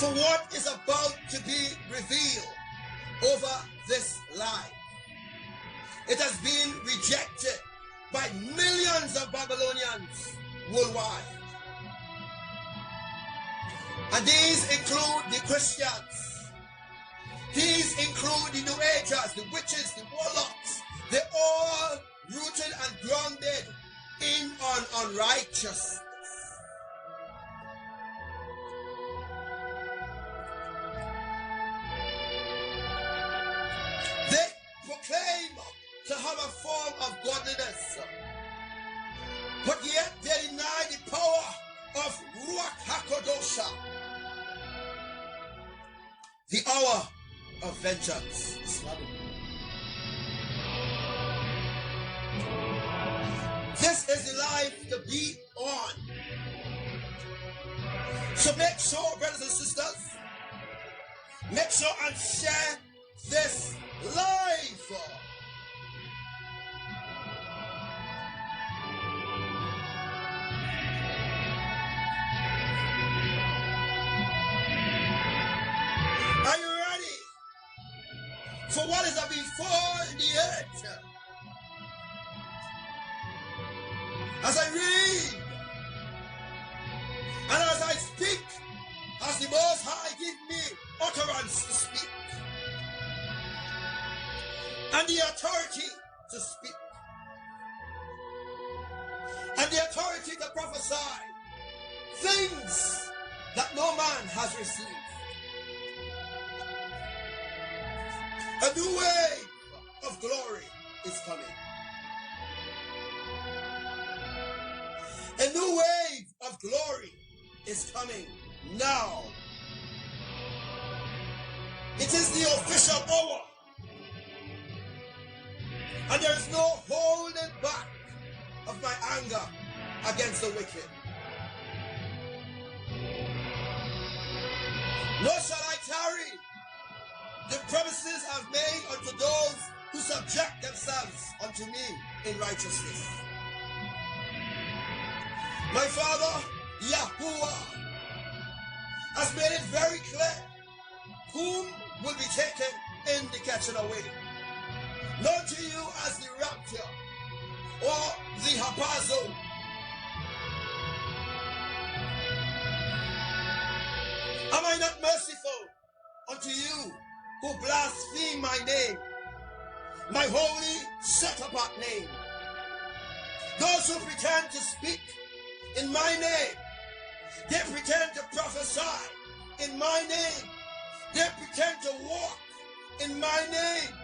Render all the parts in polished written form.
for what is about to be revealed over this life. It has been rejected by millions of Babylonians worldwide. And these include the Christians. These include the New Agers, the witches, the warlocks. They're all rooted and grounded in unrighteousness. They proclaim to have a form of godliness, but yet they deny the power of Ruach HaKodosha, the hour of vengeance. This is the life to be on. So make sure, brothers and sisters, make sure and share this life. Are you ready for what is before the earth? As I read and as I speak, as the Most High give me utterance to speak and the authority to speak and the authority to prophesy things that no man has received. A new wave of glory is coming. A new wave of glory is coming now. It is the official hour. And there is no holding back of my anger against the wicked. Nor shall I tarry. The promises I've made unto those who subject themselves unto me in righteousness. My Father, Yahuwah, has made it very clear whom will be taken in the catching away. Not to you as the rapture or the hapazo. Am I not merciful unto you who blaspheme my name, my holy set-apart name? Those who pretend to speak in my name, they pretend to prophesy in my name, they pretend to walk in my name,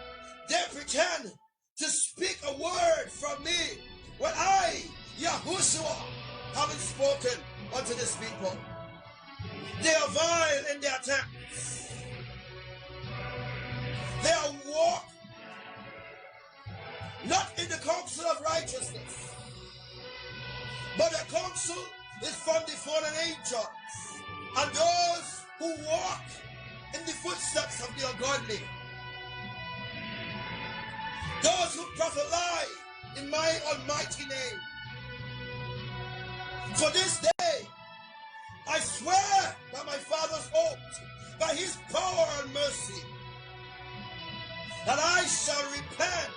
they pretend to speak a word from me when I, Yahushua, haven't spoken unto this people. They are vile in their attempts. They are walk not in the counsel of righteousness, but the counsel is from the fallen angels and those who walk in the footsteps of the ungodly. Those who prophesy in my almighty name. For this day, I swear by my Father's oath, by his power and mercy, that I shall repent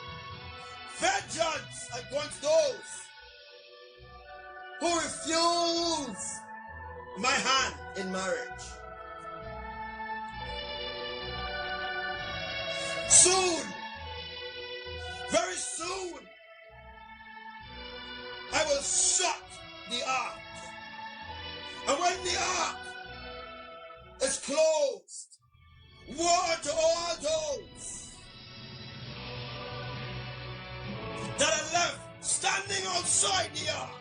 vengeance against those who refuse my hand in marriage. Soon, very soon, I will shut the ark. And when the ark is closed, woe to all those that are left standing outside the ark.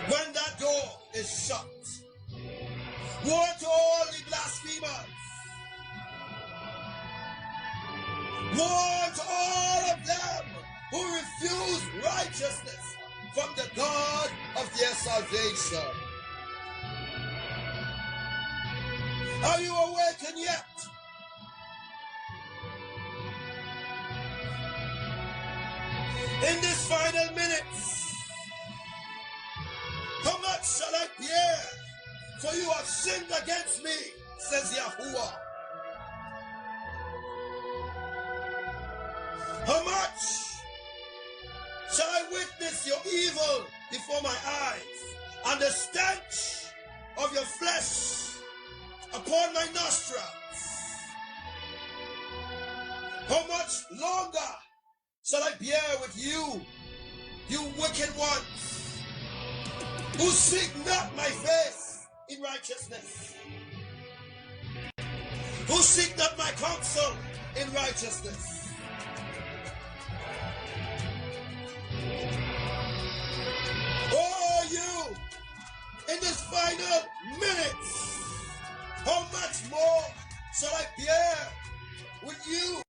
When that door is shut, woe to all the blasphemers. Woe to all of them who refuse righteousness from the God of their salvation. Are you awakened yet? In these final minutes, I bear, for you have sinned against me, says Yahuwah. How much shall I witness your evil before my eyes, and the stench of your flesh upon my nostrils? How much longer shall I bear with you, you wicked ones, who seek not my face in righteousness, who seek not my counsel in righteousness? Oh, you, in this final minutes, how much more shall I bear with you?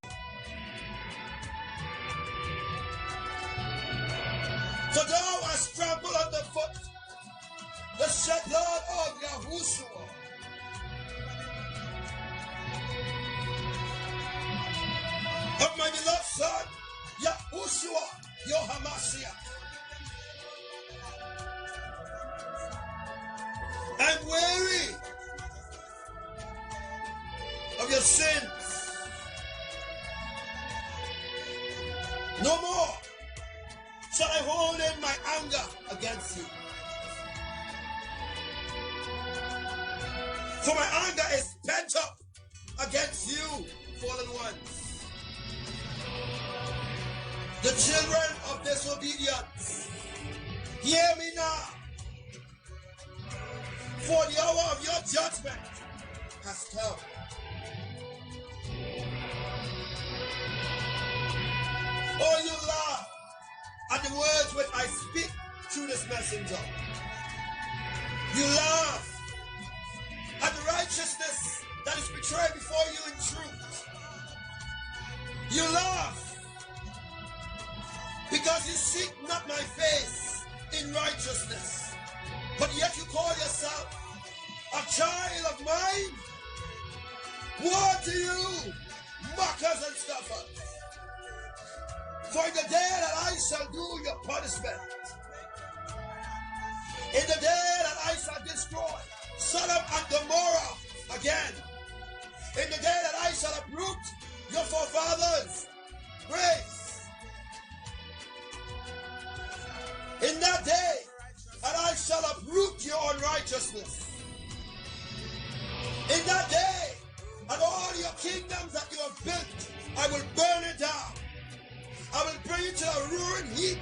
For thou hast trampled underfoot the shed blood of Yahushua. Of my beloved son, Yahushua, your Hamashiach. I'm weary of your sins. No more shall I hold in my anger against you. For my anger is pent up against you, fallen ones, the children of disobedience. Hear me now, for the hour of your judgment has come. Oh, you laugh at the words which I speak through this messenger. You laugh at the righteousness that is betrayed before you in truth. You laugh because you seek not my face in righteousness, but yet you call yourself a child of mine. Woe to you, mockers and scoffers! For in the day that I shall do your punishment, in the day that I shall destroy Sodom and Gomorrah again, in the day that I shall uproot your forefathers' grace, in that day that I shall uproot your unrighteousness, in that day and all your kingdoms that you have built, I will burn it down. I will bring you to a ruined heap.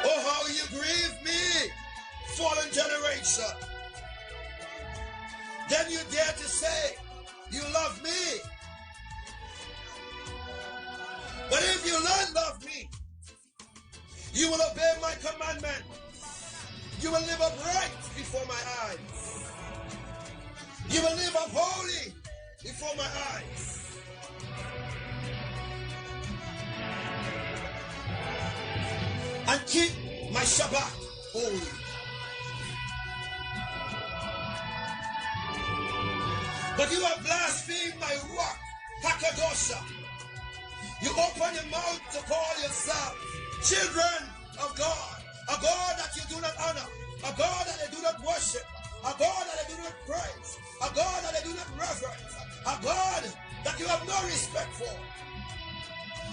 Oh, how you grieve me, fallen generation. Then you dare to say you love me. But if you don't love me, you will obey my commandments. You will live upright before my eyes. You will live up holy before my eyes. And keep my Shabbat holy. But you have blasphemed my rock, Hakadosha. You open your mouth to call yourself children of God, a God that you do not honor, a God that they do not worship, a God that they do not praise, a God that they do not reverence, a God that you have no respect for.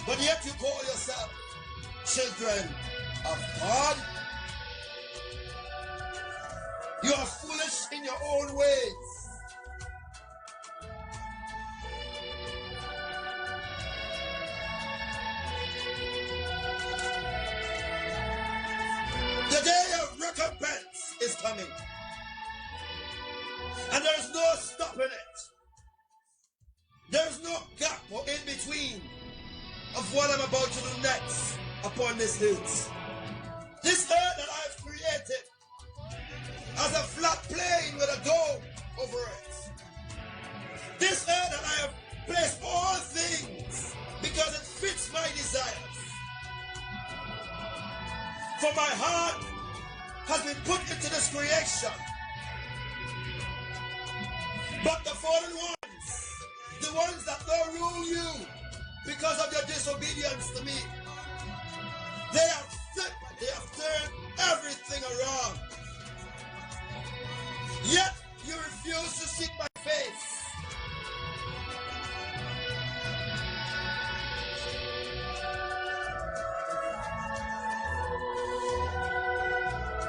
But yet you call yourself children of God. You are foolish in your own ways. The day of recompense is coming. And there is no stopping it. There is no gap or in between of what I'm about to do next upon this earth. This earth that I have created as a flat plane with a dome over it. This earth that I have placed all things because it fits my desires. For my heart has been put into this creation. But the fallen ones, the ones that don't rule you because of your obedience to me. They have flipped, they have turned everything around. Yet you refuse to seek my face.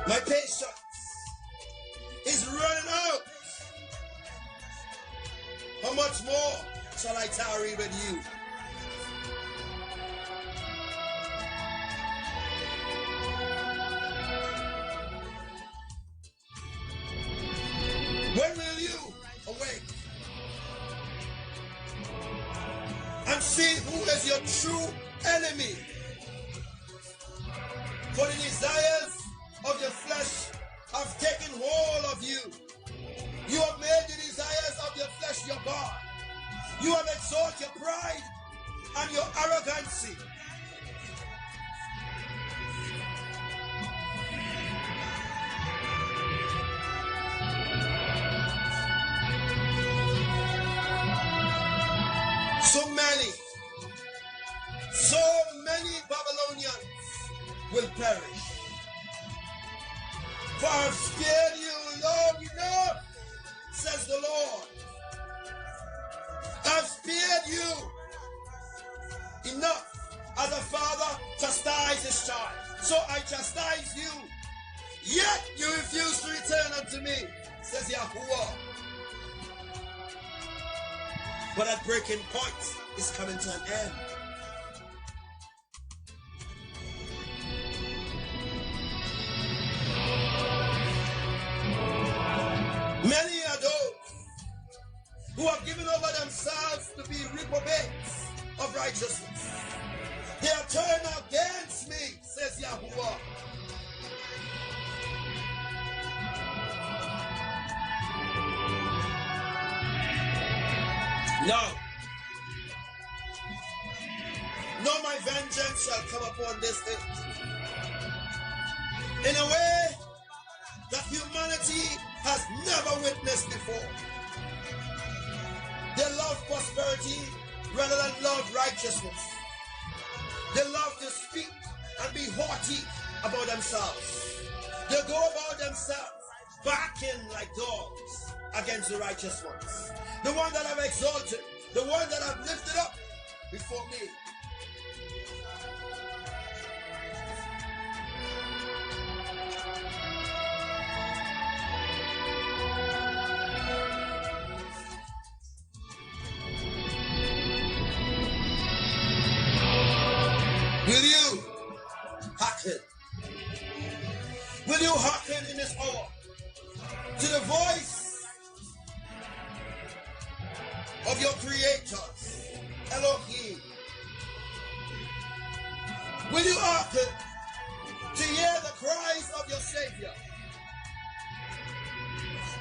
My patience is running out. How much more shall I tarry with you? When will you awake and see who is your true enemy? For the desires of your flesh have taken hold of you. You have made the desires of your flesh your God. You have exalted your pride and your arrogancy. So many Babylonians will perish. For I have spared you long enough, says the Lord. I have spared you enough as a father chastises his child. So I chastise you, yet you refuse to return unto me, says Yahuwah. But that breaking point is coming to an end. Many are those who have given over themselves to be reprobates of righteousness. They are turned against me, says Yahuwah. No, my vengeance shall come upon this day in a way that humanity has never witnessed before. They love prosperity rather than love righteousness. They love to speak and be haughty about themselves. They go about themselves barking like dogs against the righteous ones. The one that I've exalted, the one that I've lifted up before me. Will you hearken? Will you hearken in this hour to the voice of your creators, Elohim? Will you hearken to hear the cries of your Savior,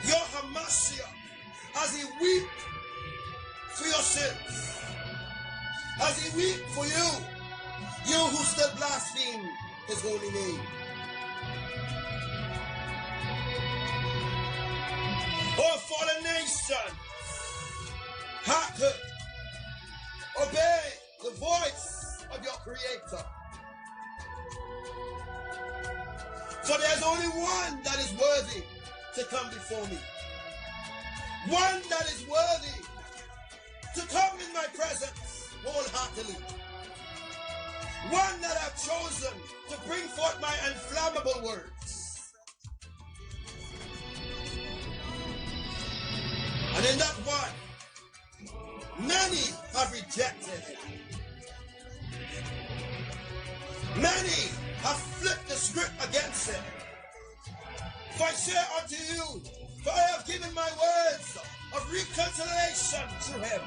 your Hamashiach, as he weeps for your sins, as he weeps for you? You who still blaspheme his holy name. Oh, fallen nation, hearken, obey the voice of your Creator. For there's only one that is worthy to come before me. One that is worthy to come in my presence wholeheartedly. One that I've chosen to bring forth my inflammable words. And in that one, many have rejected him. Many have flipped the script against him. For I say unto you, for I have given my words of reconciliation to him.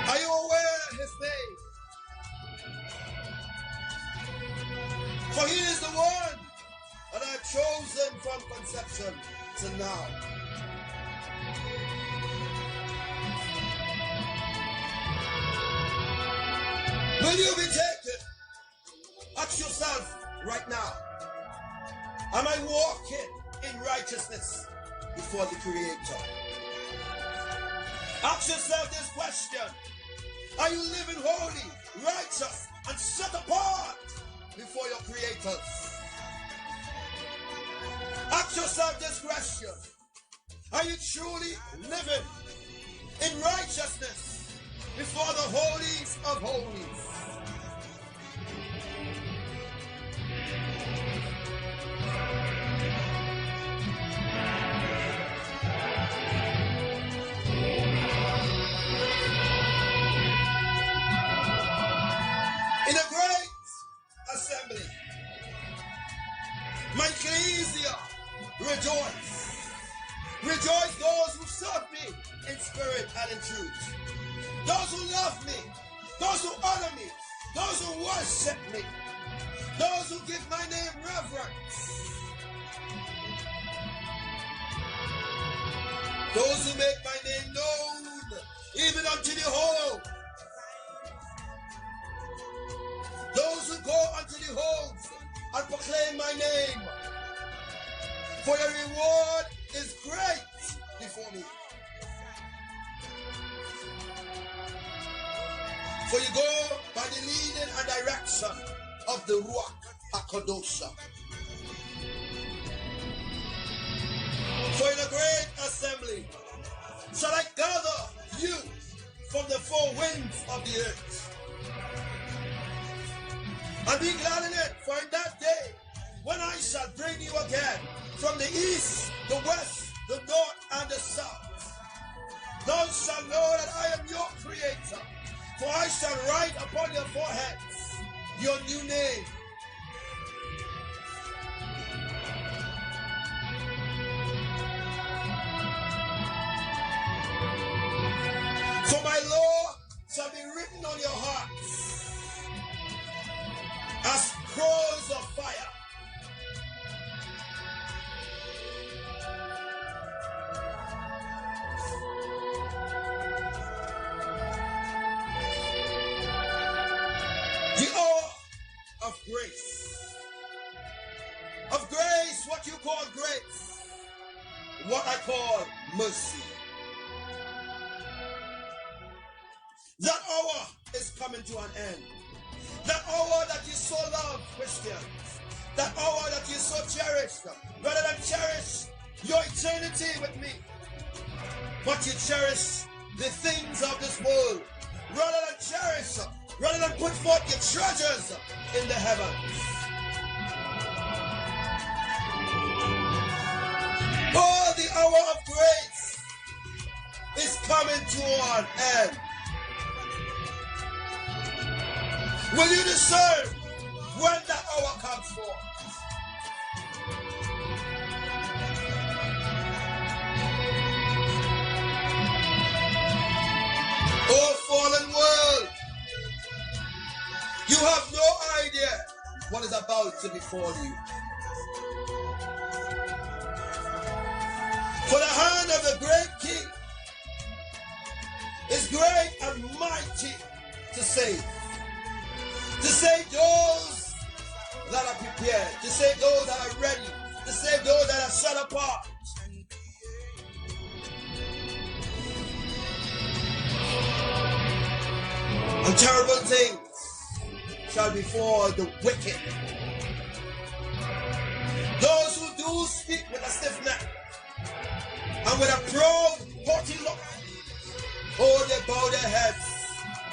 Are you aware of his name? For he is the one that I have chosen from conception to now. Will you be taken? Ask yourself right now. Am I walking in righteousness? before the Creator. Ask yourself this question. Are you living holy, righteous, and set apart before your creators? Ask yourself this question. Are you truly living in righteousness before the holies of holies? In a great assembly, my ecclesia, rejoice. Rejoice those who serve me in spirit and in truth. Those who love me, those who honor me, those who worship me, those who give my name reverence, those who make my name known even unto the whole. Those who go unto the homes and proclaim my name. For your reward is great before me. For you go by the leading and direction of the Ruach HaKodosha. For in a great assembly shall I gather you from the four winds of the earth. And be glad in it, for in that day, when I shall bring you again from the east, the west, the north, and the south, thou shalt know that I am your creator, for I shall write upon your foreheads your new name. For my law shall be written on your hearts as scrolls of fire. The hour of grace. Of grace, what you call grace, what I call mercy. That hour is coming to an end. That hour that you so love, Christians. That hour that you so cherish, rather than cherish your eternity with me, but you cherish the things of this world, rather than put forth your treasures in the heavens. Oh, the hour of grace is coming to an end. Will you discern when that hour comes forth? Oh, fallen world, you have no idea what is about to befall you. For the hand of the great King is great and mighty to save. To save those that are prepared, to save those that are ready, to save those that are set apart. And terrible things shall befall the wicked. Those who do speak with a stiff neck and with a proud, haughty look, oh, they bow their heads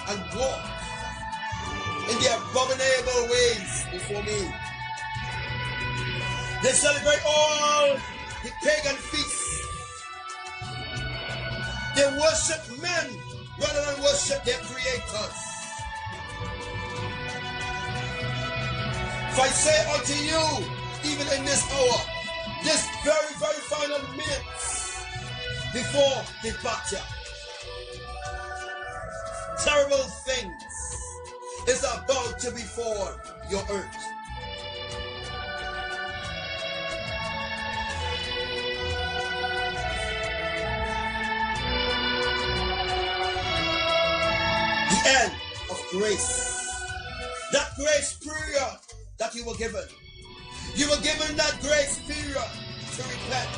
and walk in their abominable ways before me. They celebrate all the pagan feasts. They worship men rather than worship their creators. If I say unto you, even in this hour, this very, very final minutes before departure, terrible things is about to befall your earth. The end of grace. That grace period that you were given. You were given that grace period to repent.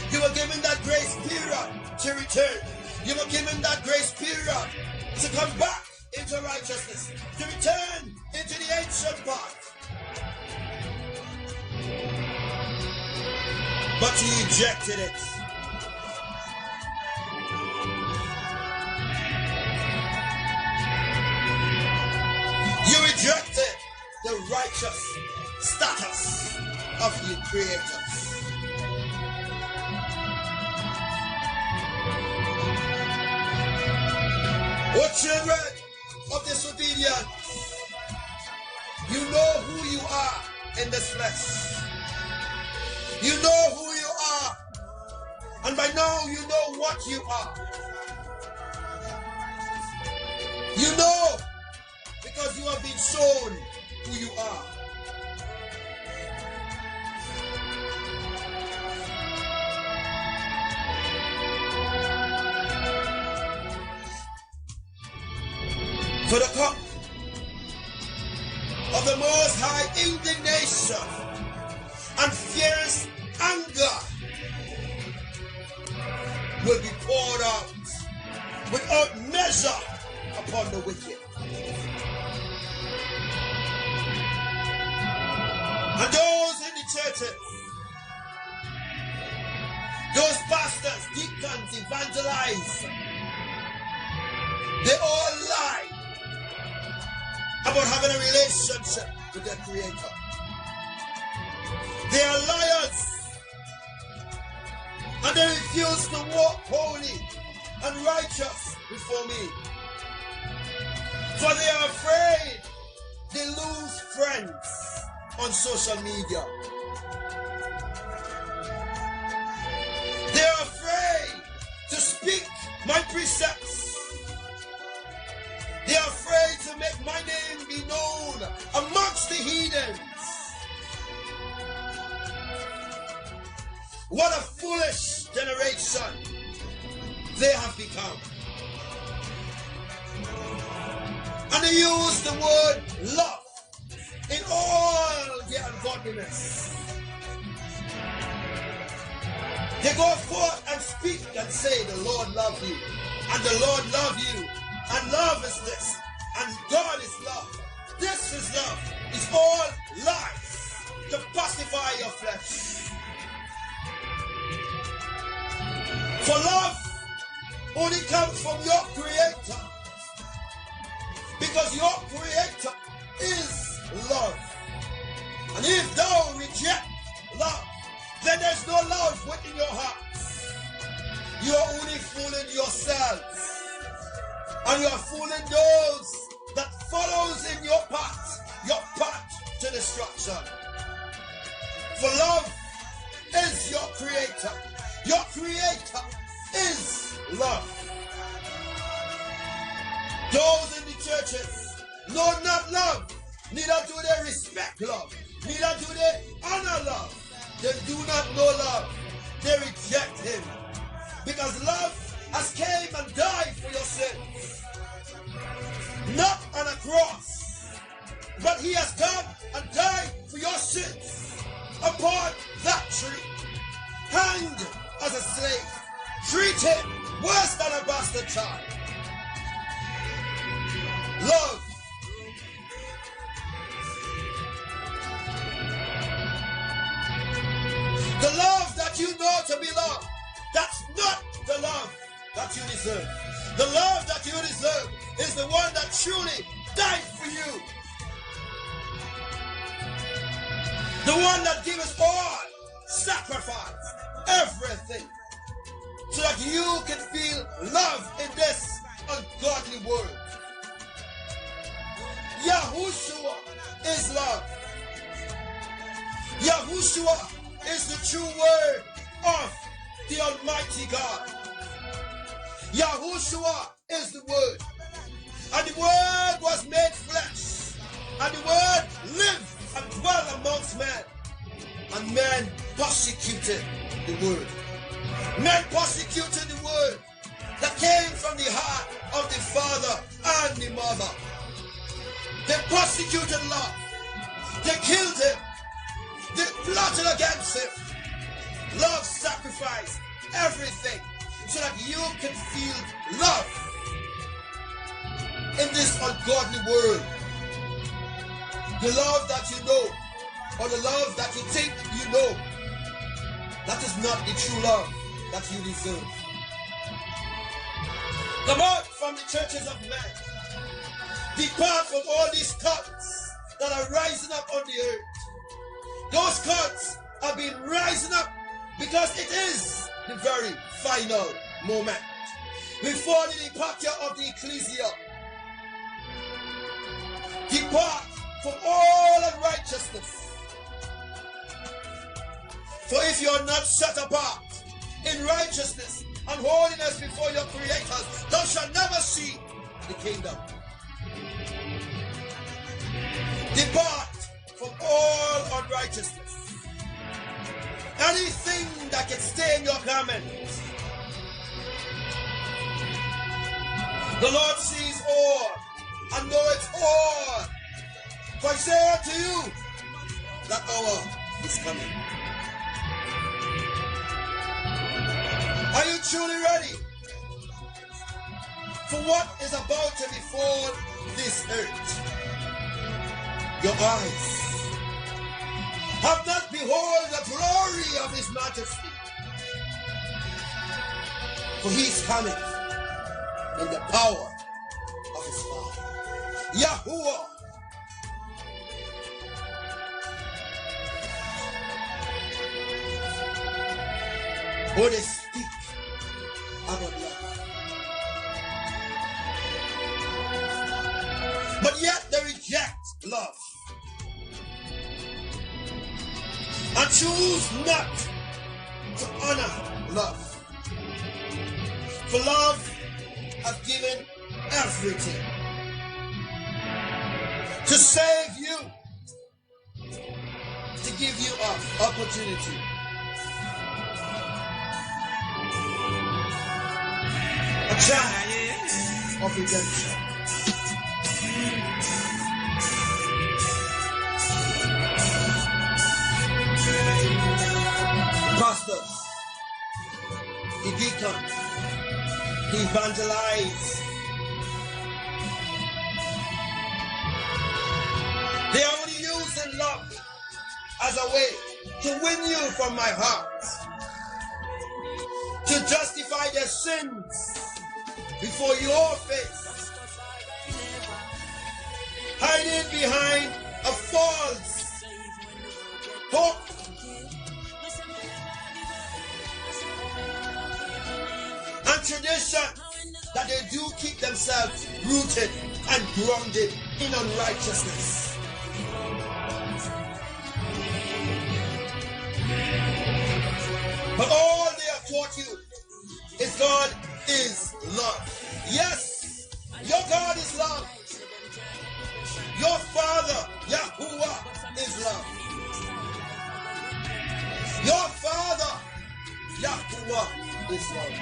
You were given that grace period to return. You were given that grace period to come back into righteousness, to return into the ancient path. But you rejected it. You rejected the righteous status of the creators. O children of disobedience, you know who you are in this flesh. You know who you are, and by now you know what you are. You know because you have been shown who you are. For the cup of the Most High indignation and fierce anger will be poured out without measure upon the wicked. And those in the churches, those pastors, deacons, evangelize, they all lie about having a relationship with their Creator. They are liars, and they refuse to walk holy and righteous before me. For they are afraid they lose friends on social media. They are afraid to speak my precepts. They are afraid to make my name be known amongst the heathens. What a foolish generation they have become. And they use the word love in all their ungodliness. They go forth and speak and say, the Lord loves you, and the Lord loves you, and love is this, and God is love. This is love. It's all lies to pacify your flesh. For love only comes from your Creator, because your Creator is love. And if thou reject love, then there's no love within your heart. You are only fooling yourselves, and you are fooling those that follows in your path to destruction. For love is your Creator. Your Creator is love. Those in the churches know not love, neither do they respect love, neither do they honor love. They do not know love. They reject Him, because love has came and died for your sins, not on a cross, but He has come and died for your sins upon that tree, hanged as a slave, treated worse than a bastard child. Love. The love that you know to be love, that's not the love that you deserve. The love that you deserve is the one that truly died for you. The one that gave us all, sacrifice, everything, so that you can feel love in this ungodly world. Yahushua is love. Yahushua is the true word of the Almighty God. Yahushua is the word. And the word was made flesh. And the word lived and dwelt amongst men. And men persecuted the word. Men persecuted the word that came from the heart of the father and the mother. They persecuted love. They killed him. They plotted against him. Love sacrificed everything so that you can feel love in this ungodly world. The love that you know, or the love that you think you know, that is not the true love that you deserve. Come out from the churches of men. Depart from all these cults that are rising up on the earth. Those cults have been rising up because it is the very final moment before the departure of the ecclesia. Depart from all unrighteousness. For if you are not set apart in righteousness and holiness before your creators, thou shalt never see the kingdom. Depart from all unrighteousness. Anything that can stain your garments. The Lord sees all and knoweth all. For I say unto you, that hour is coming. Are you truly ready for what is about to befall this earth? Your eyes have not beheld the glory of his majesty. For he is coming in the power of his Father. Yahuwah. Oh, they speak about love, but yet they reject love and choose not to honor love. For love has given everything to save you, to give you an opportunity. A chance of redemption. The pastors, the deacons, the evangelize. They are only using love as a way to win you from my heart, to justify their sins before your face, hiding behind a false hope and tradition that they do keep themselves rooted and grounded in unrighteousness. But all they have taught you is God is love. Yes, your God is love. Your Father, Yahuwah, is love. Your Father, Yahuwah, is love.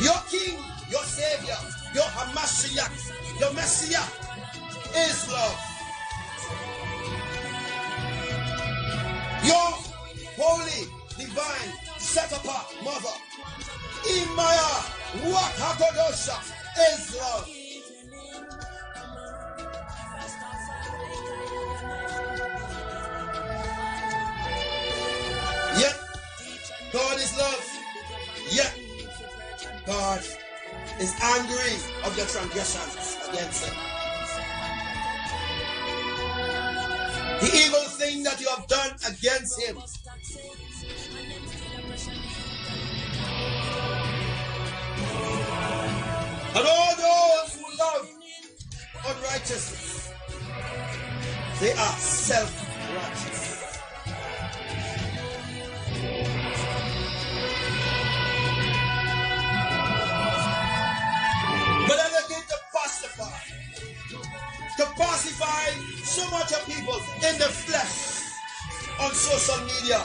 Your King, your Savior, your Hamashiach, your Messiah is love. Your holy, divine, set apart mother, Imaya Wakakodosha, is love. Yet God is love. Yet God is angry of your transgressions against him. The evil thing that you have done against him. And all those who love unrighteousness, they are self-righteous. But then again, to pacify so much of people in the flesh on social media,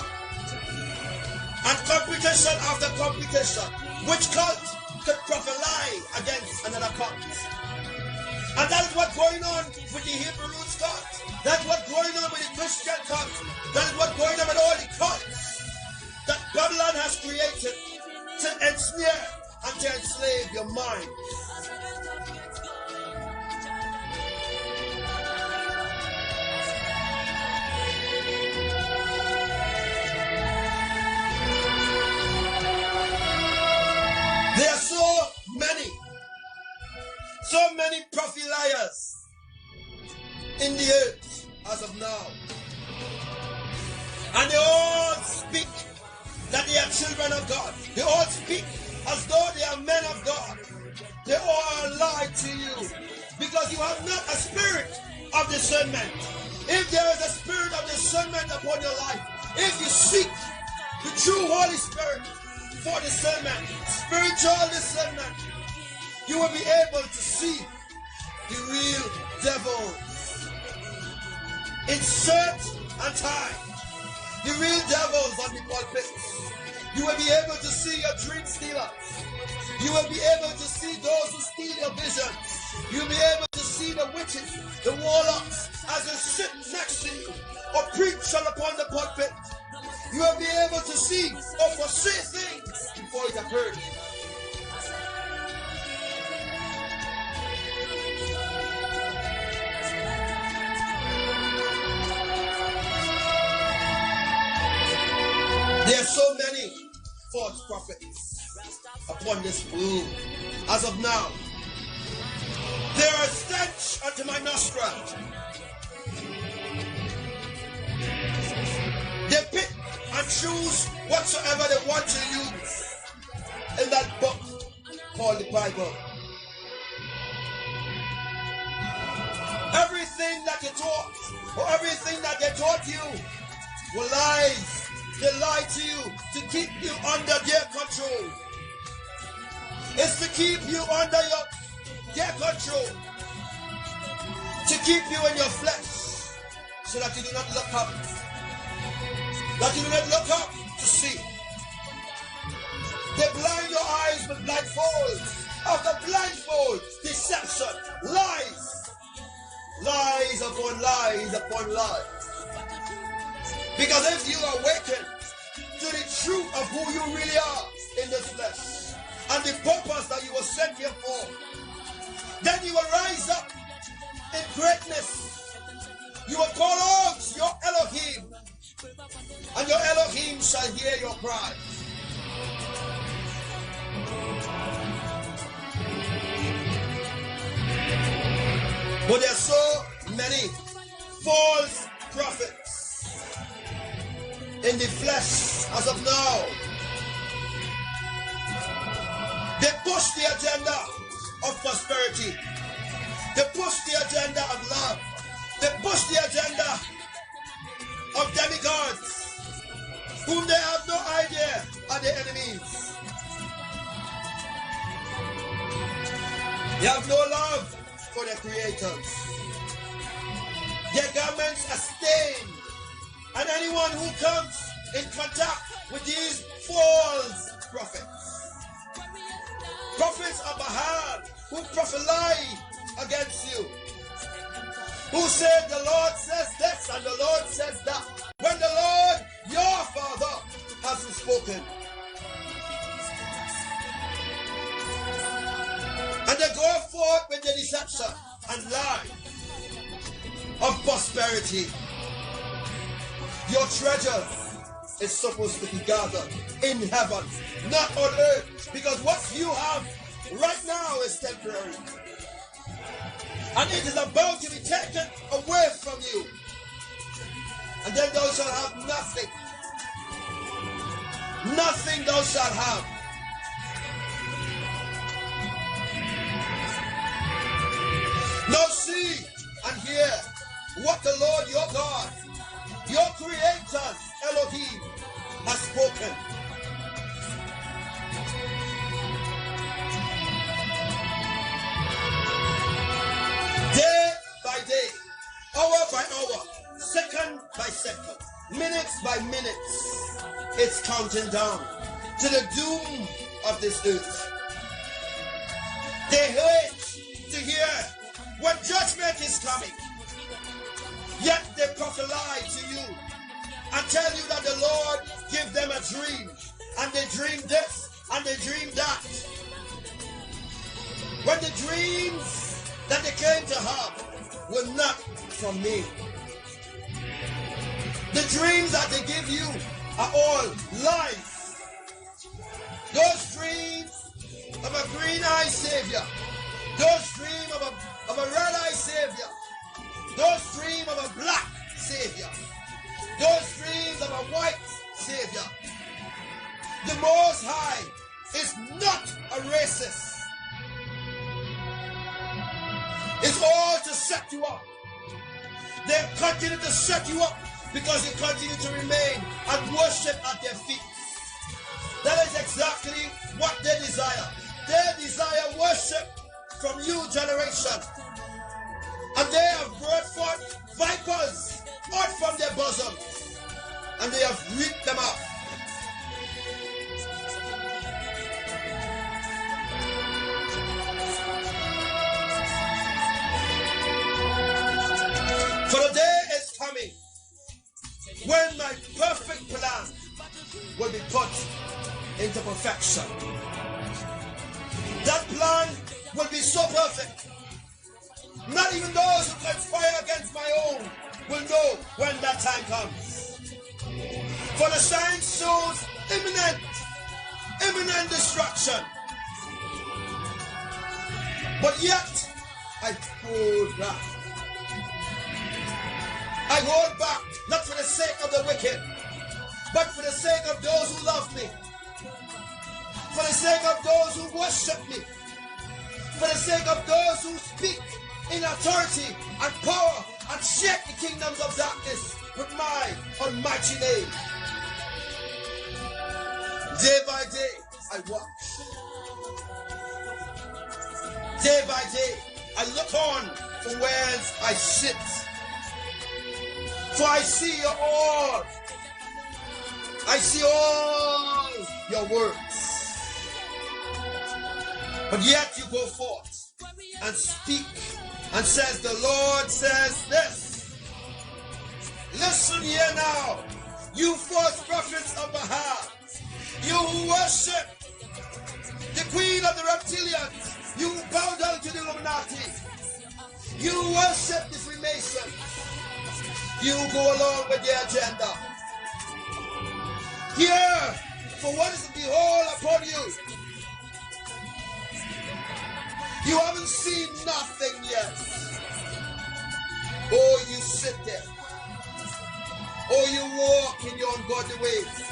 and competition after competition, which cult could prophesy against another cult? And that is what's going on with the Hebrew roots cults. That's what's going on with the Christian cults. That is what's going on with all the cults that Babylon has created to ensnare and to enslave your mind. There are so many prophet liars in the earth as of now. And they all speak that they are children of God. They all speak as though they are men of God. They all lie to you because you have not a spirit of discernment. If there is a spirit of discernment upon your life, if you seek the true Holy Spirit for discernment, spiritual discernment, you will be able to see the real devil. Insert and tie the real devils on the pulpits. You will be able to see your dream stealers. You will be able to see those who steal your visions. You'll be able to see the witches, the warlocks, as they sit next to you or preach upon the pulpit. You will be able to see or foresee things before it occurs. There are so many false prophets upon this world. As of now, they are a stench unto my nostrils. They pick and choose whatsoever they want to use in that book called the Bible. Everything that they taught, or everything that they taught you, were lies. They lie to you to keep you under their control. It's to keep you under their control. To keep you in your flesh so that you do not look up. That you do not look up to see. They blind your eyes with blindfolds. After blindfold, deception, lies. Lies upon lies upon lies. Because if you awaken to the truth of who you really are in this flesh and the purpose that you were sent here for, then you will rise up in greatness. You will call out your Elohim, and your Elohim shall hear your cry. But there are so many false prophets in the flesh as of now. They push the agenda of prosperity. They push the agenda of love. They push the agenda of demigods, whom they have no idea are their enemies. They have no love for their creators. Their garments are stained. And anyone who comes in contact with these false prophets, prophets of Baal, who prophesy against you, who say the Lord says this and the Lord says that, when the Lord, your Father, hasn't spoken. And they go forth with the deception and lie of prosperity. Your treasure is supposed to be gathered in heaven, not on earth, because what you have right now is temporary. And it is about to be taken away from you. And then thou shalt have nothing. Nothing thou shalt have. Now see and hear what the Lord your God, your creator, Elohim, has spoken. Day by day, hour by hour, second by second, minutes by minutes, it's counting down to the doom of this earth. They hate to hear when judgment is coming, yet they prophesy to you and tell you that the Lord give them a dream, and they dream this and they dream that. When the dreams that they came to have were not from me. The dreams that they give you are all lies. Those dreams of a green-eyed Savior, those dreams of a red-eyed Savior, those dreams of a black Savior, those dreams of a white Savior. The Most High is not a racist. It's all to set you up. They continue to set you up because you continue to remain and worship at their feet. That is exactly what they desire. They desire worship from you, generation. And they have brought forth vipers out from their bosom, and they have reaped them up. For the day is coming when my perfect plan will be put into perfection. That plan will be so perfect, not even those who conspire against my own will know when that time comes. For the sign shows imminent destruction. But yet, I hold back. I hold back, not for the sake of the wicked, but for the sake of those who love me, for the sake of those who worship me, for the sake of those who speak in authority and power and shake the kingdoms of darkness with my almighty name. Day by day, I watch. Day by day, I look on from whence I sit. For I see your all. I see all your works. But yet you go forth and speak and says, the Lord says this. Listen here now, you false prophets of Baal, you who worship the queen of the reptilians, you who bow down to the Illuminati, you who worship the Freemasons, you go along with their agenda. Here, for what is the behold upon you? You haven't seen nothing yet. Oh, you sit there. Oh, you walk in your ungodly ways.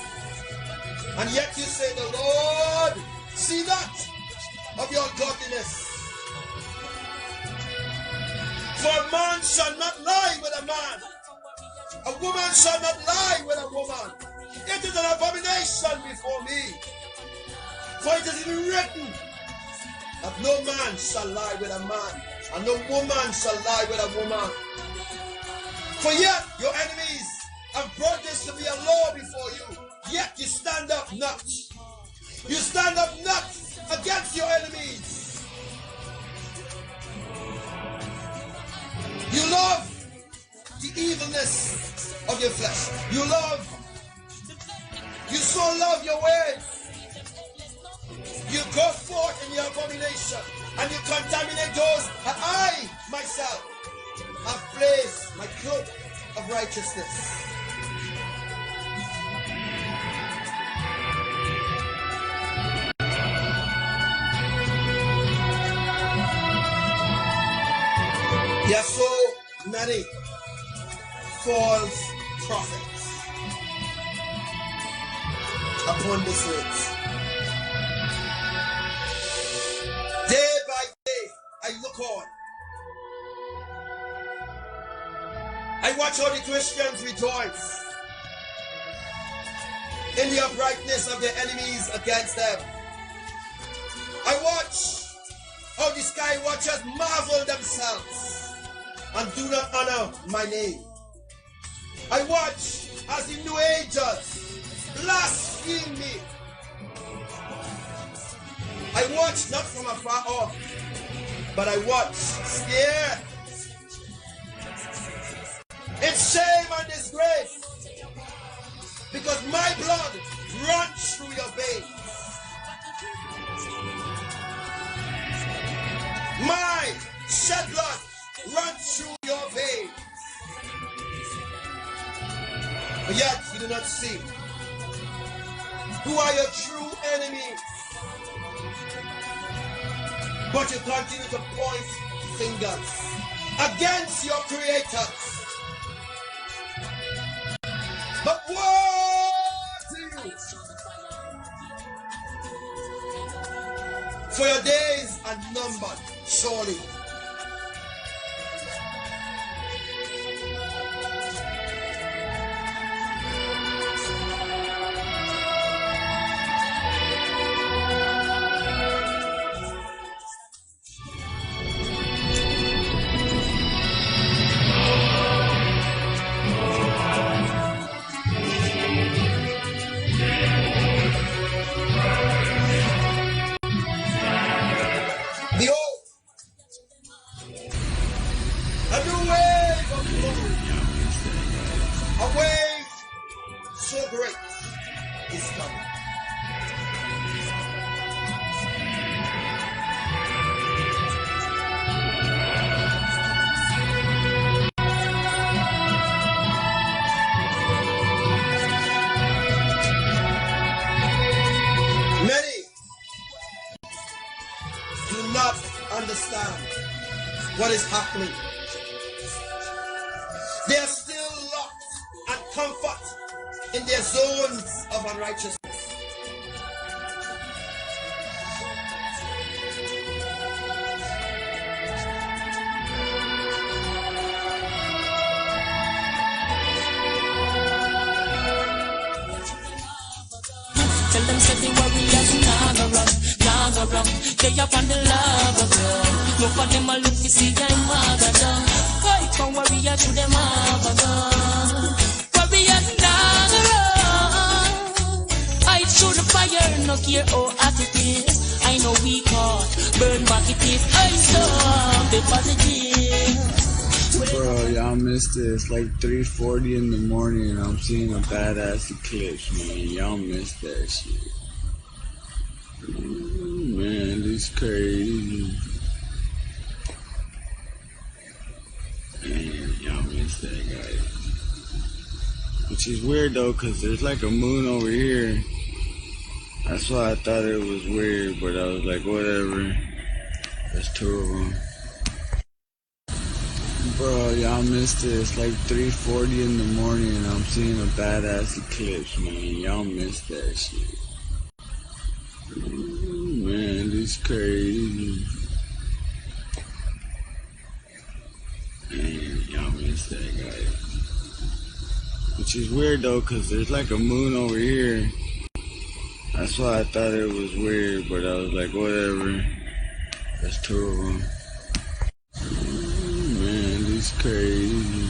And yet you say, the Lord, see that of your ungodliness. For a man shall not lie with a man. A woman shall not lie with a woman. It is an abomination before me. For it is even written that no man shall lie with a man, and no woman shall lie with a woman. For yet your enemies have brought this to be a law before you, yet you stand up not. You stand up not against your enemies. You love the evilness of your flesh. You so love your ways. You go forth in your abomination and you contaminate those that I myself have placed my cloak of righteousness. There are so many false prophets upon this earth. Day by day, I look on. I watch how the Christians rejoice in the uprightness of their enemies against them. I watch how the sky watchers marvel themselves and do not honor my name. I watch as the New Agers blaspheme me. I watch not from afar off, But I what? Stare in shame and disgrace, because my blood runs through your veins. My shed blood runs through your veins. But yet you do not see who are your true enemies. But you continue to point fingers against your creators. But woe to you, for your days are numbered, surely. Behold, a new wave of glory, a wave so great is coming. Many do not understand what is happening. They are still locked and comfort in their zones of unrighteousness. Tell them say the warriors naga run. They up on the lava girl. No for them a look to see I'm mother done. Fight for warriors to them have a gun. Warriors naga run. I through the fire, no care how hot it is. I know we caught, burn back it is. I saw the positive. Bro, y'all missed it. It's like 3:40 in the morning and I'm seeing a badass eclipse, man. Y'all missed that shit. Man, this crazy. Man, y'all missed that, guys. Which is weird though, cause there's like a moon over here. That's why I thought it was weird, but I was like, whatever. There's two of them. Bro, y'all missed it. It's like 3:40 in the morning and I'm seeing a badass eclipse, man. Y'all missed that shit. Man, this crazy. Man, y'all missed that, guys. Which is weird though, cause there's like a moon over here. That's why I thought it was weird, but I was like, whatever. There's two of them. Man, this crazy.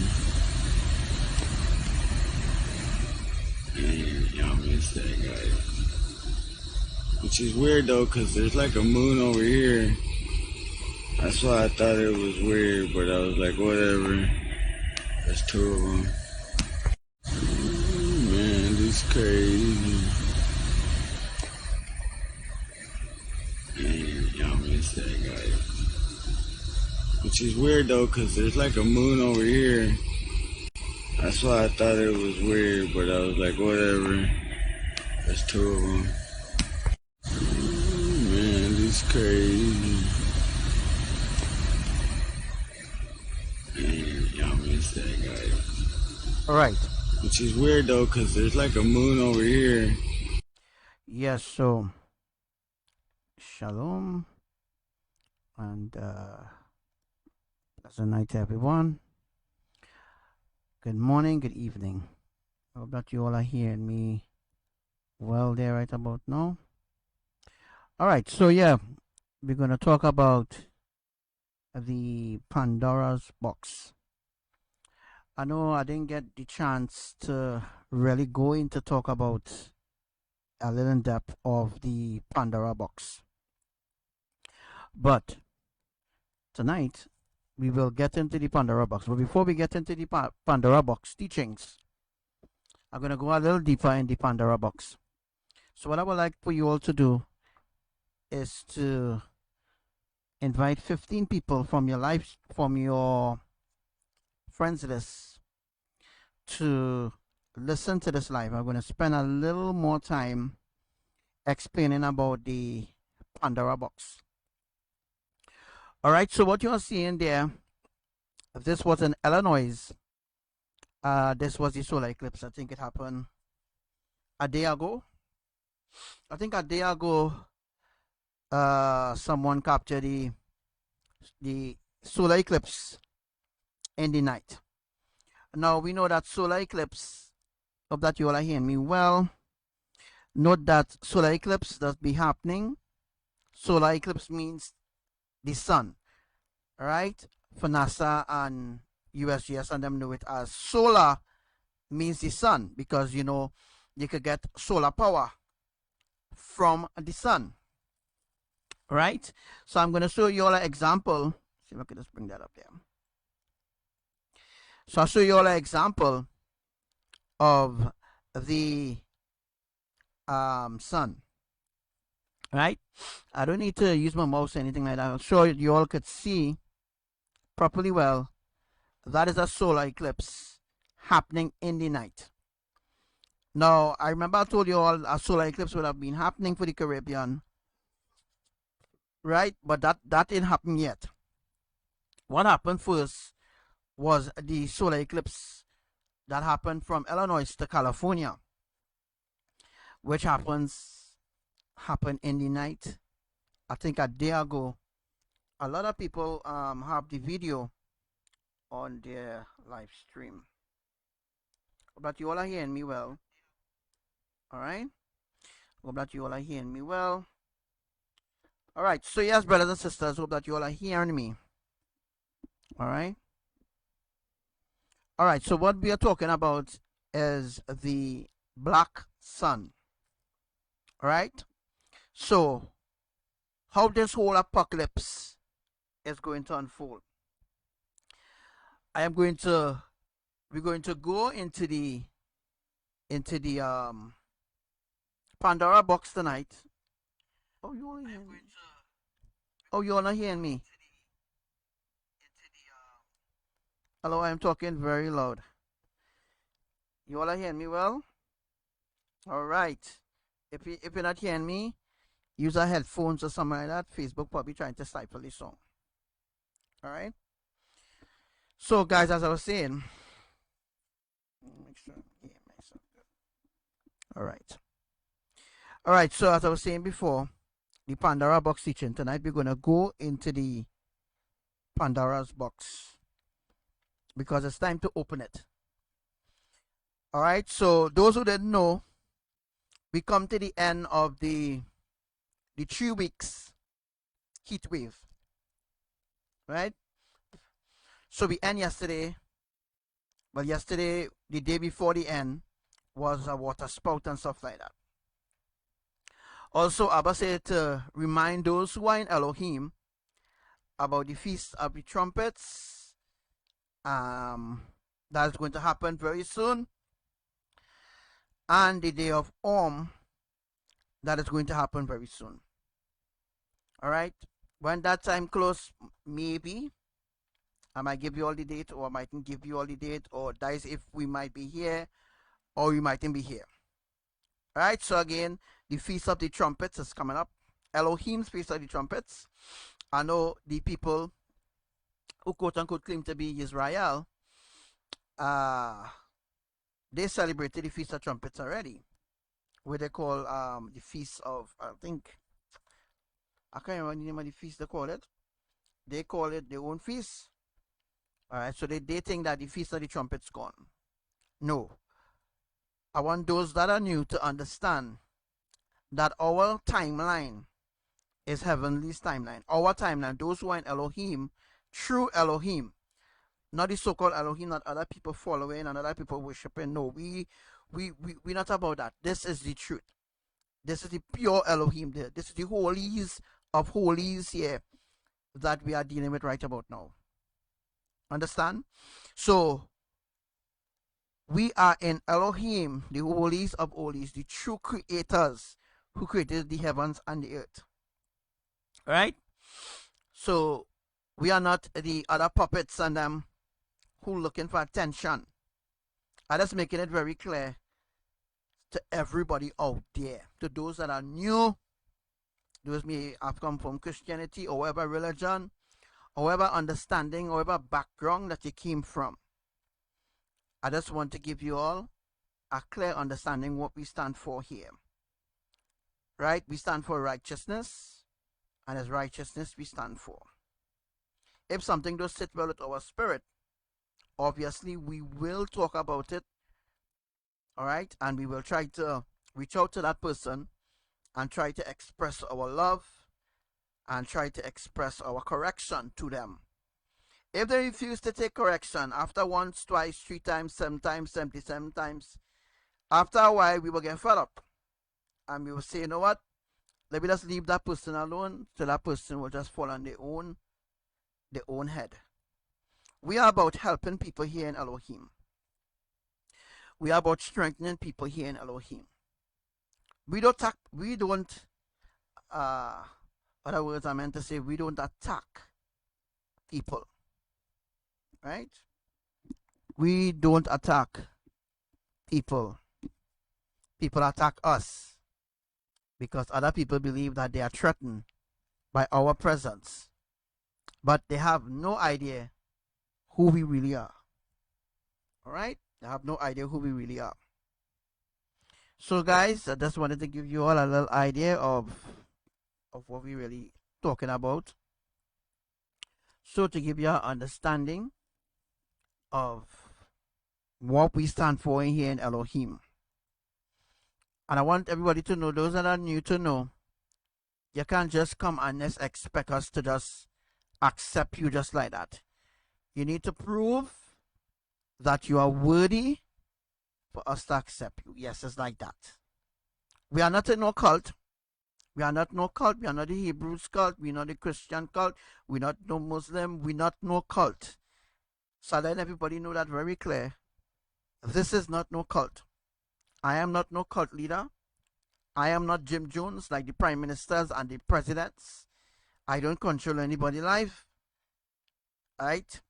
Man, y'all missed that, guys. Which is weird though, cause there's like a moon over here. That's why I thought it was weird, but I was like, whatever. There's two of them. Man, this crazy. Man, y'all missed that, guys. Which is weird though, cause there's like a moon over here. That's why I thought it was weird, but I was like, whatever. There's two of them. Man, this crazy. Man, y'all missed that, guys. Alright. Which is weird though, cause there's like a moon over here. Yes, so shalom and pleasant night to everyone. Good morning, good evening. I hope that you all are hearing me well there right about now. Alright, so yeah, we're going to talk about the Pandora's box. I know I didn't get the chance to really go into talk about a little in depth of the Pandora box, but tonight we will get into the Pandora box. But before we get into the Pandora box teachings, I'm going to go a little deeper in the Pandora box. So what I would like for you all to do is to invite 15 people from your life, from your friends list, to listen to this live. I'm going to spend a little more time explaining about the Pandora box. All right, so what you are seeing there, this was in Illinois. This was the solar eclipse. I think it happened a day ago. I think a day ago, someone captured the solar eclipse in the night. Now we know that solar eclipse, hope that you all are hearing me well. Note that solar eclipse does be happening. Solar eclipse means the sun, right? For NASA and USGS and them know it as solar means the sun, because you know you could get solar power from the sun, right? So I'm going to show you all an example. See if I can just bring that up there. So I'll show you all an example of the sun, right? I don't need to use my mouse or anything like that. I'll show you all could see properly well. That is a solar eclipse happening in the night. Now, I remember I told you all a solar eclipse would have been happening for the Caribbean, right? But that didn't happen yet. What happened first was the solar eclipse that happened from Illinois to California, which happened in the night. I think a day ago. A lot of people have the video on their live stream, but you all are hearing me well. All right, hope that you all are hearing me well. All right, so yes, brothers and sisters, hope that you all are hearing me. All right. All right, so what we are talking about is the black sun. All right, so how this whole apocalypse is going to unfold. We're going to go into the Pandora box tonight. Oh, you all hearing me? Oh, you all not hearing me? Hello, I'm talking very loud. You all are hearing me well? All right. If you're not hearing me, use a headphones or something like that. Facebook probably trying to stifle the song. All right. So, guys, as I was saying, make sure I'm hearing myself good. All right. All right. So, as I was saying before, the Pandora box teaching tonight, we're gonna go into the Pandora's box, because it's time to open it. All right, so those who didn't know, we come to the end of the 3 weeks heat wave, right? So we end yesterday. Well, yesterday, the day before the end, was a water spout and stuff like that. Also, Abba said to remind those who are in Elohim about the Feast of the Trumpets. That is going to happen very soon, and the day of that is going to happen very soon. All right, when that time close, maybe I might give you all the date, or I mightn't give you all the date, or that is if we might be here or we mightn't be here. All right, so again, the Feast of the Trumpets is coming up. Elohim's Feast of the Trumpets. I know the people who quote unquote claim to be Israel, they celebrated the Feast of Trumpets already, where they call the Feast of, I can't remember the name of the feast they call it. They call it their own feast. Alright, so they think that the Feast of the Trumpets gone. No. I want those that are new to understand that our timeline is heavenly's timeline. Our timeline, those who are in Elohim, true Elohim, not the so-called Elohim that other people following and other people worshiping. No, we're not about that. This is the truth. This is the pure Elohim there. This is the holies of holies here. that we are dealing with right about now. Understand? So we are in Elohim, the holies of holies, the true creators who created the heavens and the earth. Right? So we are not the other puppets and them who looking for attention. I'm just making it very clear to everybody out there, to those that are new, those may have come from Christianity or whatever religion, or whatever understanding, or whatever background that you came from. I just want to give you all a clear understanding what we stand for here. Right? We stand for righteousness, and as righteousness we stand for. If something does sit well with our spirit, obviously we will talk about it. All right? And we will try to reach out to that person and try to express our love and try to express our correction to them. If they refuse to take correction after once, twice, 3 times, 7 times, 77 times, after a while we will get fed up and we will say, you know what, let me just leave that person alone, so that person will just fall on their own head. We are about helping people here in Elohim. We are about strengthening people here in Elohim. We don't other words I meant to say, we don't attack people. Right? We don't attack people. People attack us because other people believe that they are threatened by our presence, but they have no idea who we really are. All right? They have no idea who we really are. So guys, I just wanted to give you all a little idea of what we're really talking about. So to give you an understanding of what we stand for in here in Elohim. And I want everybody to know, those that are new to know, you can't just come and just expect us to just accept you just like that. You need to prove that you are worthy for us to accept you. Yes, it's like that. We are not in no cult. We are not no cult. We are not the Hebrews cult. We are not the Christian cult. We are not no Muslim. We are not no cult. So let everybody know that very clear. This is not no cult. I am not no cult leader. I am not Jim Jones like the prime ministers and the presidents. I don't control anybody's life. Right?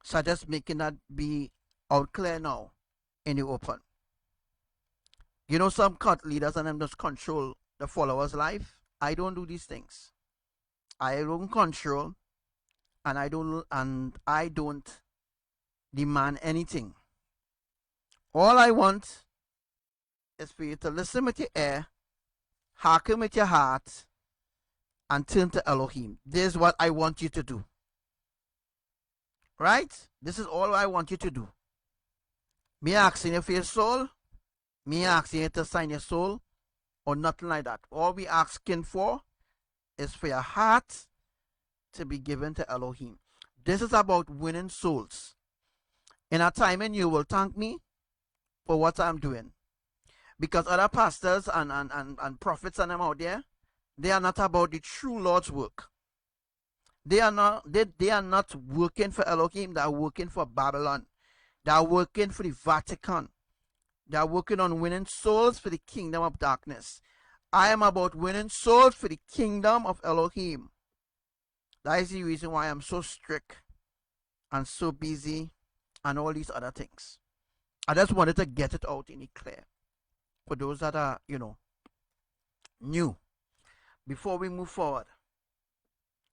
So I'm just making that be out clear now in the open. You know, some cult leaders and them just control the followers' life. I don't do these things. I don't control, and I don't demand anything. All I want is for you to listen with your ear, hearken with your heart, and turn to Elohim. This is what I want you to do. Right? This is all I want you to do. Me asking you for your soul, me asking you to sign your soul, or nothing like that. All we asking for is for your heart to be given to Elohim. This is about winning souls. In a time and you will thank me for what I'm doing. Because other pastors and prophets and them out there, they are not about the true Lord's work. They are not working for Elohim, they are working for Babylon. They are working for the Vatican. They are working on winning souls for the kingdom of darkness. I am about winning souls for the kingdom of Elohim. That is the reason why I'm so strict and so busy and all these other things. I just wanted to get it out in the clear for those that are, new. Before we move forward,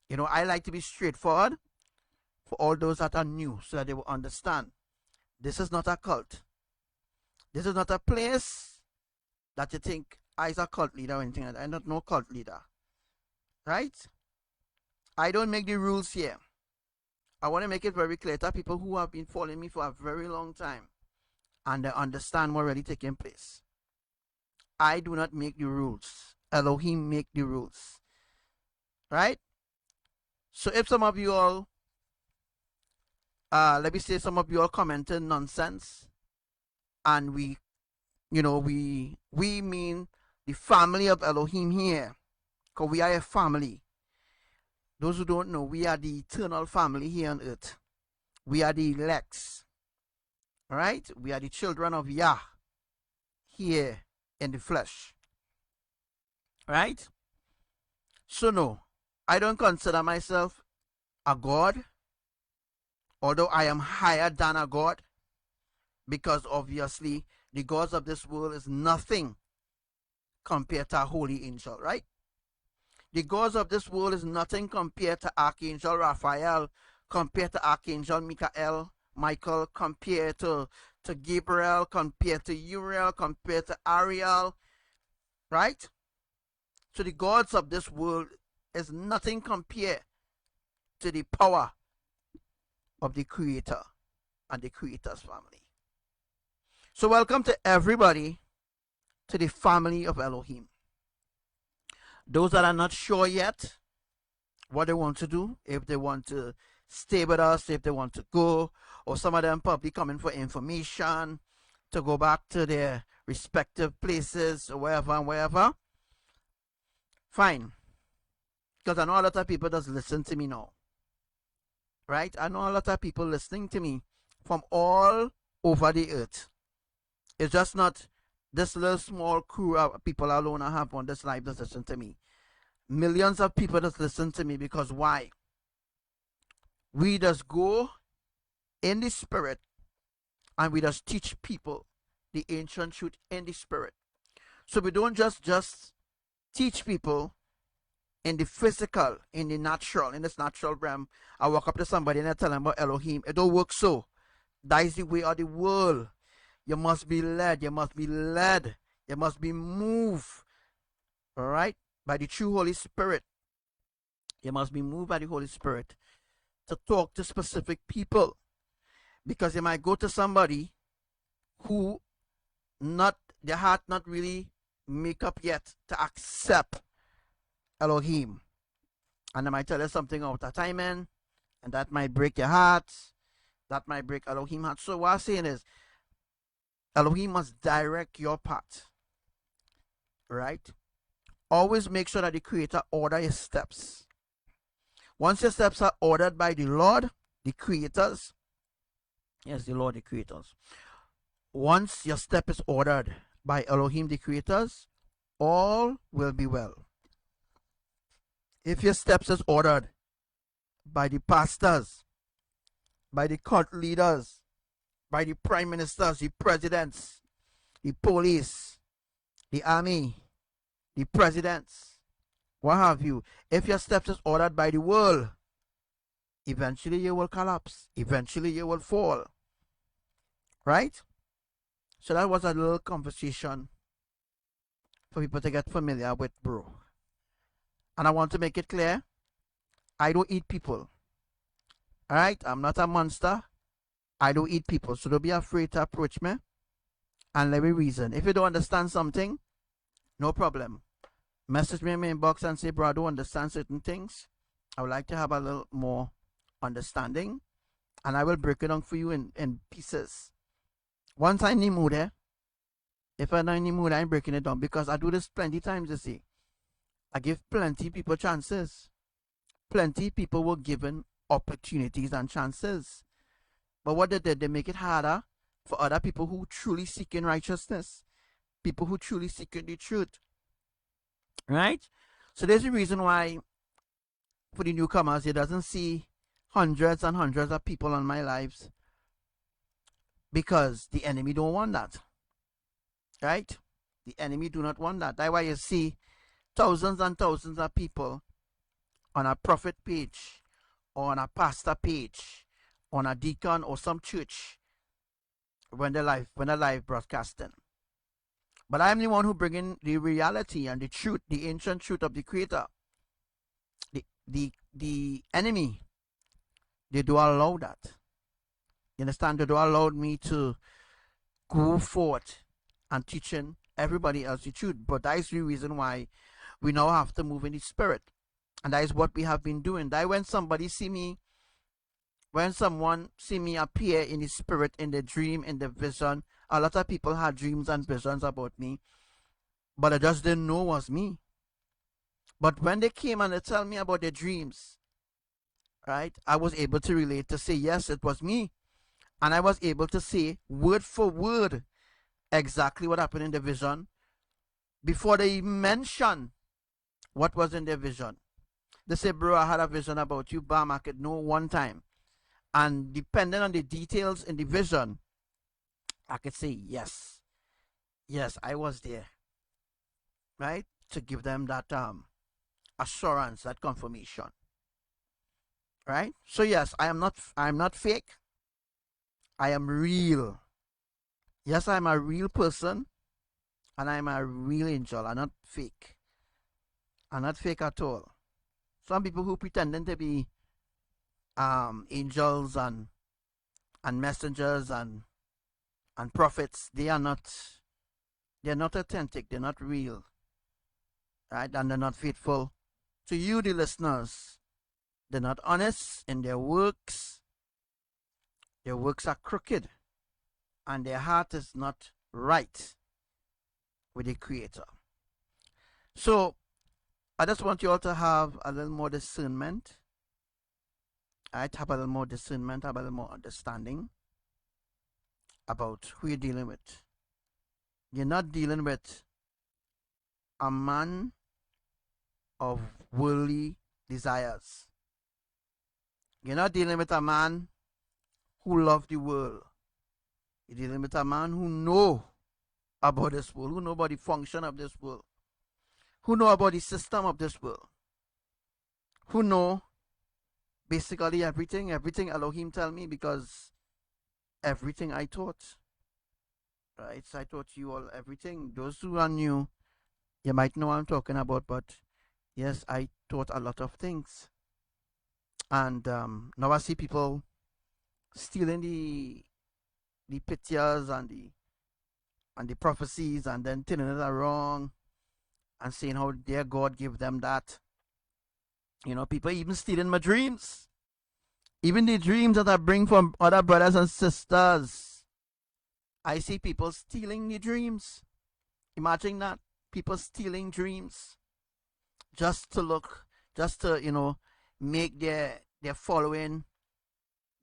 I like to be straightforward for all those that are new so that they will understand. This is not a cult. This is not a place that you think I is a cult leader or anything like that. I'm not no cult leader. Right? I don't make the rules here. I want to make it very clear to people who have been following me for a very long time and they understand what's really taking place. I do not make the rules. Elohim make the rules. Right? So if some of you all, let me say some of you all commented nonsense, and we mean the family of Elohim here, because we are a family. Those who don't know, we are the eternal family here on earth. We are the elects. All right? We are the children of Yah here in the flesh. Right? So no, I don't consider myself a god, although I am higher than a god, because obviously the gods of this world is nothing compared to a holy angel, right? The gods of this world is nothing compared to Archangel Raphael, compared to Archangel Michael, compared to Gabriel, compared to Uriel, compared to Ariel, right? So the gods of this world is nothing compared to the power of the Creator and the Creator's family. So welcome to everybody to the family of Elohim. Those that are not sure yet what they want to do, if they want to stay with us, if they want to go, or some of them probably coming for information to go back to their respective places or wherever and wherever, fine. Because I know a lot of people just listen to me now. Right? I know a lot of people listening to me from all over the earth. It's just not this little small crew of people alone I have on this live that listen to me. Millions of people that listen to me, because why? We just go in the spirit and we just teach people the ancient truth in the spirit. So we don't just teach people in the physical, in the natural, in this natural realm. I walk up to somebody and I tell them about Elohim. It don't work so. That is the way of the world. You must be led. You must be led. You must be moved. All right? By the true Holy Spirit. You must be moved by the Holy Spirit to talk to specific people. Because you might go to somebody who their heart not really make up yet to accept Elohim. And I might tell you something out of timing, and that might break your heart. That might break Elohim's heart. So what I'm saying is, Elohim must direct your path. Right? Always make sure that the Creator order your steps. Once your steps are ordered by the Lord, the Creators, yes, the Lord, the Creators. Once your step is ordered by Elohim, the Creators, all will be well. If your steps is ordered by the pastors, by the cult leaders, by the prime ministers, the presidents, the police, the army, the presidents, what have you, if your steps is ordered by the world, eventually you will collapse. Eventually you will fall. Right? So that was a little conversation for people to get familiar with, bro. And I want to make it clear, I don't eat people. Alright? I'm not a monster. I don't eat people. So don't be afraid to approach me. And let me reason. If you don't understand something, no problem. Message me in my inbox and say, bro, I don't understand certain things. I would like to have a little more understanding. And I will break it down for you in pieces. Once I'm in the mood, if I'm not in the mood, I'm breaking it down. Because I do this plenty times, you see. I give plenty people chances. Plenty people were given opportunities and chances. But what they did, they make it harder for other people who truly seek in righteousness. People who truly seek in the truth. Right? So there's a reason why for the newcomers, you doesn't see hundreds and hundreds of people on my lives. Because the enemy don't want that. Right? The enemy do not want that. That's why you see thousands and thousands of people on a prophet page, or on a pastor page, on a deacon or some church when they're live broadcasting. But I'm the one who bring in the reality and the truth, the ancient truth of the Creator. The enemy, they do allow that. You understand? They do allow me to go forth and teaching everybody else the truth. But that is the reason why we now have to move in the spirit. And that is what we have been doing. That when somebody see me, when someone see me appear in the spirit, in the dream, in the vision, a lot of people had dreams and visions about me, but I just didn't know it was me. But when they came and they tell me about their dreams, right? I was able to relate, to say, yes, it was me. And I was able to say word for word exactly what happened in the vision before they even mention what was in their vision. They say, bro, I had a vision about you, bam, I could know one time. And depending on the details in the vision, I could say, yes, yes, I was there, right? To give them that assurance, that confirmation, right? So yes, I'm not fake. I am real. Yes, I'm a real person, and I'm a real angel. I'm not fake. I'm not fake at all. Some people who pretending to be angels and messengers and prophets, they're not authentic, they're not real, right? And they're not faithful to you, the listeners. They're not honest in their works. Their works are crooked, and their heart is not right with the Creator. So I just want you all to have a little more discernment. Right? Have a little more discernment, have a little more understanding about who you're dealing with. You're not dealing with a man of worldly desires. You're not dealing with a man who loves the world. You're dealing with a man who knows about this world, who knows about the function of this world, who knows about the system of this world, who knows basically everything Elohim tell me, because everything I taught, right? So I taught you all everything. Those who are new, you might know what I'm talking about, but yes, I taught a lot of things. And now I see people stealing the pictures and the prophecies, and then turning it around and saying how their God gave them that. You know, people even stealing my dreams. Even the dreams that I bring from other brothers and sisters. I see people stealing the dreams. Imagine that. People stealing dreams. Just to, you know, make their following,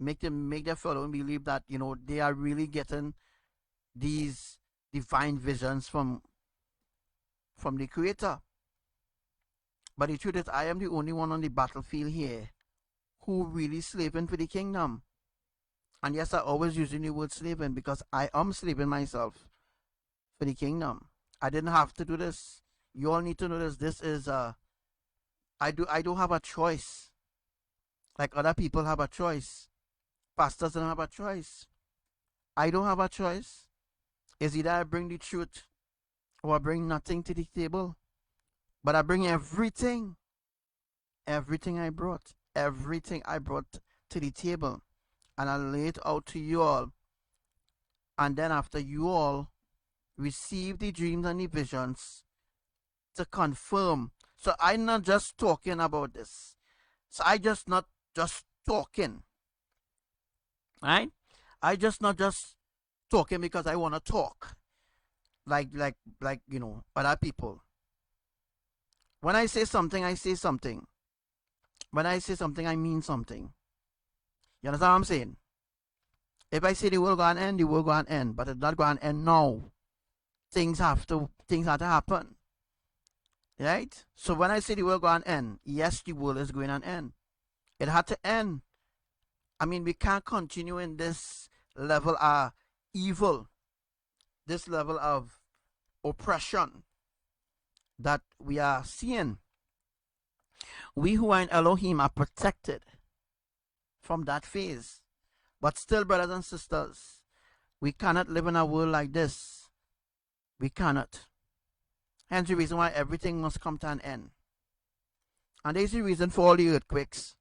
make their following believe that, you know, they are really getting these divine visions from the Creator. But the truth is, I am the only one on the battlefield here who really slaving for the kingdom. And yes, I always using the word slaving because I am slaving myself for the kingdom. I didn't have to do this. You all need to know this. This is I don't have a choice. Like other people have a choice. Pastors don't have a choice. I don't have a choice. It's either I bring the truth or I bring nothing to the table. But I bring everything. Everything I brought to the table. And I lay it out to you all. And then after you all receive the dreams and the visions to confirm. So I'm not just talking about this. So I just not just talking. Right? I just not just talking because I want to talk. Like you know, other people. When I say something, I say something. When I say something, I mean something. You understand what I'm saying? If I say the world going to end, the world going to end. But it's not going to end now. Things have to happen. Right? So when I say the world going to end, yes, the world is going to end. It had to end. I mean, we can't continue in this level of evil, this level of oppression that we are seeing. We who are in Elohim are protected from that phase. But still, brothers and sisters, we cannot live in a world like this. We cannot. Hence the reason why everything must come to an end. And there's the reason for all the earthquakes.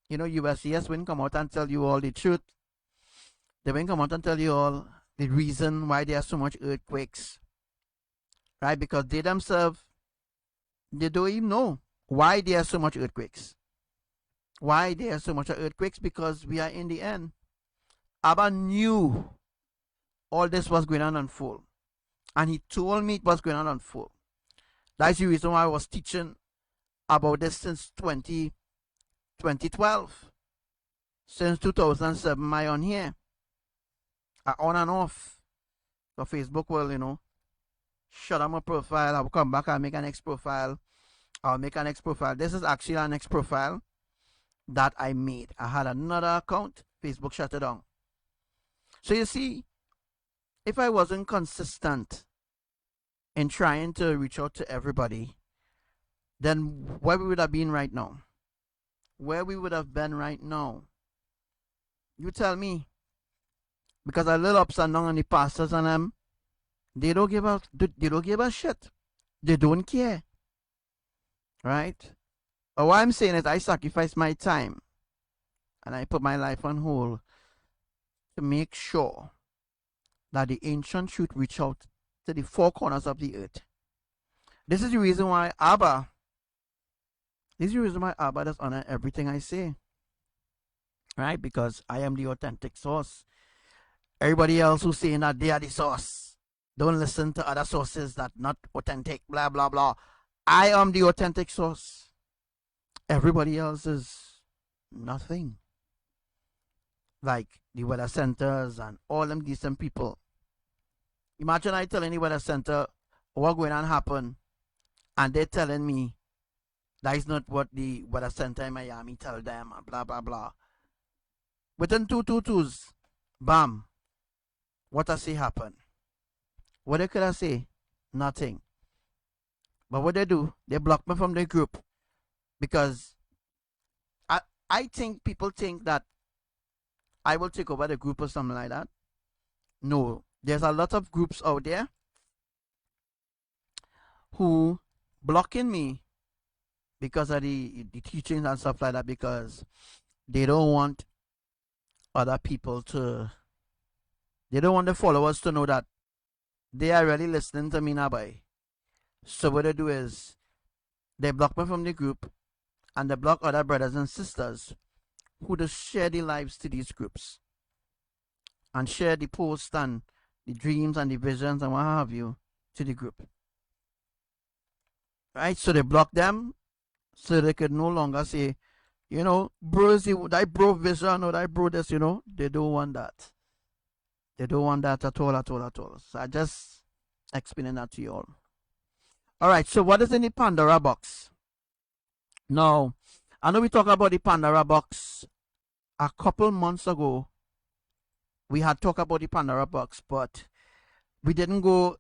You know, USCS won't come out and tell you all the truth. They won't come out and tell you all the reason why there are so much earthquakes. Right? Because they themselves, they don't even know why there are so much earthquakes. Why there are so much earthquakes? Because we are in the end. Abba knew all this was going on unfold. And he told me it was going on unfold. That's the reason why I was teaching about this since 2020. 2012. Since 2007, I on here. I on and off. So Facebook will, shut down my profile. I'll come back, I'll make an next profile. I'll make an next profile. This is actually an next profile that I made. I had another account. Facebook shut it down. So you see, if I wasn't consistent in trying to reach out to everybody, then where we would have been right now? Where we would have been right now? You tell me. Because I little ups and downs on the pastors and them, they don't give a shit. They don't care. Right? But what I'm saying is I sacrifice my time and I put my life on hold to make sure that the ancient truth reach out to the four corners of the earth. This is the reason why Abba does honor everything I say. Right? Because I am the authentic source. Everybody else who's saying that they are the source, don't listen to other sources that not authentic, blah, blah, blah. I am the authentic source. Everybody else is nothing. Like the weather centers and all them decent people. Imagine I telling the weather center what going on happen, and they're telling me that is not what the weather center in Miami tell them, and blah, blah, blah. Within 222s, bam. What I say happen? What they could I say? Nothing. But what they do, they block me from the group. Because I think people think that I will take over the group or something like that. No. There's a lot of groups out there who blocking me because of the teachings and stuff like that, because they don't want other people to, they don't want the followers to know that they are really listening to me now. So what they do is they block me from the group, and they block other brothers and sisters who just share their lives to these groups and share the posts and the dreams and the visions and what have you to the group. Right? So they block them so they could no longer say, bro, that bro vision or that bro this, they don't want that. They don't want that at all. So I just explaining that to you all. Alright, so what is in the Pandora box? Now, I know we talked about the Pandora box a couple months ago. We had talked about the Pandora box, but we didn't go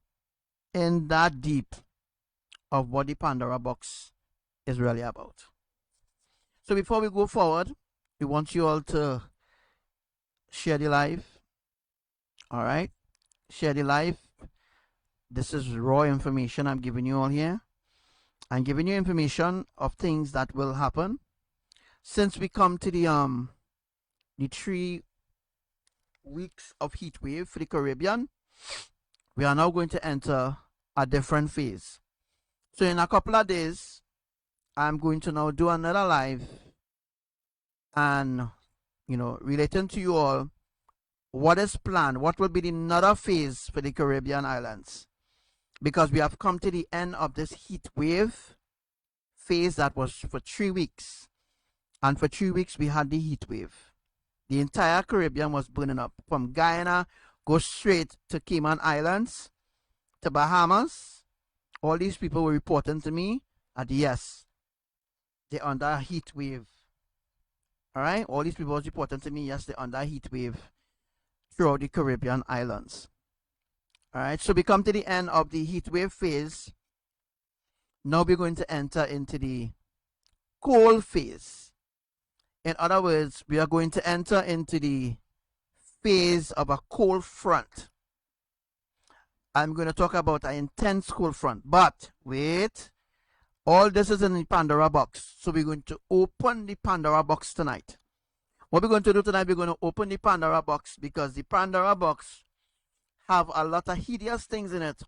in that deep of what the Pandora box is really about. So before we go forward, we want you all to share the live. All right, share the live. This is raw information I'm giving you all here. I'm giving you information of things that will happen since we come to the 3 weeks of heat wave for the Caribbean. We are now going to enter a different phase. So in a couple of days, I'm going to now do another live and relating to you all what is planned, what will be the another phase for the Caribbean islands, because we have come to the end of this heat wave phase that was for 3 weeks, and for 3 weeks we had the heat wave. The entire Caribbean was burning up, from Guyana go straight to Cayman Islands to Bahamas. All these people were reporting to me that yes, they're under a heat wave. All right, all these people were reporting to me, yes, they're under a heat wave throughout the Caribbean islands. All right, so we come to the end of the heat wave phase. Now we're going to enter into the cold phase. In other words, we are going to enter into the phase of a cold front. I'm going to talk about an intense cold front, but wait, all this is in the Pandora box. So we're going to open the Pandora box tonight. What we're going to do tonight, we're going to open the Pandora box, because the Pandora box have a lot of hideous things in it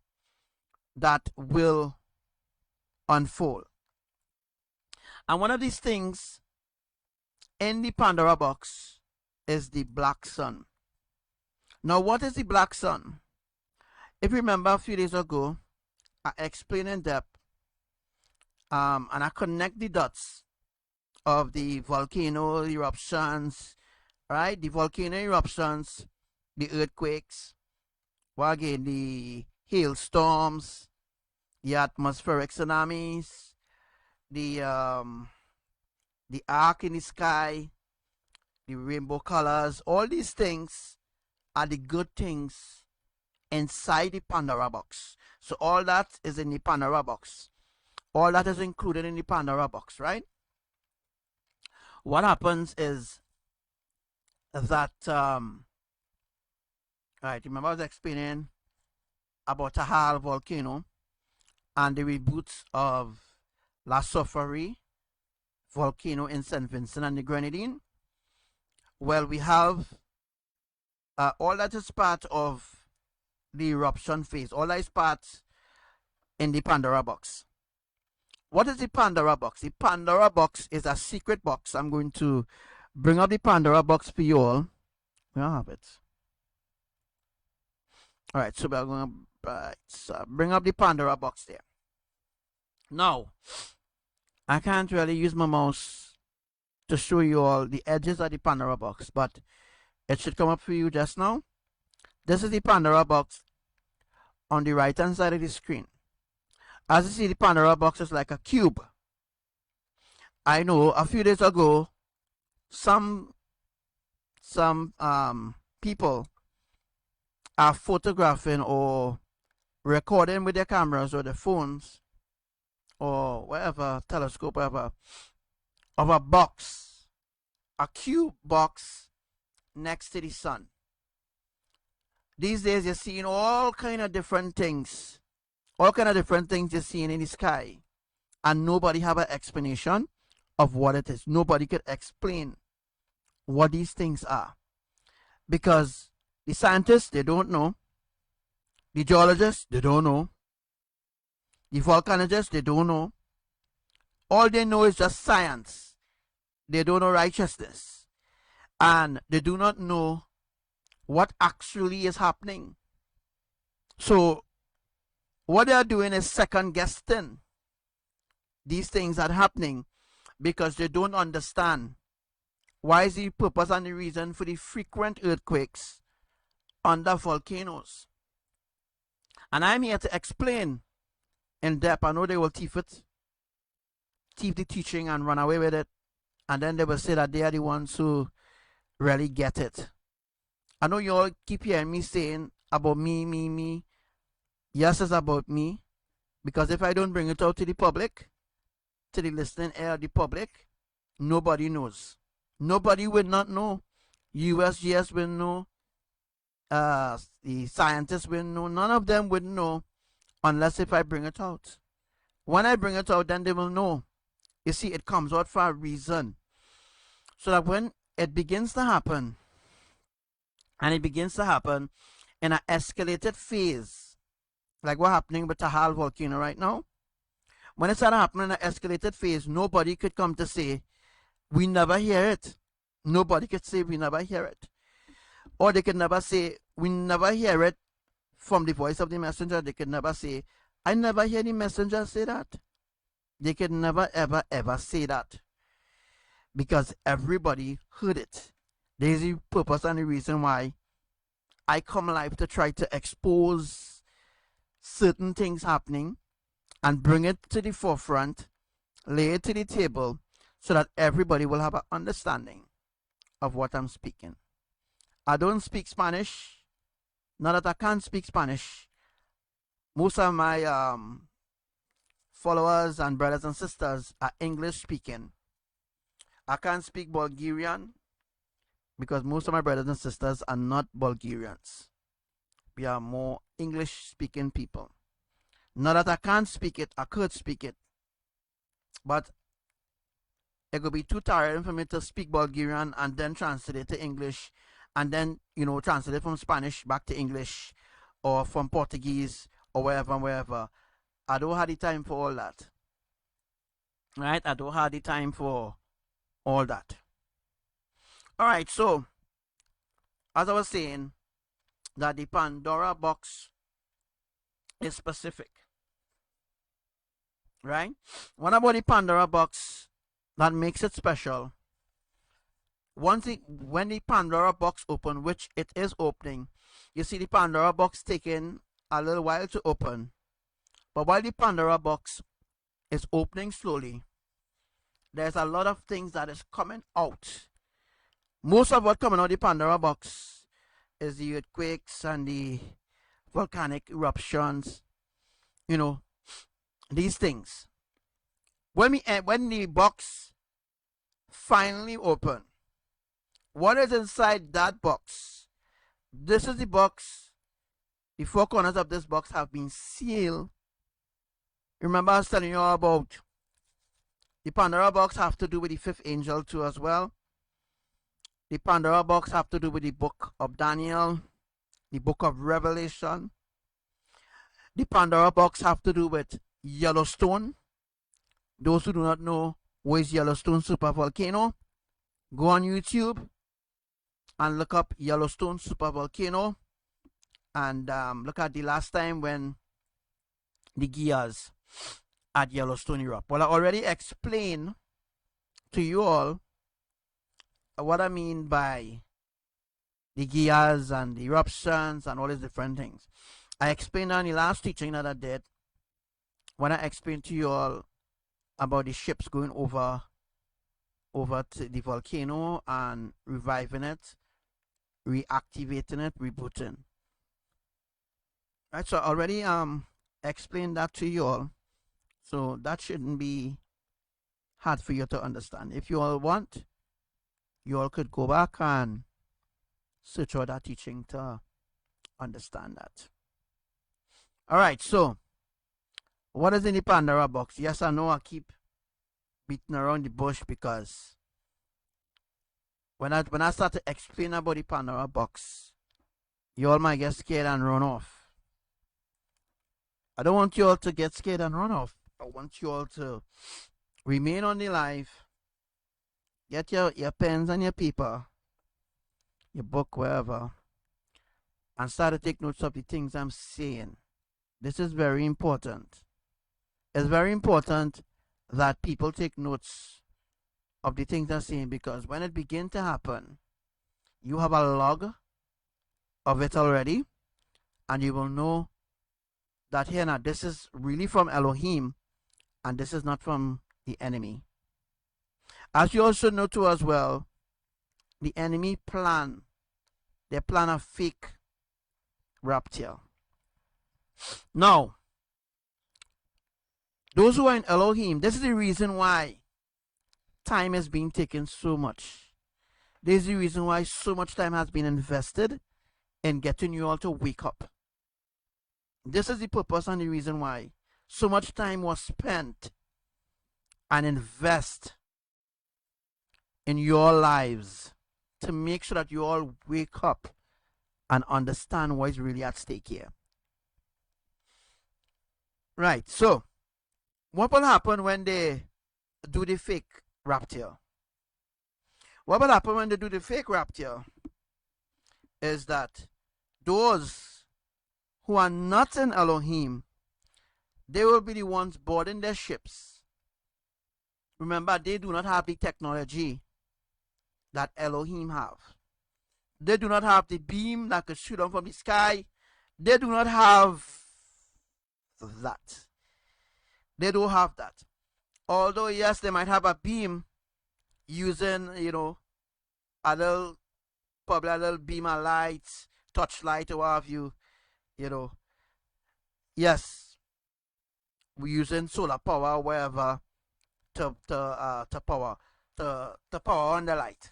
that will unfold. And one of these things in the Pandora box is the black sun. Now, what is the black sun? If you remember a few days ago, I explained in depth and I connect the dots of the volcano eruptions, right? The volcano eruptions, the earthquakes, well, again, the hailstorms, the atmospheric tsunamis, the arc in the sky, the rainbow colors, all these things are the good things inside the Pandora box. So all that is in the Pandora box. All that is included in the Pandora box, right? What happens is that, right, remember I was explaining about Tahal volcano and the reboots of La Soufrière volcano in St. Vincent and the Grenadine. Well, we have all that is part of the eruption phase. All that is part in the Pandora box. What is the Pandora box? The Pandora box is a secret box. I'm going to bring up the Pandora box for you all. We don't have it. All right, so we're going to bring up the Pandora box there. Now, I can't really use my mouse to show you all the edges of the Pandora box, but it should come up for you just now. This is the Pandora box on the right hand side of the screen. As you see, the Pandora box is like a cube. I know a few days ago, some people are photographing or recording with their cameras or their phones or whatever, telescope, whatever, of a box, a cube box next to the sun. These days you're seeing all kind of different things. All kind of different things you're seeing in the sky. And nobody have an explanation of what it is. Nobody could explain what these things are. Because the scientists, they don't know. The geologists, they don't know. The volcanologists, they don't know. All they know is just science. They don't know righteousness. And they do not know what actually is happening. So, what they are doing is second guessing these things are happening because they don't understand why is the purpose and the reason for the frequent earthquakes under volcanoes. And I'm here to explain in depth. I know they will teeth the teaching and run away with it, and then they will say that they are the ones who really get it. I know you all keep hearing me saying about me. Yes, it's about me, because if I don't bring it out to the public, to the listening ear of the public, nobody knows. Nobody will not know. USGS will know. The scientists will know. None of them would know unless if I bring it out. When I bring it out, then they will know. You see, it comes out for a reason. So that when it begins to happen, and it begins to happen in an escalated phase, like what's happening with Tahal volcano right now, when it started happening in an escalated phase, nobody could come to say, we never hear it. Nobody could say, we never hear it. Or they could never say, we never hear it from the voice of the messenger. They could never say, I never hear the messenger say that. They could never, ever say that. Because everybody heard it. There's the purpose and the reason why I come alive to try to expose certain things happening and bring it to the forefront, lay it to the table, so that everybody will have an understanding of what I'm speaking. I don't speak Spanish. Not that I can't speak Spanish. Most of my followers and brothers and sisters are English speaking. I can't speak Bulgarian because most of my brothers and sisters are not Bulgarians. We are more English speaking people. Not that I can't speak it, I could speak it. But it would be too tiring for me to speak Bulgarian and then translate it to English, and then, translate it from Spanish back to English, or from Portuguese, or wherever. I don't have the time for all that. Right? I don't have the time for all that. Alright, so, as I was saying, that the Pandora box is specific. Right? What about the Pandora box that makes it special. When the Pandora box open, which it is opening, you see the Pandora box taking a little while to open. But while the Pandora box is opening slowly, there's a lot of things that is coming out. Most of what coming out of the Pandora box is the earthquakes and the volcanic eruptions, you know, these things. When the box finally open, what is inside that box? This is the box. The four corners of this box have been sealed. Remember I was telling you all about the Pandora box have to do with the fifth angel too as well. The Pandora box have to do with the book of Daniel, the book of Revelation. The Pandora box have to do with Yellowstone. Those who do not know what is Yellowstone supervolcano, go on YouTube and look up Yellowstone supervolcano and look at the last time when the gears at Yellowstone Europe. Well, I already explained to you all what I mean by the gears and the eruptions and all these different things. I explained on the last teaching that I did when I explained to you all about the ships going over to the volcano and reviving it, reactivating it, rebooting. Right, so I already explained that to you all, so that shouldn't be hard for you to understand. If you all want, you all could go back and search out that teaching to understand that. All right, so what is in the Pandora box? Yes, I know I keep beating around the bush because when I start to explain about the Pandora box, you all might get scared and run off. I don't want you all to get scared and run off. I want you all to remain on the live. Get your pens and your paper, your book, wherever, and start to take notes of the things I'm saying. This is very important. It's very important that people take notes of the things I'm saying, because when it begins to happen, you have a log of it already, and you will know that here now, this is really from Elohim, and this is not from the enemy. As you also know too as well, the enemy they plan a fake rapture. Now, those who are in Elohim, this is the reason why time is being taken so much. This is the reason why so much time has been invested in getting you all to wake up. This is the purpose and the reason why so much time was spent and invest in your lives to make sure that you all wake up and understand what is really at stake here. Right, so what will happen when they do the fake rapture? What will happen when they do the fake rapture is that those who are not in Elohim, they will be the ones boarding their ships. Remember, they do not have the technology that Elohim have. They do not have the beam that could shoot them from the sky. They do not have that. They don't have that. Although, yes, they might have a beam using, probably a little beam of lights, touchlight or what have you, Yes, we're using solar power or whatever to power on the light.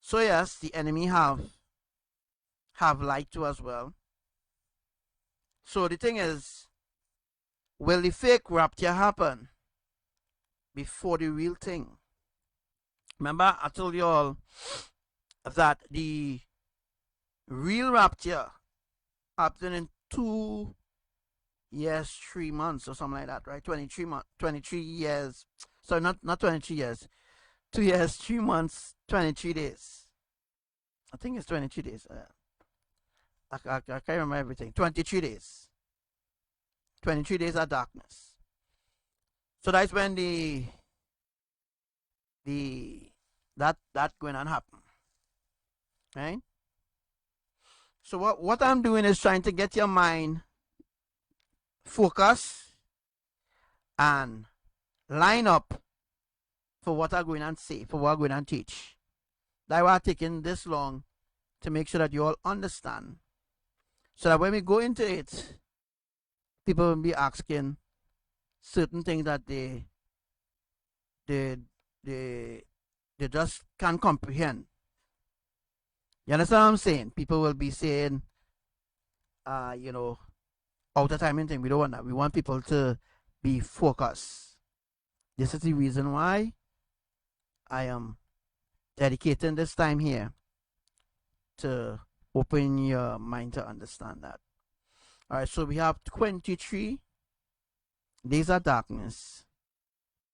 So yes, the enemy have light too as well. So the thing is, will the fake rapture happen before the real thing? Remember, I told you all that the real rapture happened in 2 years, 3 months or something like that, right? 23 years. Sorry, not 23 years. 2 years, 3 months, 23 days. I think it's 23 days. I can't remember everything. 23 days. 23 days of darkness. So that's when the that going to happen, right? So what I'm doing is trying to get your mind focused and line up for what I'm going to say, for what I'm going to teach. That's why I'm taking this long to make sure that you all understand, so that when we go into it, people will be asking certain things that they just can't comprehend. You understand what I'm saying? People will be saying, you know, out of time and thing. We don't want that. We want people to be focused. This is the reason why I am dedicating this time here to open your mind to understand that. All right, so we have 23 days of darkness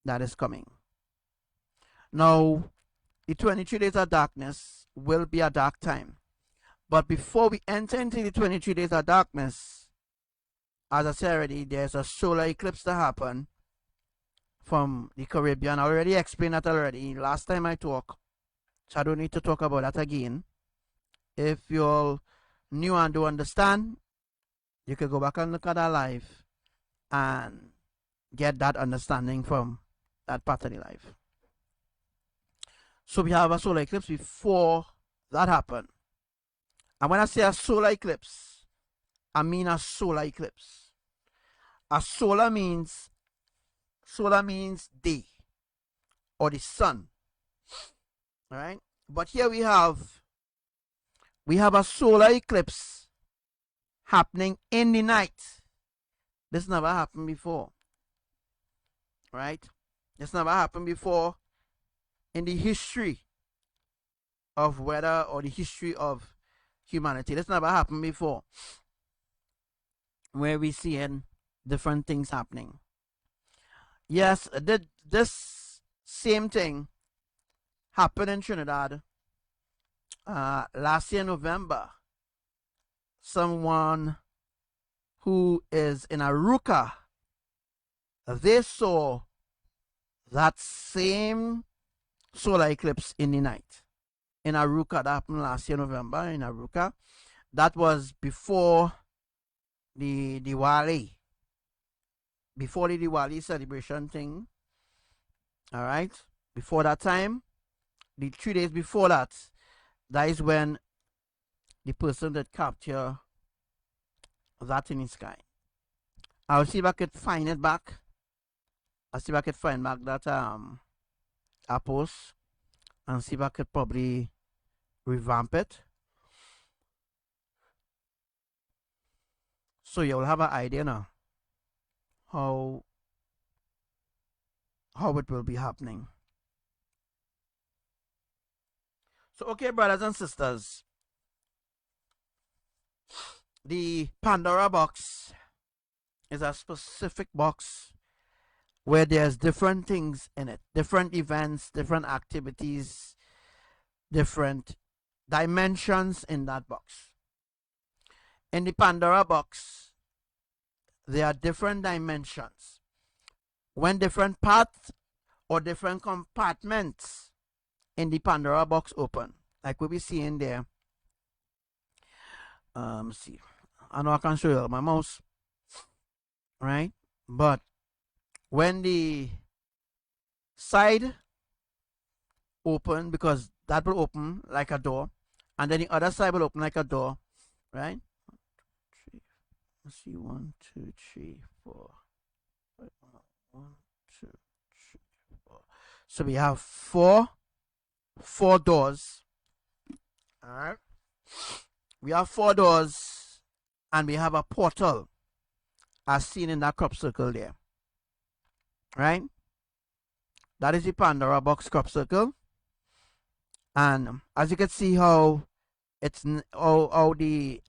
that is coming. Now, the 23 days of darkness will be a dark time. But before we enter into the 23 days of darkness, as I said already, there's a solar eclipse to happen from the Caribbean. I already explained that already last time I talked, so I don't need to talk about that again. If you're new and don't understand, you can go back and look at that live and get that understanding from that part of the life. So we have a solar eclipse before that happened. And when I say a solar eclipse, I mean a solar eclipse. A solar means day or the sun. All right? But here we have a solar eclipse happening in the night. This never happened before. Right? This never happened before in the history of weather or the history of humanity. This never happened before, where we seeing different things happening. Yes, this same thing happened in Trinidad last year in November. Someone who is in Aruca, they saw that same solar eclipse in the night in Aruca. That happened last year November in Aruca. That was before the Diwali, before the Diwali celebration thing. All right, before that time, the 3 days before that, that is when the person that captured that in the sky. I'll see if I could find it back. I'll see if I could find back that I post and see if I could probably revamp it, so you'll have an idea now how it will be happening. So okay, brothers and sisters, the Pandora box is a specific box where there's different things in it, different events, different activities, different dimensions in that box. In the Pandora box, there are different dimensions. When different parts or different compartments in the Pandora box open, like we'll be seeing there. See, I know I can show you my mouse, right? But when the side open, because that will open like a door, and then the other side will open like a door, right? Let's see, 1, 2, 3, 4. 1, 2, 3, 4. So we have four doors. All right. We have 4 doors, and we have a portal, as seen in that crop circle there. Right? That is the Pandora box crop circle. And as you can see how it's how the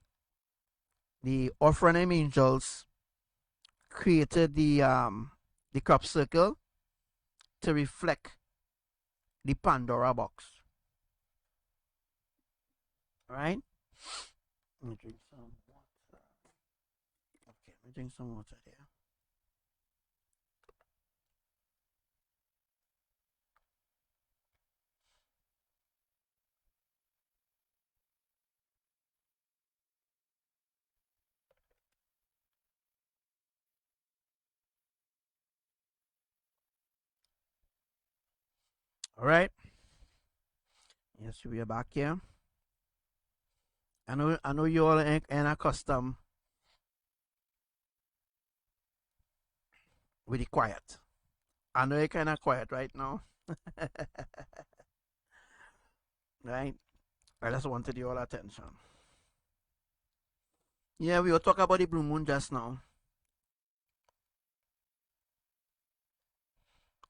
offering angels created the crop circle to reflect the Pandora box. Right? Let me drink some water. Okay, let me drink some water there. All right. Yes, we are back here. I know you all ain't accustomed with the quiet. I know you're kind of quiet right now. Right? I just wanted your attention. Yeah, we were talking about the blue moon just now.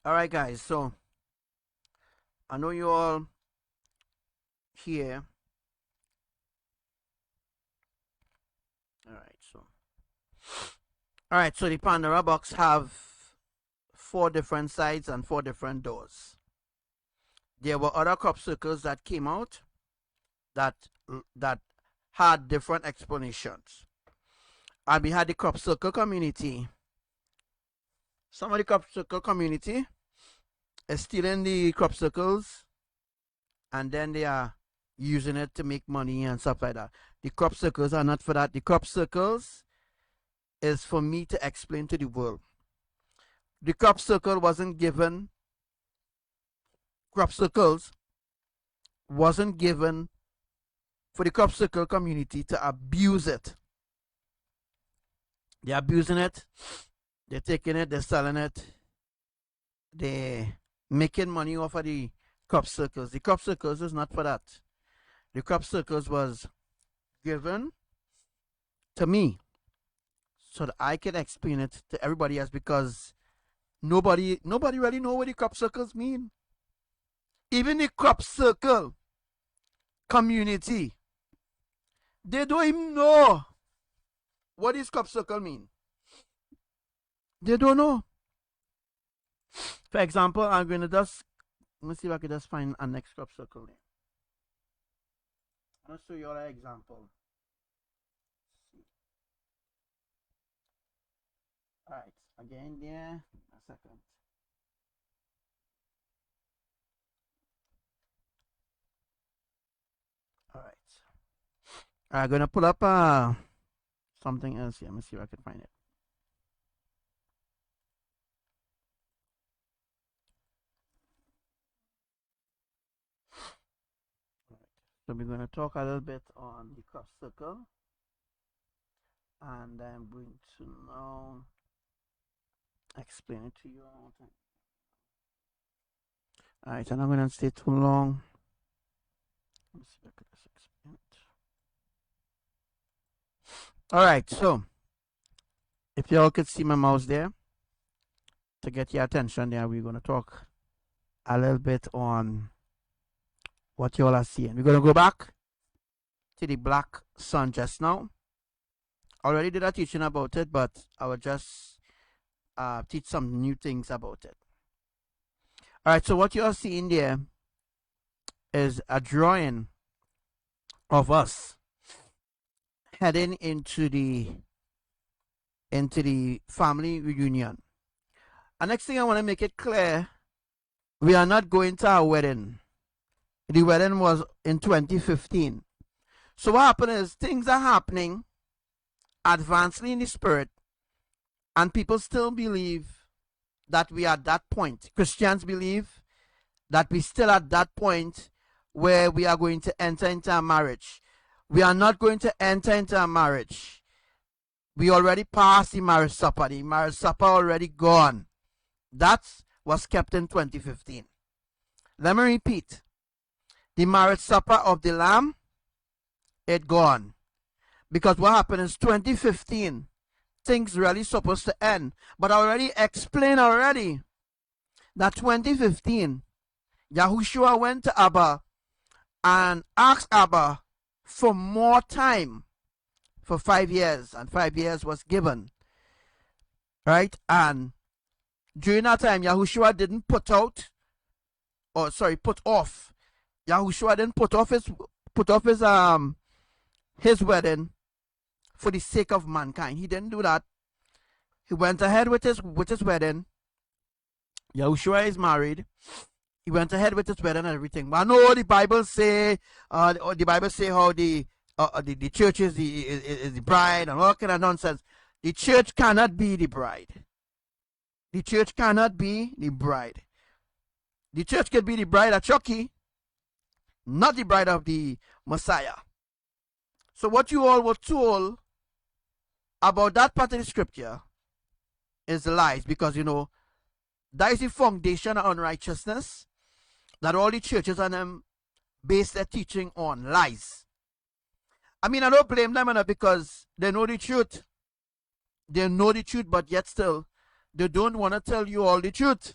All right, guys. So I know you all here. All right. So the Pandora box have 4 different sides and 4 different doors. There were other crop circles that came out that had different explanations. And we had the crop circle community. Some of the crop circle community is stealing the crop circles, and then they are using it to make money and stuff like that. The crop circles are not for that. The crop circles is for me to explain to the world. The crop circle wasn't given. Crop circles wasn't given for the crop circle community to abuse it. They're abusing it. They're taking it. They're selling it. They're making money off of the crop circles. The crop circles is not for that. The crop circles was given to me so that I can explain it to everybody else, because nobody really know what the crop circles mean. Even the crop circle community, they don't even know what this crop circle mean. They don't know. For example, I'm going to just, let me see if I can just find a next crop circle name. I'll show you an example. Alright, again there, a second. Alright. I'm going to pull up something else here. Let me see if I can find it. So we're going to talk a little bit on the crop circle, and I'm going to now explain it to you. Alright, I'm not going to stay too long. Let me see if I could just explain it. Alright, so if y'all could see my mouse there, to get your attention there, we're going to talk a little bit on what y'all are seeing. We're going to go back to the black sun just now. Already did a teaching about it, but I will just teach some new things about it. Alright, so what you're seeing there is a drawing of us heading into the family reunion. And next thing I want to make it clear, we are not going to our wedding. The wedding was in 2015. So what happened is things are happening advancedly in the spirit, and people still believe that we are at that point. Christians believe that we still at that point where we are going to enter into a marriage. We are not going to enter into a marriage. We already passed the marriage supper. The marriage supper already gone. That was kept in 2015. Let me repeat. The marriage supper of the Lamb, it gone. Because what happened is 2015, things really supposed to end. But I already explained already that 2015, Yahushua went to Abba and asked Abba for more time for 5 years, and 5 years was given. Right? And during that time, Yahushua didn't put off. Yahushua didn't put off his wedding for the sake of mankind. He didn't do that. He went ahead with his wedding. Yahushua is married. He went ahead with his wedding and everything. But I know the Bible say how the church is the bride and all kind of nonsense. The church cannot be the bride. The church cannot be the bride. The church can be the bride of Chucky, not the bride of the Messiah. So what you all were told about that part of the scripture is lies, because that is the foundation of unrighteousness, that all the churches and them base their teaching on lies. I mean, I don't blame them because they know the truth. They know the truth, but yet still, they don't want to tell you all the truth.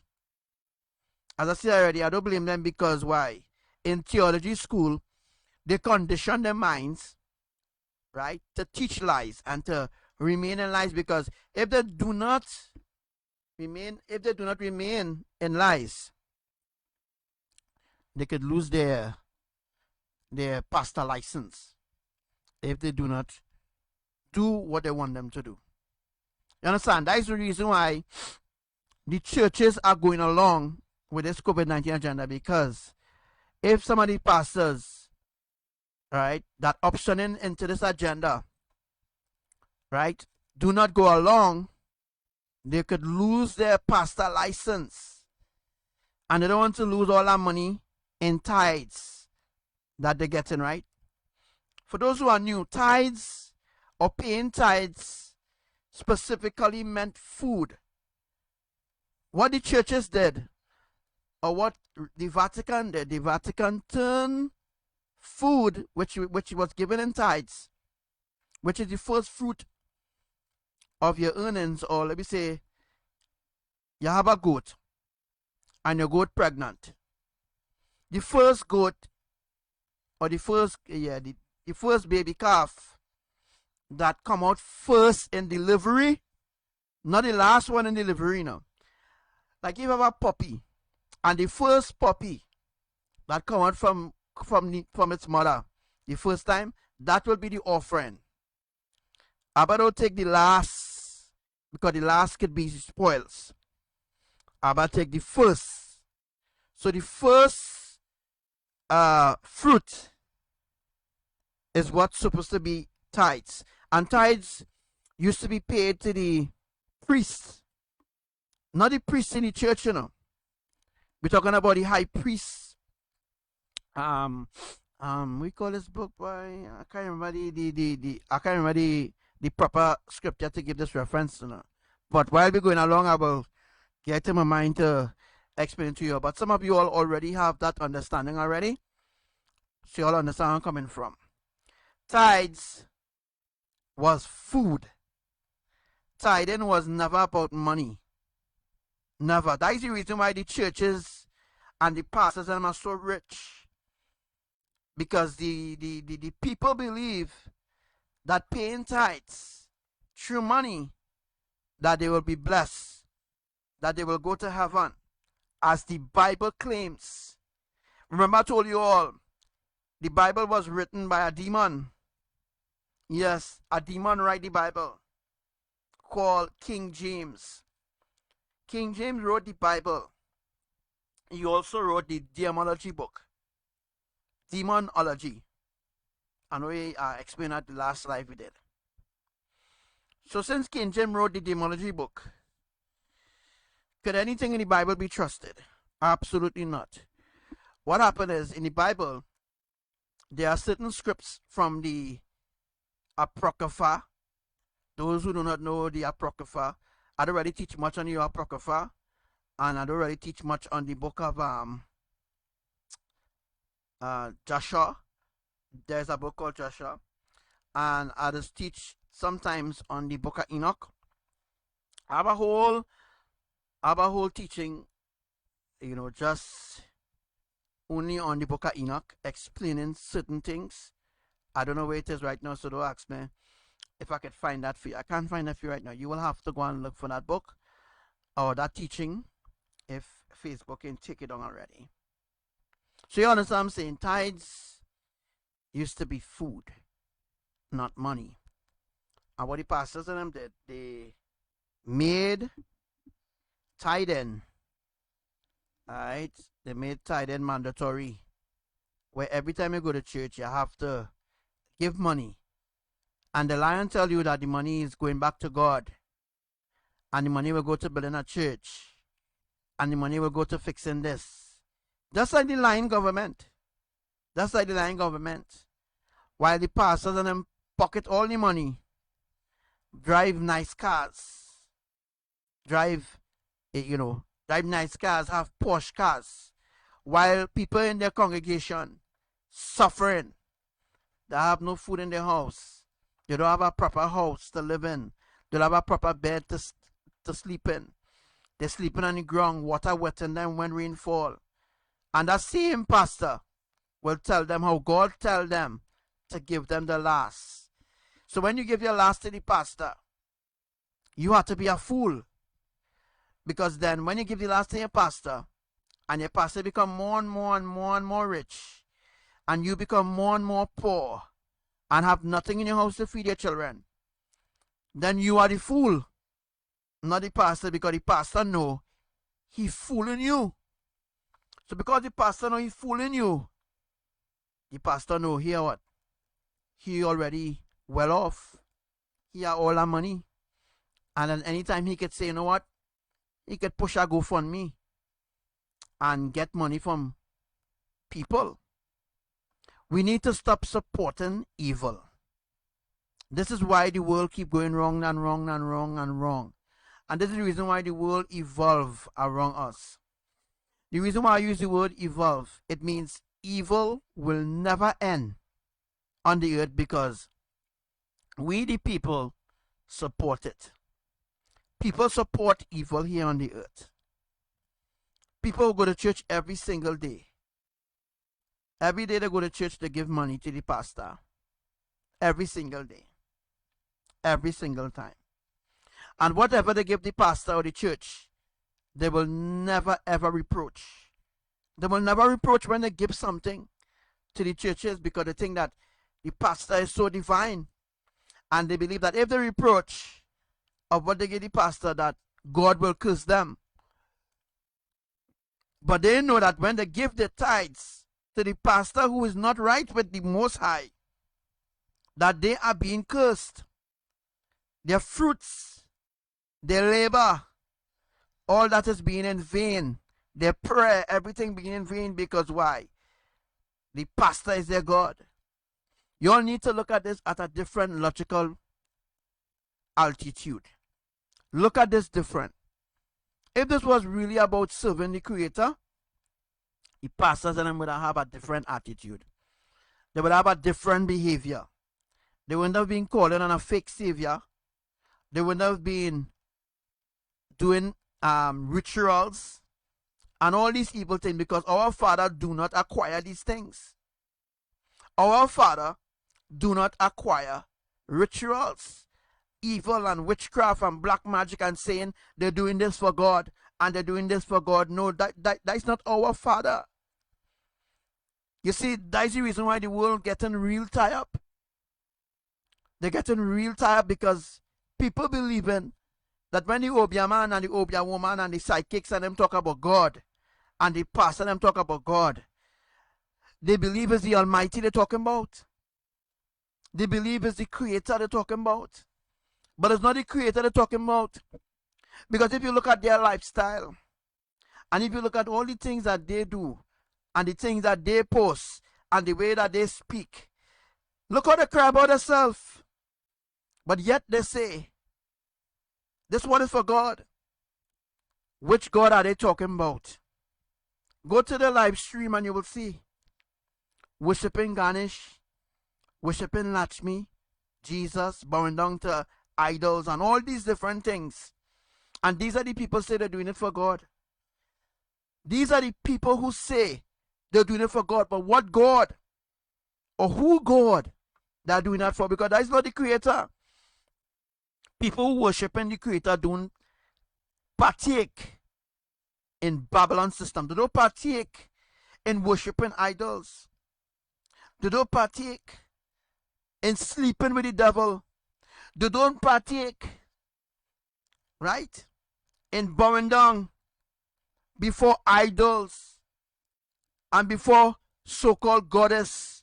As I said already, I don't blame them because why? In theology school, they condition their minds, right, to teach lies and to remain in lies, because if they do not remain in lies, they could lose their pastor license if they do not do what they want them to do. You understand? That is the reason why the churches are going along with this COVID-19 agenda, because if some of the pastors, right, that optioning into this agenda, right, do not go along, they could lose their pastor license. And they don't want to lose all that money in tithes that they're getting, right? For those who are new, tithes or paying tithes specifically meant food. What the churches did, or what the Vatican did, the Vatican turned food, which was given in tithes, which is the first fruit of your earnings, or let me say, you have a goat, and your goat pregnant. The first goat, or the first baby calf that come out first in delivery, not the last one in delivery now. Like if you have a puppy, and the first puppy that come out from its mother, the first time, that will be the offering. Abba don't take the last, because the last could be spoils. Abba take the first. So the first fruit is what's supposed to be tithes. And tithes used to be paid to the priests. Not the priests in the church, We're talking about the high priest. We call this book by, I can't remember the proper scripture to give this reference, But while we're going along, I will get in my mind to explain to you. But some of you all already have that understanding already. So you all understand where I'm coming from. Tithes was food. Tithing was never about money. Never. That is the reason why the churches and the pastors and them are so rich. Because the people believe that paying tithes through money, that they will be blessed, that they will go to heaven, as the Bible claims. Remember I told you all, the Bible was written by a demon. Yes, a demon wrote the Bible, called King James. King James wrote the Bible. He also wrote the demonology book. Demonology. I know he explained that the last live we did. So since King James wrote the demonology book, could anything in the Bible be trusted? Absolutely not. What happened is, in the Bible, there are certain scripts from the Apocrypha. Those who do not know the Apocrypha, I don't really teach much on the Apocrypha, and I don't really teach much on the book of Joshua. There's a book called Joshua, and I just teach sometimes on the book of Enoch. I have a whole teaching, just only on the book of Enoch, explaining certain things. I don't know where it is right now, so don't ask me if I could find that for you. I can't find that for you right now. You will have to go and look for that book or that teaching if Facebook can take it on already. So you understand what I'm saying? Tithes used to be food, not money. And what the pastors and them did, they made tithing, alright? They made tithing mandatory, where every time you go to church, you have to give money. And the lion tell you that the money is going back to God, and the money will go to building a church, and the money will go to fixing this, Just like the lying government. Just like the lying government. While the pastors and them pocket all the money, drive nice cars, drive nice cars, have posh cars, while people in their congregation suffering. They have no food in their house. They don't have a proper house to live in. They don't have a proper bed to sleep in. They're sleeping on the ground, water wetting them when rain fall. And that same pastor will tell them how God tell them to give them the last. So when you give your last to the pastor, you have to be a fool. Because then when you give the last to your pastor, and your pastor become more and more and more and more rich, and you become more and more poor, and have nothing in your house to feed your children, then you are the fool, not the pastor, because the pastor know he's fooling you. So because the pastor know he's fooling you, the pastor know here what? He already well off. He have all that money. And then anytime he could say, you know what? He could push a GoFundMe and get money from people. We need to stop supporting evil. This is why the world keep going wrong and wrong and wrong and wrong. And this is the reason why the world evolve around us. The reason why I use the word evolve, it means evil will never end on the earth because we the people support it. People support evil here on the earth. People go to church every single day. Every day they go to church, they give money to the pastor. Every single day. Every single time. And whatever they give the pastor or the church, they will never ever reproach. They will never reproach when they give something to the churches because they think that the pastor is so divine. And they believe that if they reproach of what they give the pastor, that God will curse them. But they know that when they give their tithes to the pastor who is not right with the Most High, that they are being cursed. Their fruits, their labor, all that is being in vain. Their prayer, everything being in vain because why? The pastor is their God. You all need to look at this at a different logical altitude. Look at this different. If this was really about serving the Creator, the pastors and them would have a different attitude. They would have a different behavior. They wouldn't have been calling on a fake savior. They wouldn't have been doing rituals and all these evil things, because our Father do not acquire these things. Our Father do not acquire rituals, evil and witchcraft and black magic, and saying they're doing this for God and they're doing this for God. No, that's not our Father. You see, that's the reason why the world getting real tied up. They're getting real tired up because people believing that when the Obia man and the Obia woman and the psychics and them talk about God, and the pastor and them talk about God, they believe it's the Almighty they're talking about. They believe it's the Creator they're talking about. But it's not the Creator they're talking about. Because if you look at their lifestyle, and if you look at all the things that they do, and the things that they post, and the way that they speak, look how they cry about themselves. But yet they say, this one is for God. Which God are they talking about? Go to the live stream and you will see. Worshipping Ganesh, worshipping Lakshmi, Jesus, bowing down to idols and all these different things. And these are the people say they're doing it for God. These are the people who say they're doing it for God. But what God or who God they're doing that for? Because that is not the Creator. People who worshiping the Creator don't partake in Babylon system. They don't partake in worshiping idols. They don't partake in sleeping with the devil. They don't partake, right, in bowing down before idols and before so-called goddess.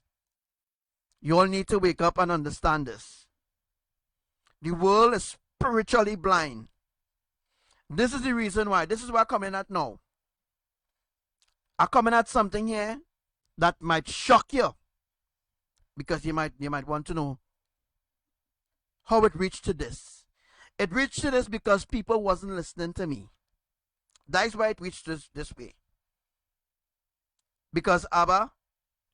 You all need to wake up and understand this. The world is spiritually blind. This is the reason why. This is what I'm coming at now. I'm coming at something here that might shock you, because you might want to know how it reached to this. It reached to this because people wasn't listening to me. That's why it reached this way. Because Abba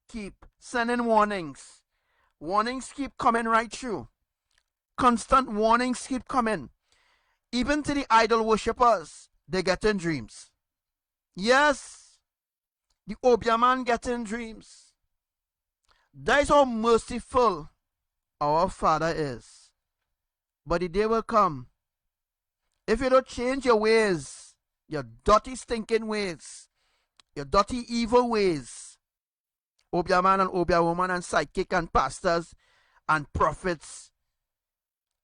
keep sending warnings. Warnings keep coming right through. Constant warnings keep coming. Even to the idol worshippers, they get in dreams. Yes, the Obiaman get in dreams. That is how merciful our Father is. But the day will come. If you don't change your ways, your dirty, stinking ways, your dirty, evil ways, Obiaman and Obia woman and psychic and pastors and prophets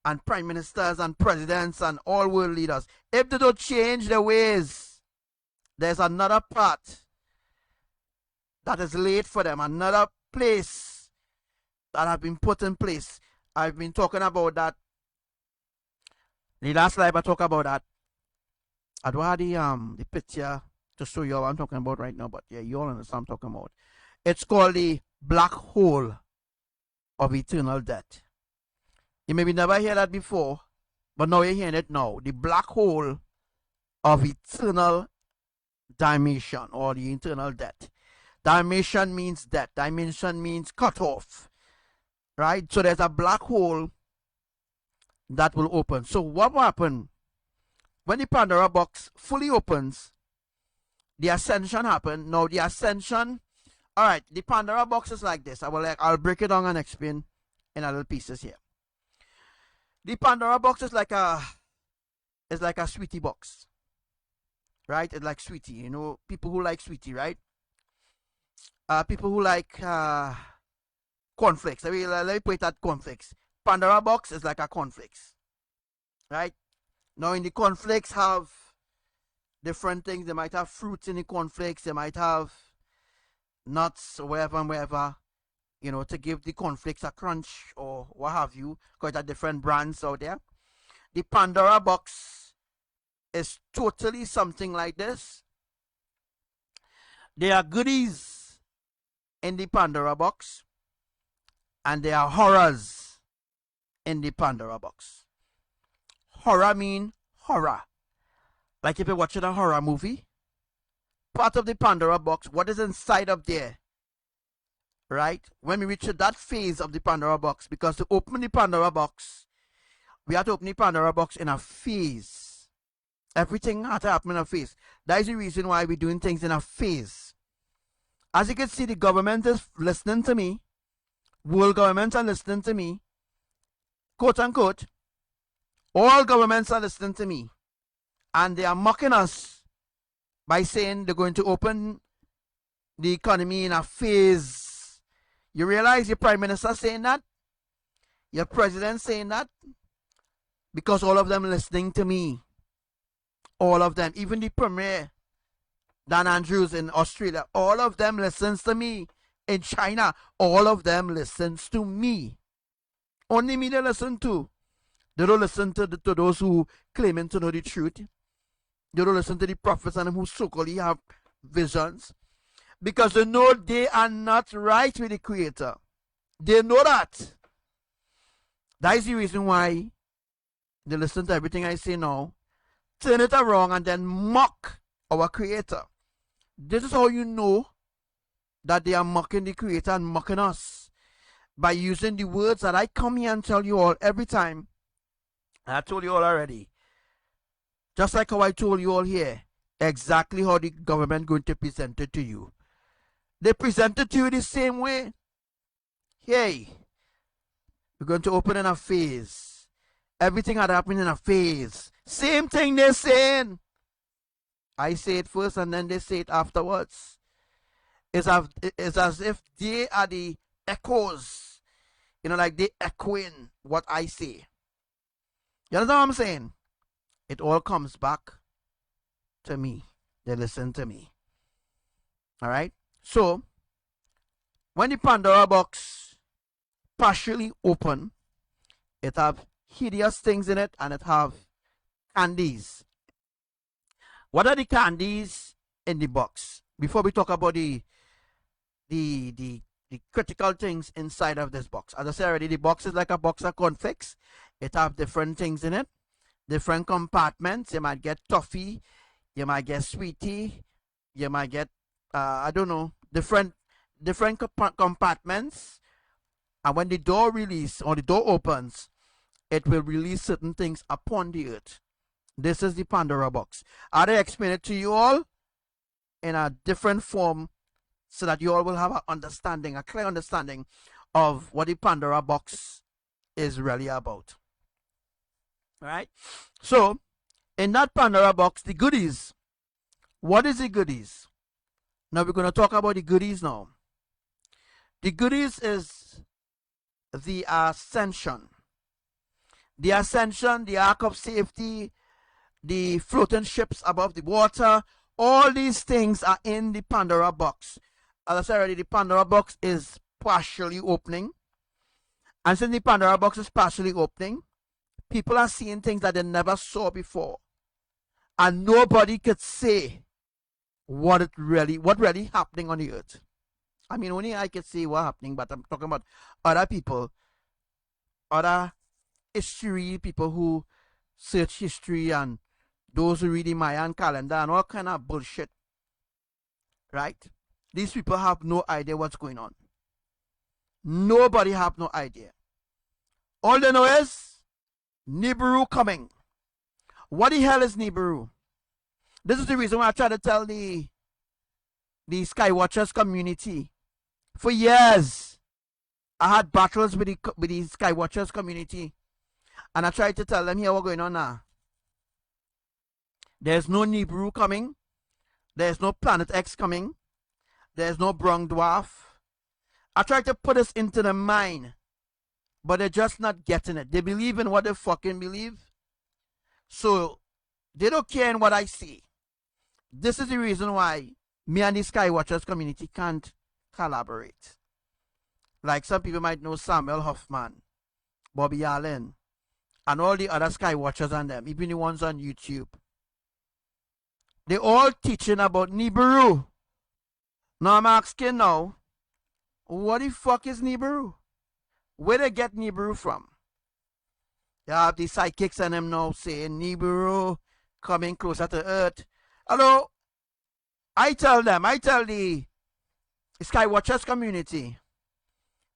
and prime ministers and presidents and all world leaders, if they don't change their ways, there's another path that is laid for them, another place that have been put in place. I've been talking about that. The last live I talk about that. I don't have the picture to show you what I'm talking about right now, but yeah, you all understand what I'm talking about. It's called the black hole of eternal death. You maybe never hear that before, but now you're hearing it now. The black hole of eternal dimension, or the eternal death. Dimension means death. Dimension means cut off. Right? So there's a black hole that will open. So what will happen when the Pandora box fully opens? The ascension happen. Now the ascension, all right, the Pandora box is like this. I'll break it down and explain in a little pieces here. The Pandora box is like a sweetie box, right? It's like sweetie. You know, people who like sweetie, right? People who like cornflakes. Let me put it at cornflakes. Pandora box is like a cornflakes, right? Now in the cornflakes have different things. They might have fruits in the cornflakes. They might have nuts or wherever and wherever, you know, to give the cornflakes a crunch or what have you. Quite a different brands out there. The Pandora box is totally something like this. There are goodies in the Pandora box, and there are horrors in the Pandora box. Horror mean horror. Like if you're watching a horror movie, part of the Pandora box, what is inside of there, right? When we reach that phase of the Pandora box, because to open the Pandora box, we have to open the Pandora box in a phase. Everything has to happen in a phase. That is the reason why we're doing things in a phase. As you can see, the government is listening to me. World governments are listening to me. Quote unquote. All governments are listening to me. And they are mocking us by saying they're going to open the economy in a phase. You realize your prime minister saying that? Your president saying that? Because all of them listening to me. All of them. Even the premier, Dan Andrews in Australia, all of them listens to me. In China, all of them listens to me. Only me they listen to. They don't listen to those who claiming to know the truth. They don't listen to the prophets and them who so-called have visions. Because they know they are not right with the Creator. They know that. That is the reason why they listen to everything I say now, turn it around, and then mock our Creator. This is how you know that they are mocking the Creator and mocking us. By using the words that I come here and tell you all every time. And I told you all already. Just like how I told you all here. Exactly how the government going to present it to you. They present it to you the same way. Hey, we're going to open in a phase. Everything had happened in a phase. Same thing they're saying. I say it first and then they say it afterwards. It's as if they are the echoes. You know, like they echoing what I say. You understand what I'm saying? It all comes back to me. They listen to me. Alright? So, when the Pandora box partially open, it have hideous things in it and it have candies. What are the candies in the box? before we talk about the critical things inside of this box. As I said already, the box is like a box of conflicts. It have different things in it, different compartments. You might get toffee, you might get sweetie, you might get I don't know, different compartments. And when the door release or the door opens, it will release certain things upon the earth. This is the Pandora box. I explain it to you all in a different form so that you all will have an understanding, a clear understanding of what the Pandora box is really about. All right? So, in that Pandora box, the goodies. What is the goodies? Now we're going to talk about the goodies now. The goodies is the ascension. The ascension, the ark of safety, the floating ships above the water, all these things are in the Pandora box. As I said already, the Pandora box is partially opening. And since the Pandora box is partially opening, people are seeing things that they never saw before. And nobody could say what really happening on the earth. I mean, only I could say what's happening, but I'm talking about other people, other history, people who search history and those who read the Mayan calendar and all kind of bullshit. Right? These people have no idea what's going on. Nobody have no idea. All they know is Nibiru coming. What the hell is Nibiru? This is the reason why I try to tell the Skywatchers community. For years, I had battles with the Skywatchers community. And I tried to tell them here what's going on now. There's no Nibiru coming. There's no Planet X coming. There's no brown dwarf. I tried to put this into the mind, but they're just not getting it. They believe in what they fucking believe. So, they don't care in what I say. This is the reason why me and the Skywatchers community can't collaborate. Like some people might know Samuel Hoffman, Bobby Allen, and all the other Skywatchers and them, even the ones on YouTube. They all teaching about Nibiru. Now I'm asking now, what the fuck is Nibiru? Where they get Nibiru from? You have the psychics and them now saying Nibiru coming closer to Earth. Hello? I tell the Skywatchers community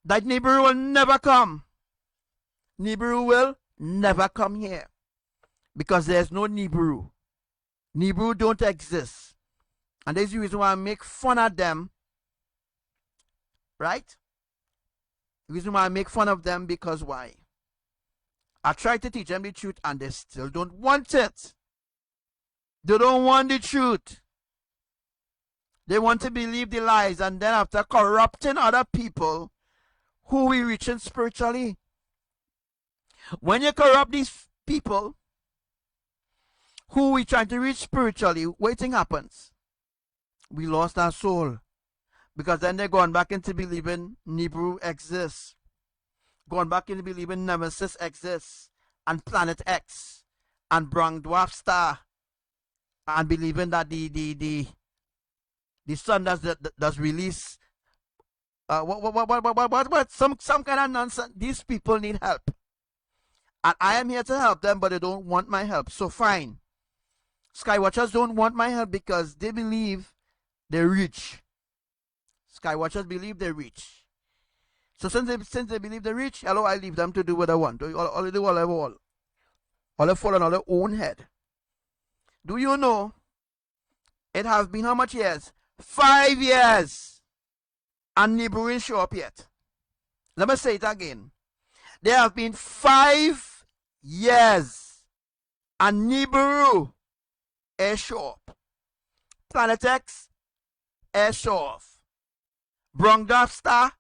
that Nibiru will never come. Nibiru will never come here. Because there's no Nibiru. Nibiru don't exist. And there's the reason why I make fun of them. Right? The reason why I make fun of them because why? I try to teach them the truth and they still don't want it. They don't want the truth. They want to believe the lies, and then after corrupting other people who we reaching spiritually. When you corrupt these people who we trying to reach spiritually, what thing happens? We lost our soul. Because then they're going back into believing Nibiru exists. Going back into believing Nemesis exists. And Planet X. And Brown Dwarf Star. And believing that the sun does release some kind of nonsense. These people need help. And I am here to help them, but they don't want my help. So fine. Skywatchers don't want my help because they believe they're rich. Skywatchers believe they're rich. So since they believe they're rich, hello, I leave them to do what I want. All they do whatever all. All they fall on their own head. Do you know? It has been how much years? 5 years. And Nibiru ain't show up yet. Let me say it again. There have been 5 years. And Nibiru ain't show up. Planet X ain't show off. Brown Dwarf Star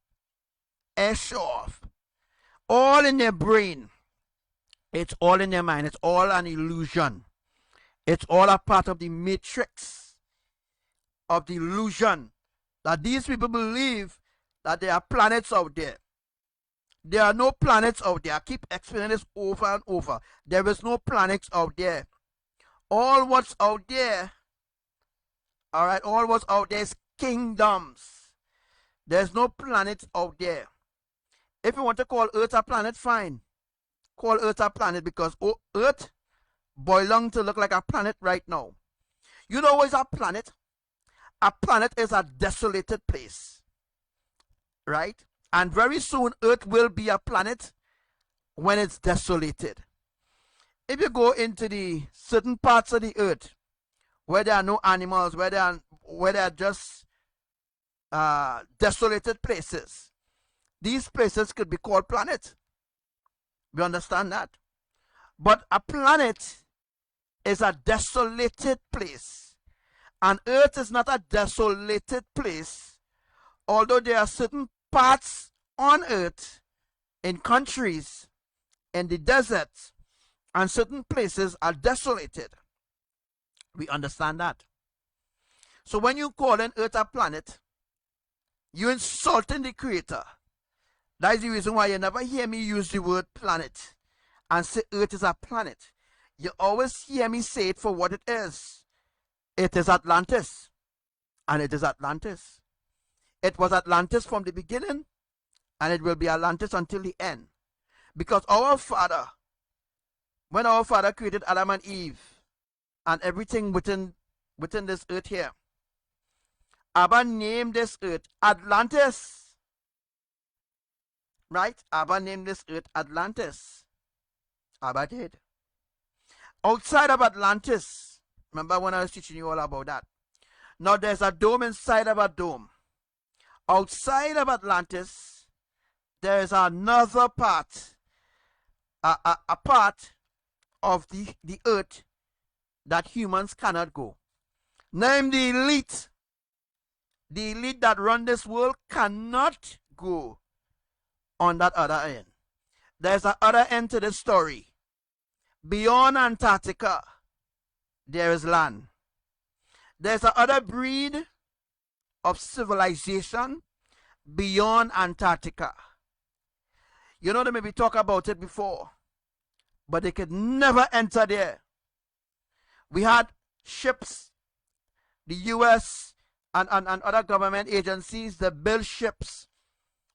ain't show off. All in their brain. It's all in their mind. It's all an illusion. It's all a part of the matrix of the illusion that these people believe that there are planets out there. There are no planets out there. I keep explaining this over and over. There is no planets out there. All what's out there All right, all what's out there is kingdoms. There's no planets out there. If you want to call Earth a planet, fine. Call Earth a planet, because Earth belongs to look like a planet right now. You know what is a planet? A planet is a desolated place, right? And very soon Earth will be a planet when it's desolated. If you go into the certain parts of the earth where there are no animals, where there are just desolated places, these places could be called planets. We understand that. But a planet is a desolated place. And Earth is not a desolated place, although there are certain parts on Earth, in countries, in the deserts, and certain places are desolated. We understand that. So when you call an Earth a planet, you're insulting the Creator. That is the reason why you never hear me use the word planet and say Earth is a planet. You always hear me say it for what it is. It is Atlantis. And it is Atlantis. It was Atlantis from the beginning, and it will be Atlantis until the end. Because our Father, when our Father created Adam and Eve and everything within this earth here, Abba named this earth Atlantis. Right? Abba named this earth Atlantis. Abba did. Outside of Atlantis, remember when I was teaching you all about that? Now there's a dome inside of a dome. Outside of Atlantis, there is another part, a part of the earth that humans cannot go. Name the elite. The elite that run this world cannot go on that other end. There's an other end to the story. Beyond Antarctica, there is land. There's another breed of civilization beyond Antarctica. You know, they maybe talk about it before, but they could never enter there. We had ships, the US and other government agencies that build ships,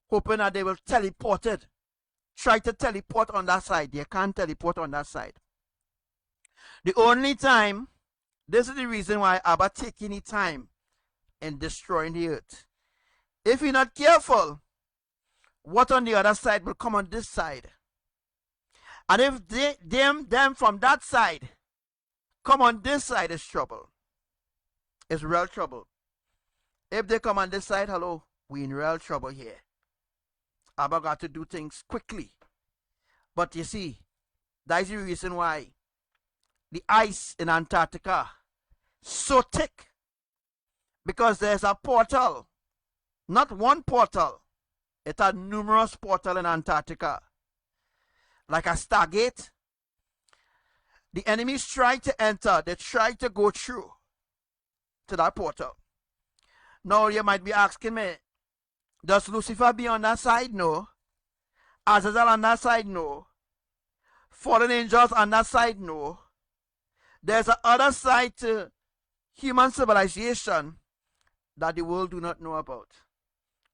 hoping that they will teleport it. Try to teleport on that side. They can't teleport on that side. The only time, this is the reason why Abba take any time in destroying the earth. If you're not careful, what on the other side will come on this side. And if them from that side come on this side, is trouble. It's real trouble. If they come on this side, hello, we in real trouble here. Abba got to do things quickly. But you see, that is the reason why the ice in Antarctica so thick, because there's a portal, not one portal, it had numerous portals in Antarctica, like a stargate. The enemies try to enter, they try to go through to that portal. Now you might be asking me, does Lucifer be on that side? No. Azazel on that side? No. Fallen angels on that side? No. There's a other side to human civilization that the world do not know about.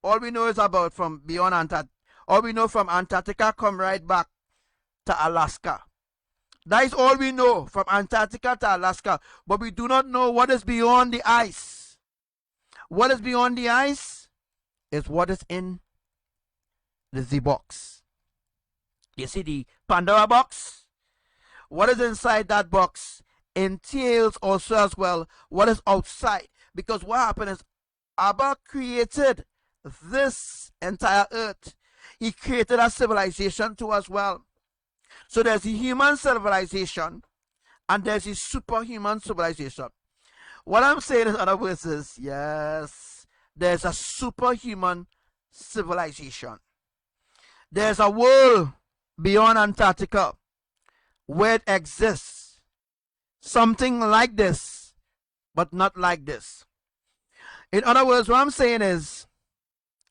All we know is about from beyond Antarctica. All we know from Antarctica come right back to Alaska. That is all we know from Antarctica to Alaska. But we do not know what is beyond the ice. What is beyond the ice is what is in the Z box. You see the Pandora box? What is inside that box entails also as well what is outside. Because what happened is Abba created this entire earth. He created a civilization too as well. So there's the human civilization and there's the superhuman civilization. What I'm saying in other words is, yes, there's a superhuman civilization. There's a world beyond Antarctica where it exists. Something like this, but not like this. In other words, what I'm saying is,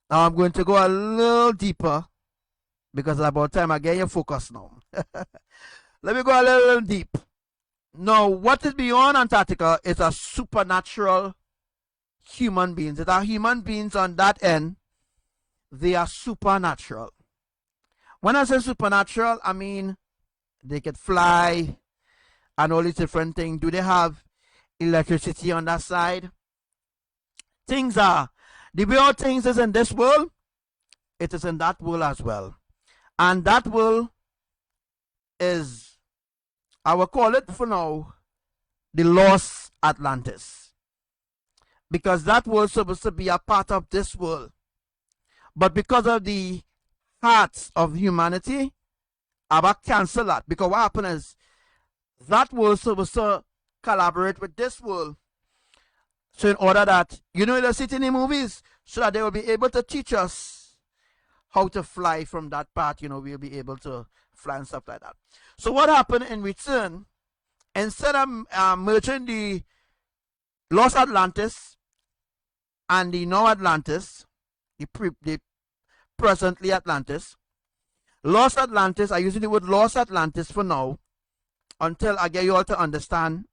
now I'm going to go a little deeper because it's about time I get your focus now. Let me go a little deep. Now, what is beyond Antarctica is a supernatural human beings. That are human beings on that end. They are supernatural. When I say supernatural, I mean they could fly and all these different things. Do they have electricity on that side? Things are, the way all things is in this world, it is in that world as well. And that world is, I will call it for now, the lost Atlantis. Because that world is supposed to be a part of this world. But because of the hearts of humanity, I will cancel that. Because what happened is, that world is supposed to collaborate with this world. So in order that, they'll sit in the movies, so that they will be able to teach us how to fly from that part. We'll be able to fly and stuff like that. So what happened in return, instead of merging the Lost Atlantis and the Now Atlantis, the presently Atlantis, Lost Atlantis, I using the word Lost Atlantis for now, until I get you all to understand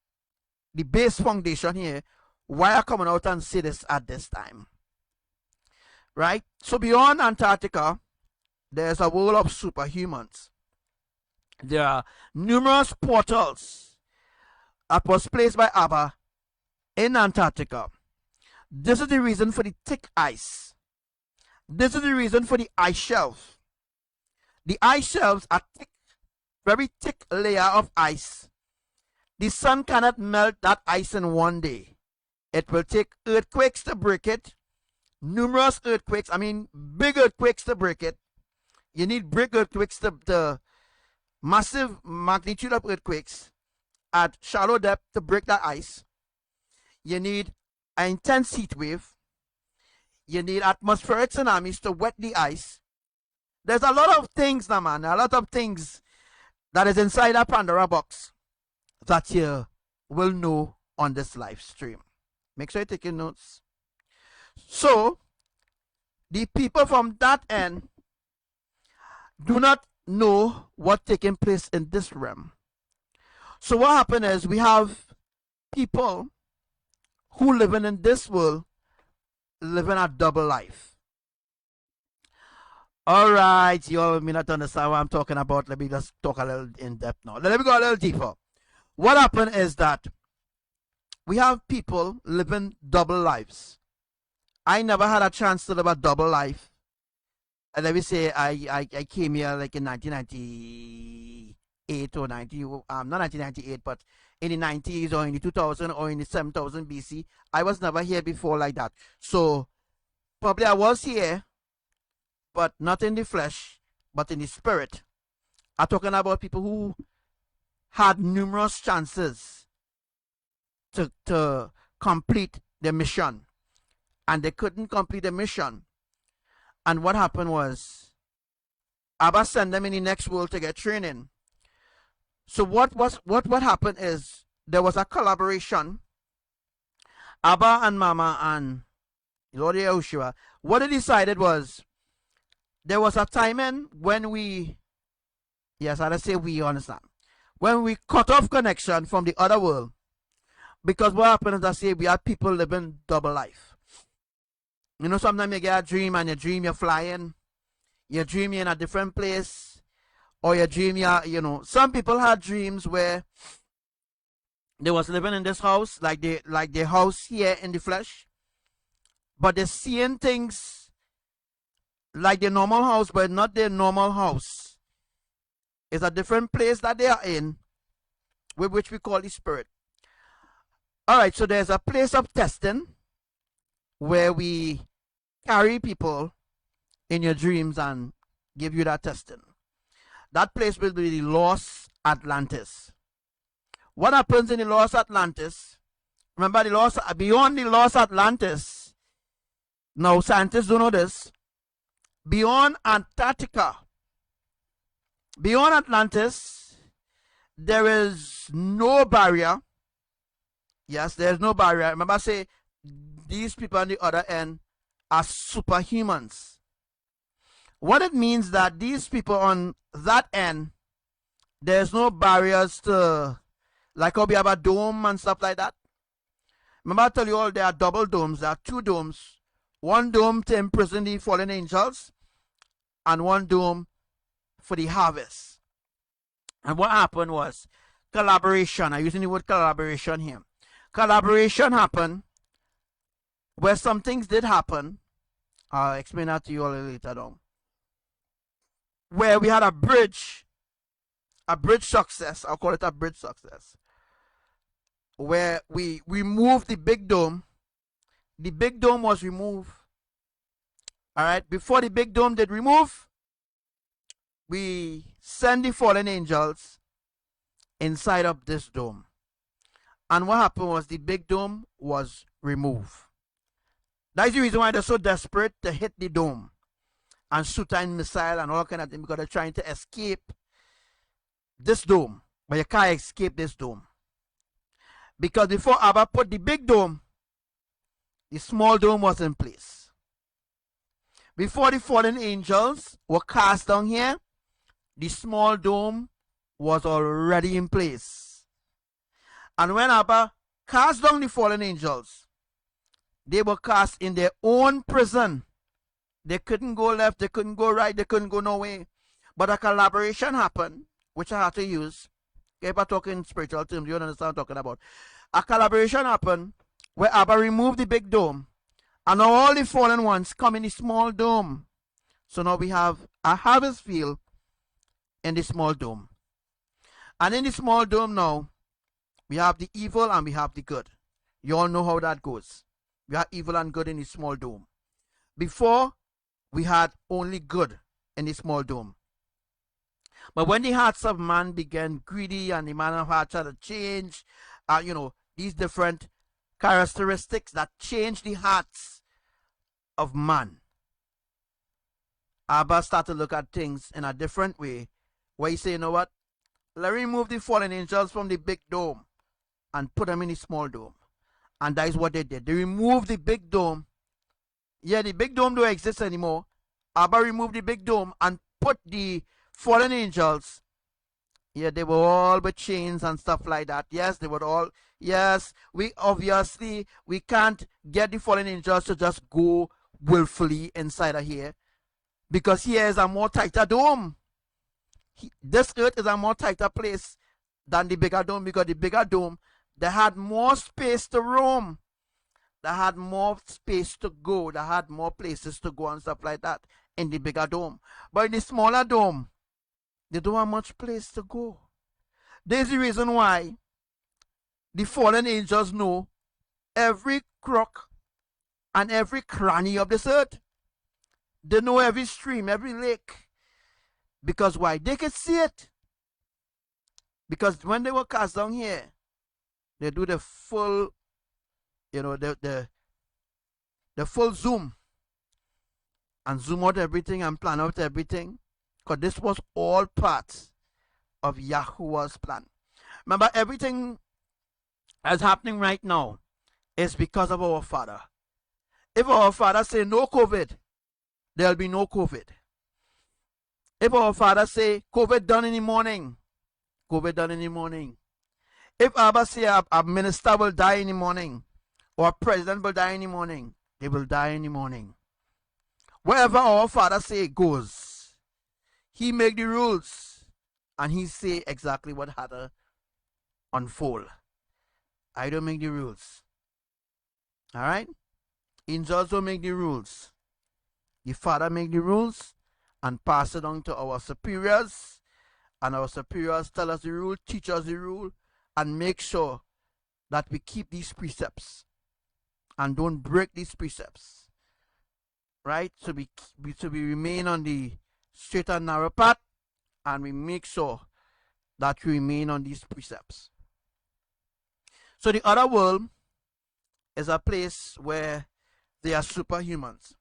the base foundation here, why I'm coming out and say this at this time. Right? So beyond Antarctica, there's a world of superhumans. There are numerous portals that was placed by Abba in Antarctica. This is the reason for the thick ice. This is the reason for the ice shelf. The ice shelves are thick, very thick layer of ice. The sun cannot melt that ice in one day. It will take earthquakes to break it. Numerous earthquakes, I mean big earthquakes to break it. You need big earthquakes, the massive magnitude of earthquakes at shallow depth to break that ice. You need an intense heat wave. You need atmospheric tsunamis to wet the ice. There's a lot of things now, man. A lot of things that is inside a Pandora box that you will know on this live stream. Make sure you take your notes. So, the people from that end do not know what's taking place in this realm. So what happened is, we have people who living in this world living a double life. Alright, you all may not understand what I'm talking about. Let me just talk a little in depth now. Let me go a little deeper. What happened is that we have people living double lives. I never had a chance to live a double life. And let me say, I came here like in 1998 or 90, not 1998, but in the 90s or in the 2000 or in the 7000 BC. I was never here before like that. So probably I was here, but not in the flesh, but in the spirit. I'm talking about people who had numerous chances to complete the mission, and they couldn't complete the mission. And what happened was, Abba sent them in the next world to get training. So what happened is, there was a collaboration. Abba and Mama and Lord Yahushua, what they decided was, there was a time in when we, yes, I say we, understand, when we cut off connection from the other world. Because what happened is, I say, we have people living double life. Sometimes you get a dream and you dream you're flying. You dream you're in a different place. Or you dream some people had dreams where they was living in this house, like the house here in the flesh. But they're seeing things like the normal house, but not their normal house. It's a different place that they are in, with which we call the spirit. Alright, so there's a place of testing where we carry people in your dreams and give you that testing. That place will be the Lost Atlantis. What happens in the Lost Atlantis? Remember, beyond the Lost Atlantis, now scientists don't know this, beyond Antarctica, beyond Atlantis, there is no barrier. Yes, there's no barrier. Remember, I say these people on the other end are superhumans. What it means that these people on that end, there's no barriers to, like how we have a dome and stuff like that. Remember I tell you all there are double domes. There are two domes. One dome to imprison the fallen angels and one dome for the harvest. And what happened was collaboration. I'm using the word collaboration here. Collaboration happened where some things did happen. I'll explain that to you all later on. Where we had a bridge success. I'll call it a bridge success. Where we removed the big dome. The big dome was removed. Alright, before the big dome did remove, we send the fallen angels inside of this dome. And what happened was the big dome was removed. That's the reason why they're so desperate to hit the dome and shoot in missile and all kind of things, because they're trying to escape this dome. But you can't escape this dome. Because before Abba put the big dome, the small dome was in place. Before the fallen angels were cast down here, the small dome was already in place. And when Abba cast down the fallen angels, they were cast in their own prison. They couldn't go left, they couldn't go right, they couldn't go no way. But a collaboration happened, which I had to use. If I talk in spiritual terms, you understand what I'm talking about. A collaboration happened where Abba removed the big dome, and now all the fallen ones come in the small dome. So now we have a harvest field in the small dome. And in the small dome now, we have the evil and we have the good. You all know how that goes. We have evil and good in the small dome. Before, we had only good in the small dome. But when the hearts of man began greedy and the man of heart tried to change, these different characteristics that change the hearts of man, Abba started to look at things in a different way, where he said, you know what, let me remove the fallen angels from the big dome and put them in the small dome. And that is what they did. They removed the big dome. Yeah, the big dome don't exist anymore. Abba removed the big dome and put the fallen angels. Yeah, they were all with chains and stuff like that. Yes, they were all. Yes, we can't get the fallen angels to just go willfully inside of here, because here is a more tighter dome. This earth is a more tighter place than the bigger dome, because the bigger dome, they had more space to roam. They had more space to go. They had more places to go and stuff like that in the bigger dome. But in the smaller dome, they don't have much place to go. There's the reason why the fallen angels know every crook and every cranny of this earth. They know every stream, every lake. Because why? They could see it. Because when they were cast down here, they do the full, the full zoom. And zoom out everything and plan out everything. Because this was all part of Yahuwah's plan. Remember, everything that's happening right now is because of our Father. If our Father say no COVID, there'll be no COVID. If our Father say COVID done in the morning, COVID done in the morning. If Abba say a minister will die in the morning, or a president will die in the morning, they will die in the morning. Wherever our Father say goes, he make the rules, and he say exactly what had to unfold. I don't make the rules. Alright? Angels don't make the rules. The Father make the rules and pass it on to our superiors, and our superiors tell us the rule, teach us the rule, and make sure that we keep these precepts and don't break these precepts. Right? So we remain on the straight and narrow path, and we make sure that we remain on these precepts. So the other world is a place where they are superhumans.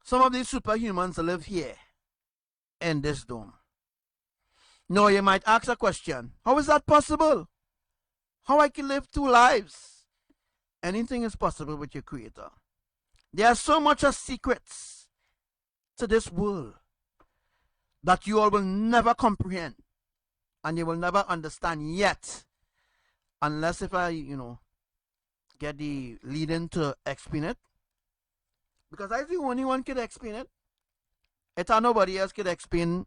Some of these superhumans live here in this dome. Now you might ask a question, how is that possible? How I can live two lives? Anything is possible with your Creator. There are so much of secrets to this world that you all will never comprehend and you will never understand yet, unless if I, get the lead-in to explain it. Because I the only one can explain it. It's nobody else can explain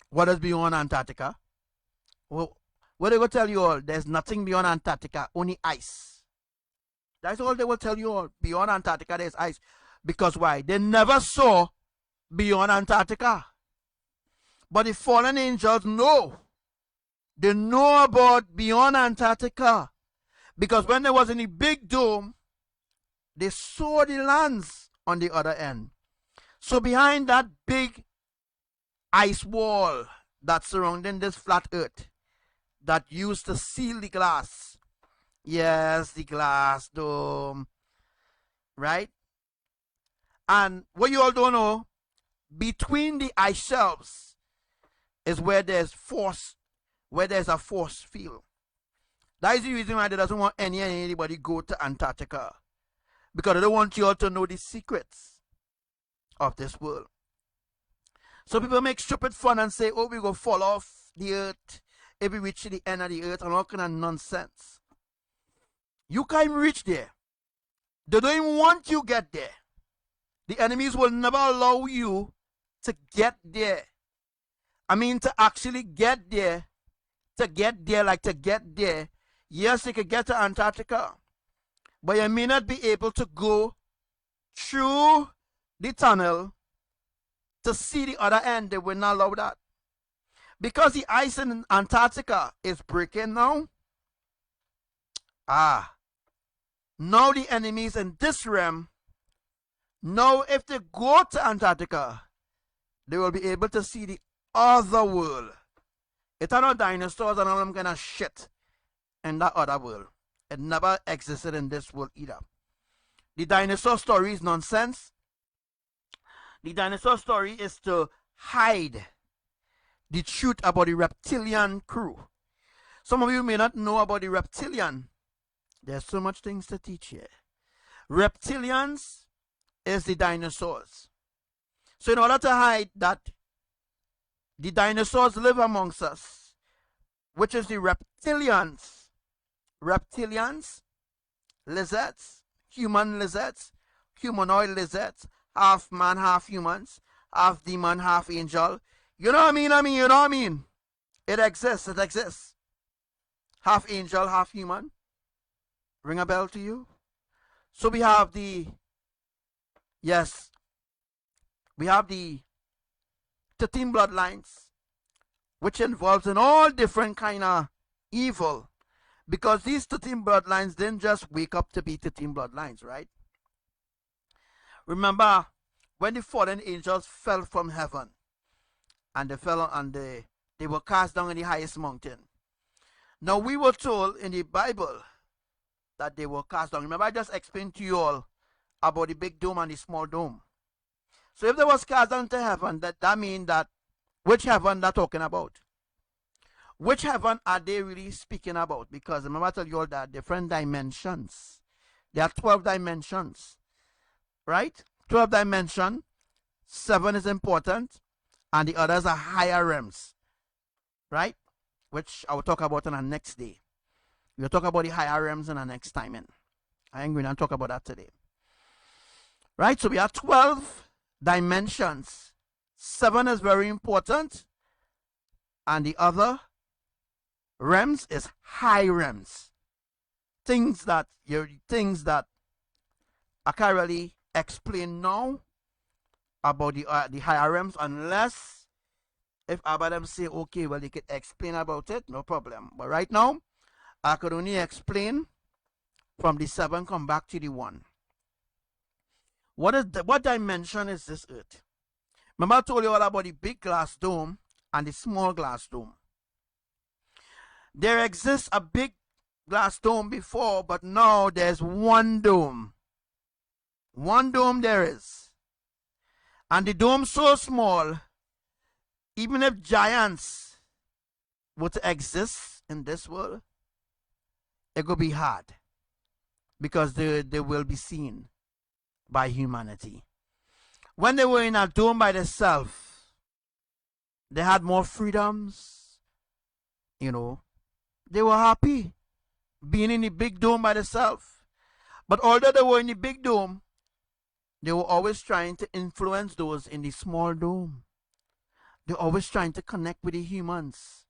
what is beyond Antarctica. Well, what they will tell you all, there's nothing beyond Antarctica, only ice. That's all they will tell you all. Beyond Antarctica, there's ice. Because why? They never saw beyond Antarctica. But the fallen angels know. They know about beyond Antarctica. Because when they was in the big dome, they saw the lands on the other end. So behind that big ice wall that's surrounding this flat earth that used to seal the glass. Yes, the glass dome. Right? And what you all don't know, between the ice shelves is where there's force, where there's a force field. That is the reason why they doesn't want anybody go to Antarctica. Because they don't want you all to know the secrets of this world. So people make stupid fun and say, oh, we go fall off the earth if we reach the end of the earth and all kind of nonsense. You can't reach there. They don't even want you get there. The enemies will never allow you to get there. I mean, to actually get there, like to get there. Yes, you could get to Antarctica, but you may not be able to go through the tunnel to see the other end. They will not allow that. Because the ice in Antarctica is breaking now. Now the enemies in this realm, now if they go to Antarctica, they will be able to see the other world. It's not dinosaurs and all them kind of shit in that other world. It never existed in this world either. The dinosaur story is nonsense. The dinosaur story is to hide the truth about the reptilian crew. Some of you may not know about the reptilian. There's so much things to teach here. Reptilians is the dinosaurs. So in order to hide that the dinosaurs live amongst us, which is the reptilians, lizards, humanoid lizards, half man, half humans, half demon, half angel. You know what I mean? You know what I mean? It exists. Half angel, half human. Ring a bell to you? So we have the 13 bloodlines, which involves in all different kind of evil. Because these 13 bloodlines didn't just wake up to be 13 bloodlines, right? Remember, when the fallen angels fell from heaven, and they fell and they were cast down in the highest mountain. Now we were told in the Bible that they were cast down. Remember, I just explained to you all about the big dome and the small dome. So if they was cast down to heaven, that means that which heaven they're talking about? Which heaven are they really speaking about? Because remember I told you all that different dimensions. There are 12 dimensions. Right? 12 dimensions. 7 is important. And the others are higher realms. Right? Which I will talk about on the next day. We'll talk about the higher realms in the next time. I ain't going to talk about that today. Right? So we have 12 dimensions. 7 is very important. And the other realms is high realms. Things that I can't really explain now about the higher realms, unless if Abadam say, okay, well, they could explain about it, no problem. But right now, I could only explain from the 7 come back to the 1. What dimension is this earth? Remember I told you all about the big glass dome and the small glass dome. There exists a big glass dome before, but now there's one dome. One dome there is. And the dome so small, even if giants were to exist in this world, it could be hard. Because they will be seen by humanity. When they were in a dome by themselves, they had more freedoms. You know, they were happy being in the big dome by themselves. But although they were in the big dome, they were always trying to influence those in the small dome. They're always trying to connect with the humans.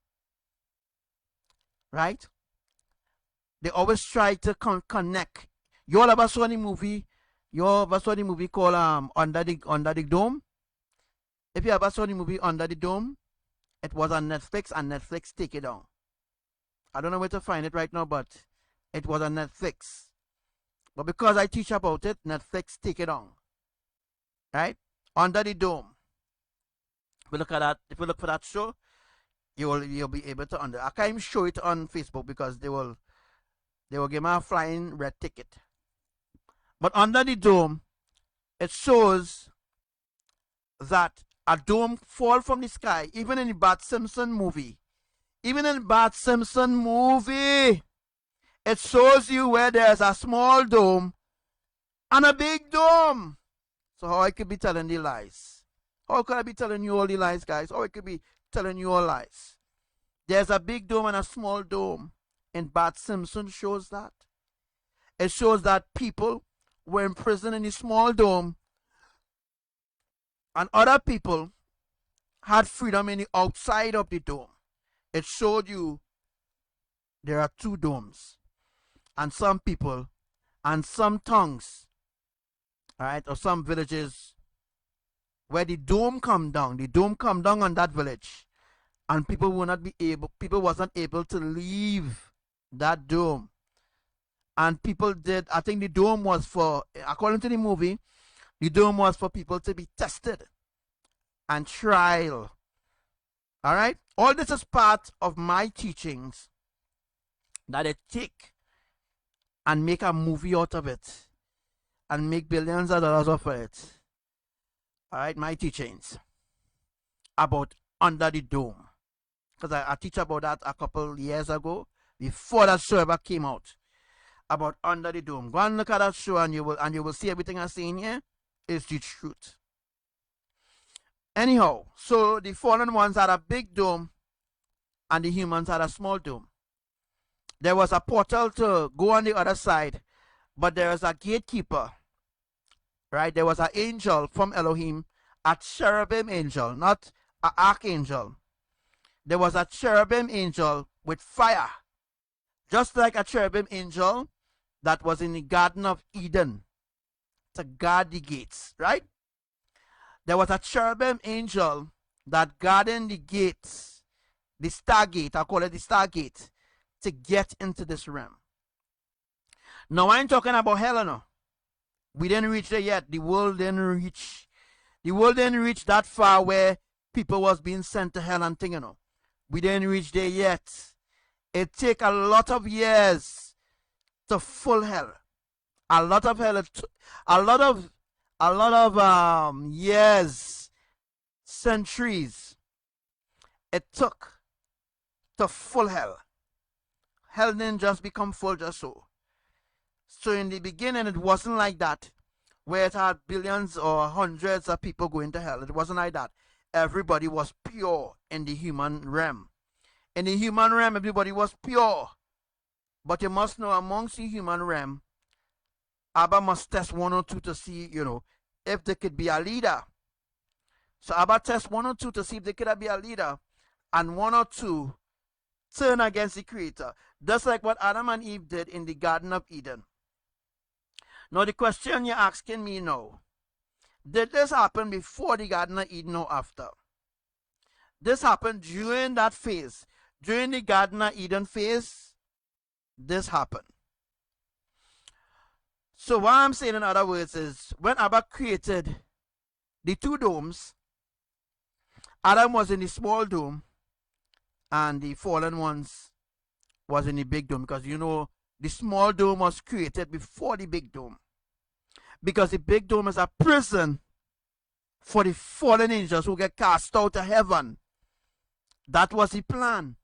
Right? They always try to connect. You all ever saw the movie? You all ever saw the movie called Under the Dome? If you ever saw the movie Under the Dome, it was on Netflix, and Netflix take it down. I don't know where to find it right now, but it was on Netflix. But because I teach about it, Netflix take it down. Right? Under the Dome. If you look at that, if you look for that show, you'll be able to I can't even show it on Facebook because they will give me a flying red ticket. But Under the Dome, it shows that a dome fall from the sky. Even in the Bart Simpson movie, it shows you where there's a small dome and a big dome. So how I could be telling the lies? How could I be telling you all the lies, guys? How I could be telling you all lies? There's a big dome and a small dome. And Bart Simpson shows that. It shows that people were imprisoned in the small dome, and other people had freedom in the outside of the dome. It showed you there are two domes, and some people and some tongues, all right, or some villages where the dome come down on that village, and people wasn't able to leave that dome. And people did, I think the dome was for, according to the movie, the dome was for people to be tested and trial. All right? All this is part of my teachings that I take and make a movie out of it and make billions of dollars off of it. All right? My teachings about Under the Dome. Because I teach about that a couple years ago before that show ever came out. About Under the Dome. Go and look at that show and you will see everything I'm saying here is the truth. Anyhow, so the fallen ones had a big dome and the humans had a small dome. There was a portal to go on the other side, but there was a gatekeeper. Right? There was an angel from Elohim, a cherubim angel, not an archangel. There was a cherubim angel with fire, just like a cherubim angel that was in the Garden of Eden to guard the gates, right? There was a cherubim angel that guarded the gates, the stargate, I call it the stargate, to get into this realm. Now I ain't talking about hell, no. We didn't reach there yet. The world didn't reach that far where people was being sent to hell and thing, you know. We didn't reach there yet. It take a lot of years to full hell. A lot of hell. A lot of years, centuries. It took to full hell. Hell didn't just become full just so. So in the beginning, it wasn't like that, where it had billions or hundreds of people going to hell. It wasn't like that. Everybody was pure in the human realm. In the human realm, everybody was pure. But you must know, amongst the human realm, Abba must test one or two to see, you know, if they could be a leader. So Abba test one or two to see if they could be a leader. And one or two turn against the Creator. Just like what Adam and Eve did in the Garden of Eden. Now the question you're asking me now, did this happen before the Garden of Eden or after? This happened during that phase. During the Garden of Eden phase, this happened. So what I'm saying in other words is, when Abba created the two domes, Adam was in the small dome and the fallen ones was in the big dome, because you know the small dome was created before the big dome, because the big dome is a prison for the fallen angels who get cast out of heaven. That was the plan.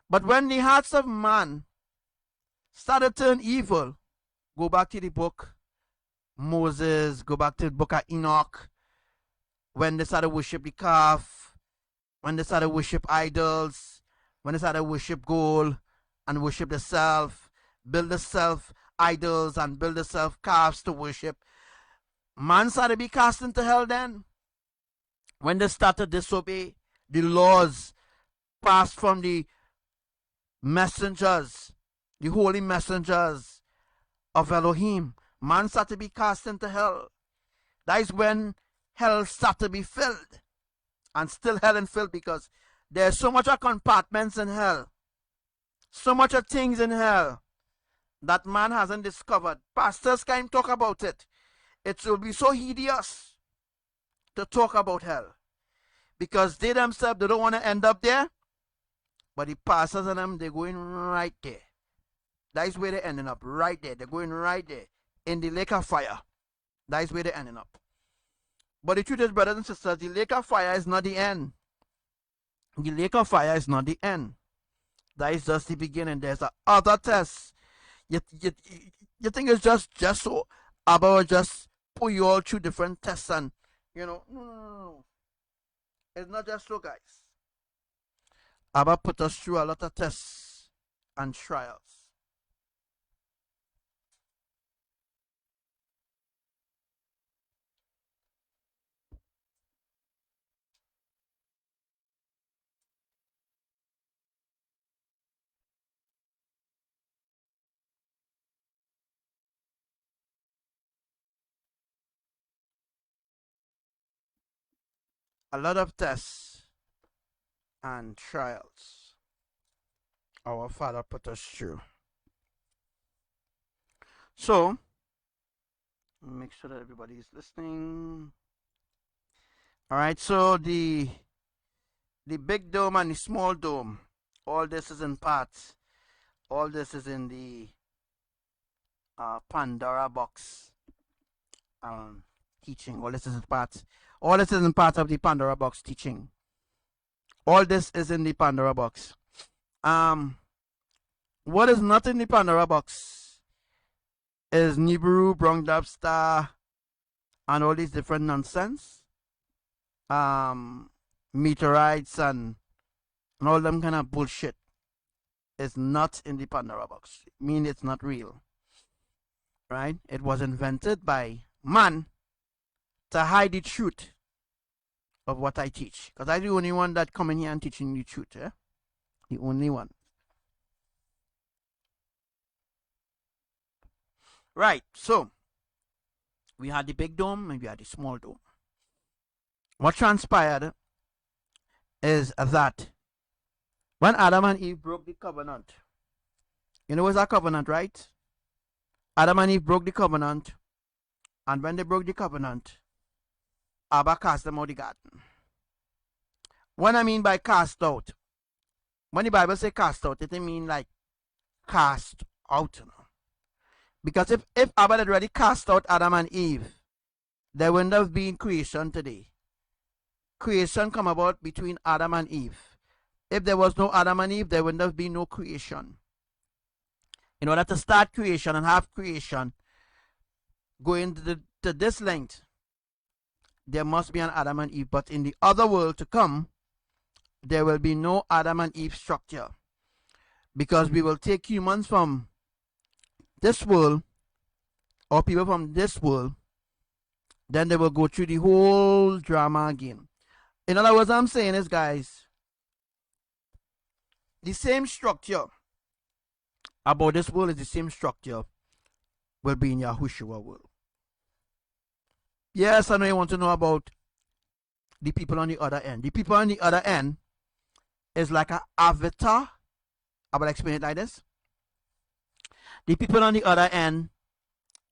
But when the hearts of man started to turn evil, go back to the book Moses, go back to the book of Enoch, when they started worship the calf, when they started worship idols, when they started worship gold and worship the self, build the self idols and build themselves calves to worship. Man started to be cast into hell then. When they started to disobey the laws passed from the messengers, the holy messengers of Elohim, man started to be cast into hell. That is when hell started to be filled. And still hell and filled, because there's so much of compartments in hell. So much of things in hell that man hasn't discovered. Pastors can't talk about it. It will be so hideous to talk about hell, because they themselves, they don't want to end up there, but the pastors and them, they're going right there. That is where they're ending up, right there. They're going right there in the lake of fire. That is where they're ending up. But the truth is, brothers and sisters, the lake of fire is not the end. The lake of fire is not the end. That is just the beginning. There's other tests. You think it's just so about just put you all through different tests and, no. It's not just so, guys. Abba put us through a lot of tests and trials. A lot of tests and trials our Father put us through. So, make sure that everybody is listening. All right, so the big dome and the small dome, all this is in parts. All this is in the Pandora box teaching. All this is in parts. All this is in part of the Pandora box teaching. All this is in the Pandora box. What is not in the Pandora box is Nibiru, Brongdabstar, and all these different nonsense. Meteorites and all them kind of bullshit is not in the Pandora box. I mean, it's not real. Right? It was invented by man to hide the truth of what I teach. Because I'm the only one that come in here and teaching the truth. Eh? The only one. Right, so we had the big dome and we had the small dome. What transpired is that when Adam and Eve broke the covenant, you know what's that covenant, right? Adam and Eve broke the covenant, and when they broke the covenant, Abba cast them out of the garden. What I mean by cast out, when the Bible says cast out, it mean like cast out. You know? Because if Abba had already cast out Adam and Eve, there wouldn't have been creation today. Creation come about between Adam and Eve. If there was no Adam and Eve, there wouldn't have been no creation. In order to start creation and have creation going to this length, there must be an Adam and Eve. But in the other world to come, there will be no Adam and Eve structure. Because we will take humans from this world, or people from this world, then they will go through the whole drama again. In other words, what I'm saying is, guys, the same structure about this world is the same structure will be in Yahushua world. Yes, I know you want to know about the people on the other end. The people on the other end is like an avatar. I will explain it like this. The people on the other end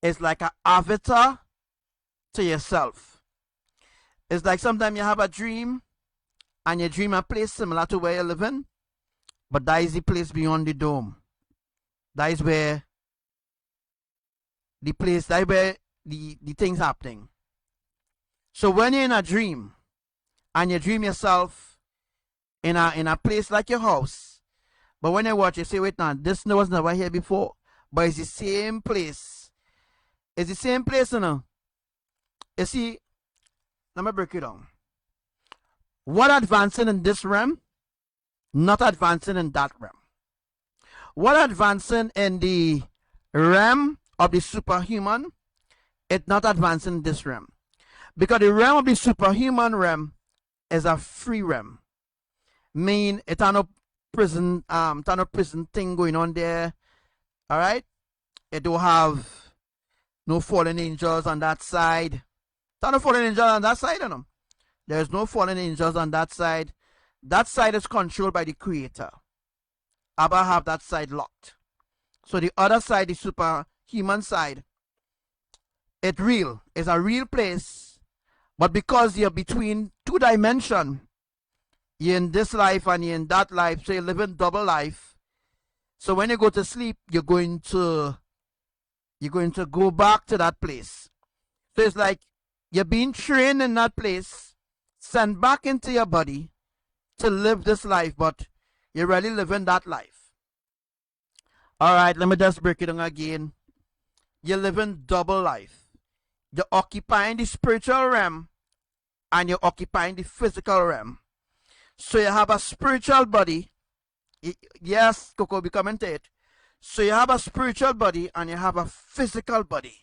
is like an avatar to yourself. It's like sometimes you have a dream and you dream a place similar to where you're living, but that is the place beyond the dome. That is where the place, that is where the things happening. So when you're in a dream and you dream yourself in a place like your house, but when you watch, you say, wait now, this was never here before. But it's the same place. It's the same place, you know. You see, let me break it down. What advancing in this realm, not advancing in that realm. What advancing in the realm of the superhuman, it's not advancing this realm. Because the realm of the superhuman realm is a free realm. Mean it's no prison, prison thing going on there. Alright? It don't have no fallen angels on that side. It's no fallen angels on that side, you know. There's no fallen angels on that side. That side is controlled by the Creator. Abba have that side locked. So the other side, the superhuman side, it's real. It's a real place. But because you're between two dimensions, you're in this life and you're in that life, so you're living double life. So when you go to sleep, you're going to go back to that place. So it's like you're being trained in that place, sent back into your body to live this life, but you're really living that life. Alright, let me just break it down again. You're living double life. You're occupying the spiritual realm and you're occupying the physical realm. So you have a spiritual body. Yes, Coco, be coming to it. So you have a spiritual body and you have a physical body.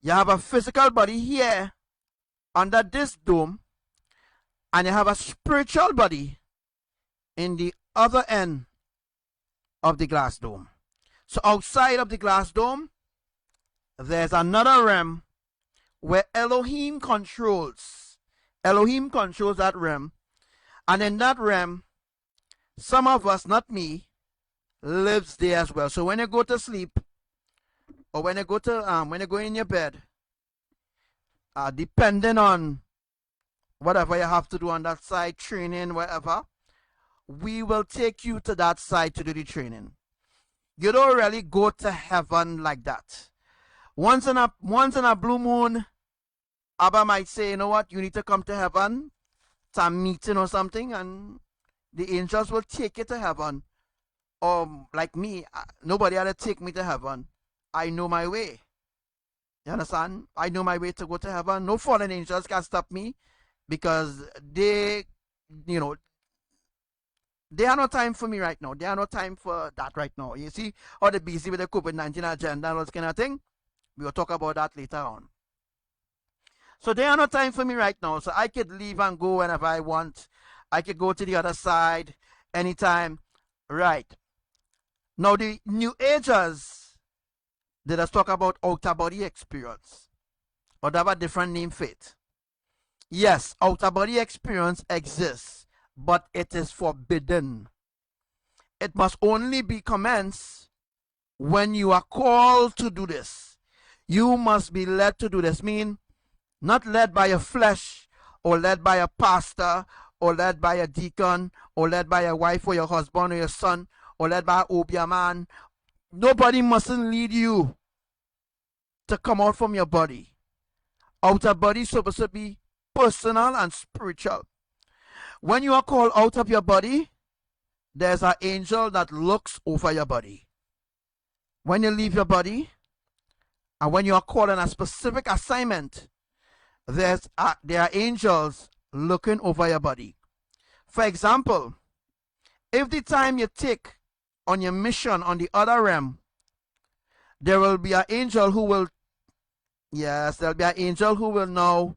You have a physical body here under this dome, and you have a spiritual body in the other end of the glass dome. So outside of the glass dome, there's another realm where Elohim controls. Elohim controls that realm. And in that realm, some of us, not me, lives there as well. So when you go to sleep, or when you go in your bed, depending on whatever you have to do on that side, training, whatever, we will take you to that side to do the training. You don't really go to heaven like that. Once in a blue moon, Abba might say, you know what, you need to come to heaven, to a meeting or something, and the angels will take you to heaven. Like me, nobody had to take me to heaven. I know my way. You understand? I know my way to go to heaven. No fallen angels can stop me, because they have no time for me right now. They have no time for that right now. You see how they're busy with the COVID-19 agenda and all this kind of thing? We will talk about that later on. So they have no time for me right now. So I could leave and go whenever I want. I could go to the other side anytime. Right. Now the New Agers, they just talk about outer body experience. Or they have a different name for it. Yes, outer body experience exists, but it is forbidden. It must only be commenced when you are called to do this. You must be led to do this. Mean, not led by your flesh, or led by a pastor, or led by a deacon, or led by a wife or your husband or your son, or led by an obia man. Nobody mustn't lead you to come out from your body. Outer body is supposed to be personal and spiritual. When you are called out of your body, there's an angel that looks over your body. When you leave your body, and when you are called on a specific assignment, there are angels looking over your body. For example, if the time you take on your mission on the other realm, there will be an angel who will, yes, there'll be an angel who will now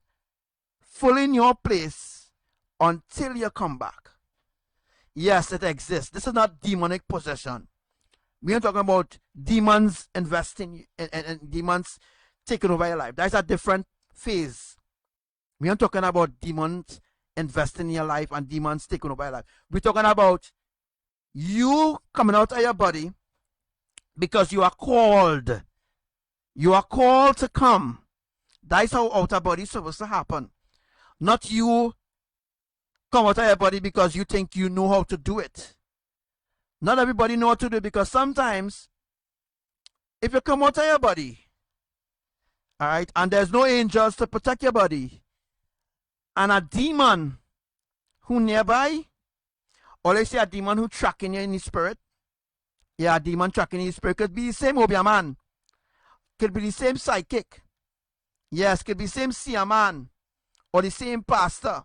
fill in your place until you come back. Yes, it exists. This is not demonic possession. We are talking about demons investing and demons taking over your life. That's a different phase. We are talking about demons investing in your life and demons taking over your life. We're talking about you coming out of your body because you are called. You are called to come. That's how outer body is supposed to happen. Not you come out of your body because you think you know how to do it. Not everybody know how to do it, because sometimes if you come out of your body, all right, and there's no angels to protect your body, and a demon who nearby, or let's say a demon who tracking you in the spirit, yeah, a demon tracking you in the spirit, could be the same obia man, could be the same psychic, yes, could be the same seer man, or the same pastor,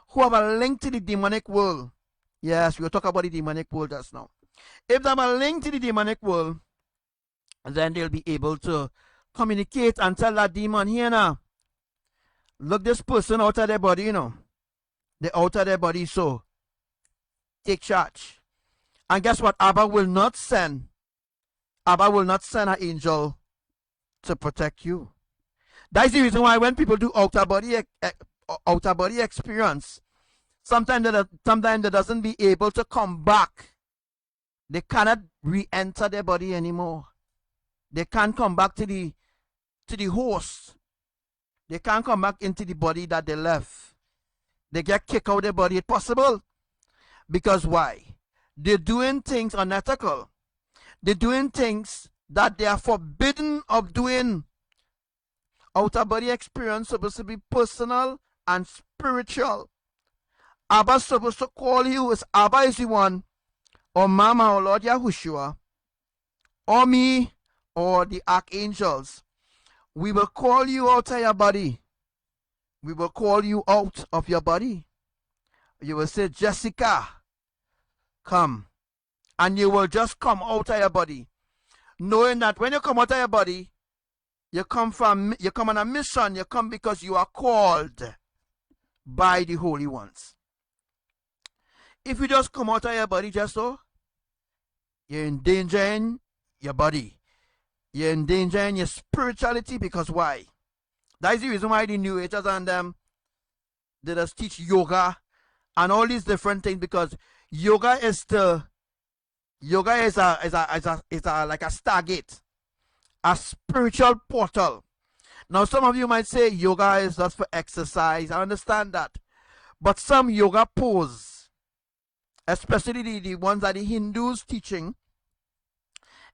who have a link to the demonic world. Yes, we'll talk about the demonic world just now. If they have a link to the demonic world, And then they'll be able to communicate and tell that demon, here now, look this person out of their body, you know. They're out of their body, so take charge. And guess what? Abba will not send an angel to protect you. That's the reason why when people do outer body experience, sometimes they doesn't be able to come back. They cannot re-enter their body anymore. They can't come back to the host. They can't come back into the body that they left. They get kicked out of their body. It's possible. Because why? They're doing things unethical. They're doing things that they are forbidden of doing. Outer body experience supposed to be personal and spiritual. Abba's supposed to call you as Abba is the one, or Mama or Lord Yahushua, or me, or the archangels. We will call you out of your body. We will call you out of your body. You will say, Jessica, come. And you will just come out of your body. Knowing that when you come out of your body, you come on a mission. You come because you are called by the holy ones. If you just come out of your body just so, you're endangering your body. You're endangering your spirituality, because why? That's the reason why the New Agers and them, they just teach yoga and all these different things, because yoga is like a stargate, a spiritual portal. Now some of you might say yoga is just for exercise. I understand that. But some yoga pose, especially the ones that the Hindus teaching,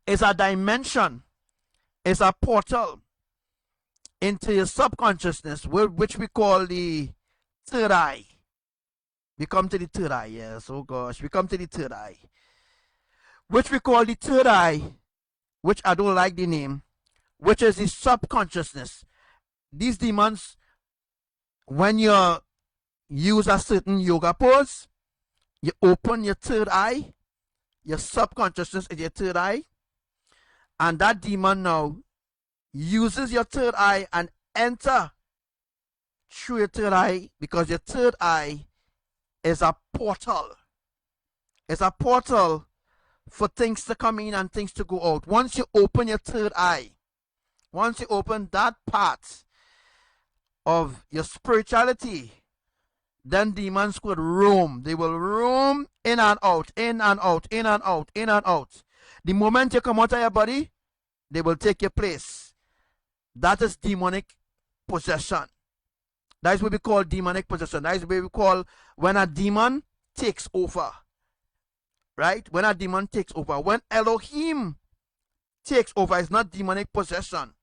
is a dimension, is a portal into your subconsciousness, which we call the third eye. We come to the third eye, yes, oh gosh, we come to the third eye, which we call the third eye, which I don't like the name, which is the subconsciousness. These demons, when you use a certain yoga pose, you open your third eye, your subconsciousness is your third eye, and that demon now uses your third eye and enter through your third eye, because your third eye is a portal. It's a portal for things to come in and things to go out. Once you open your third eye, once you open that part of your spirituality, then demons could roam. They will roam in and out, in and out, in and out, in and out. The moment you come out of your body, they will take your place. That is demonic possession. That is what we call demonic possession. That is what we call when a demon takes over. Right? When a demon takes over. When Elohim takes over, it's not demonic possession.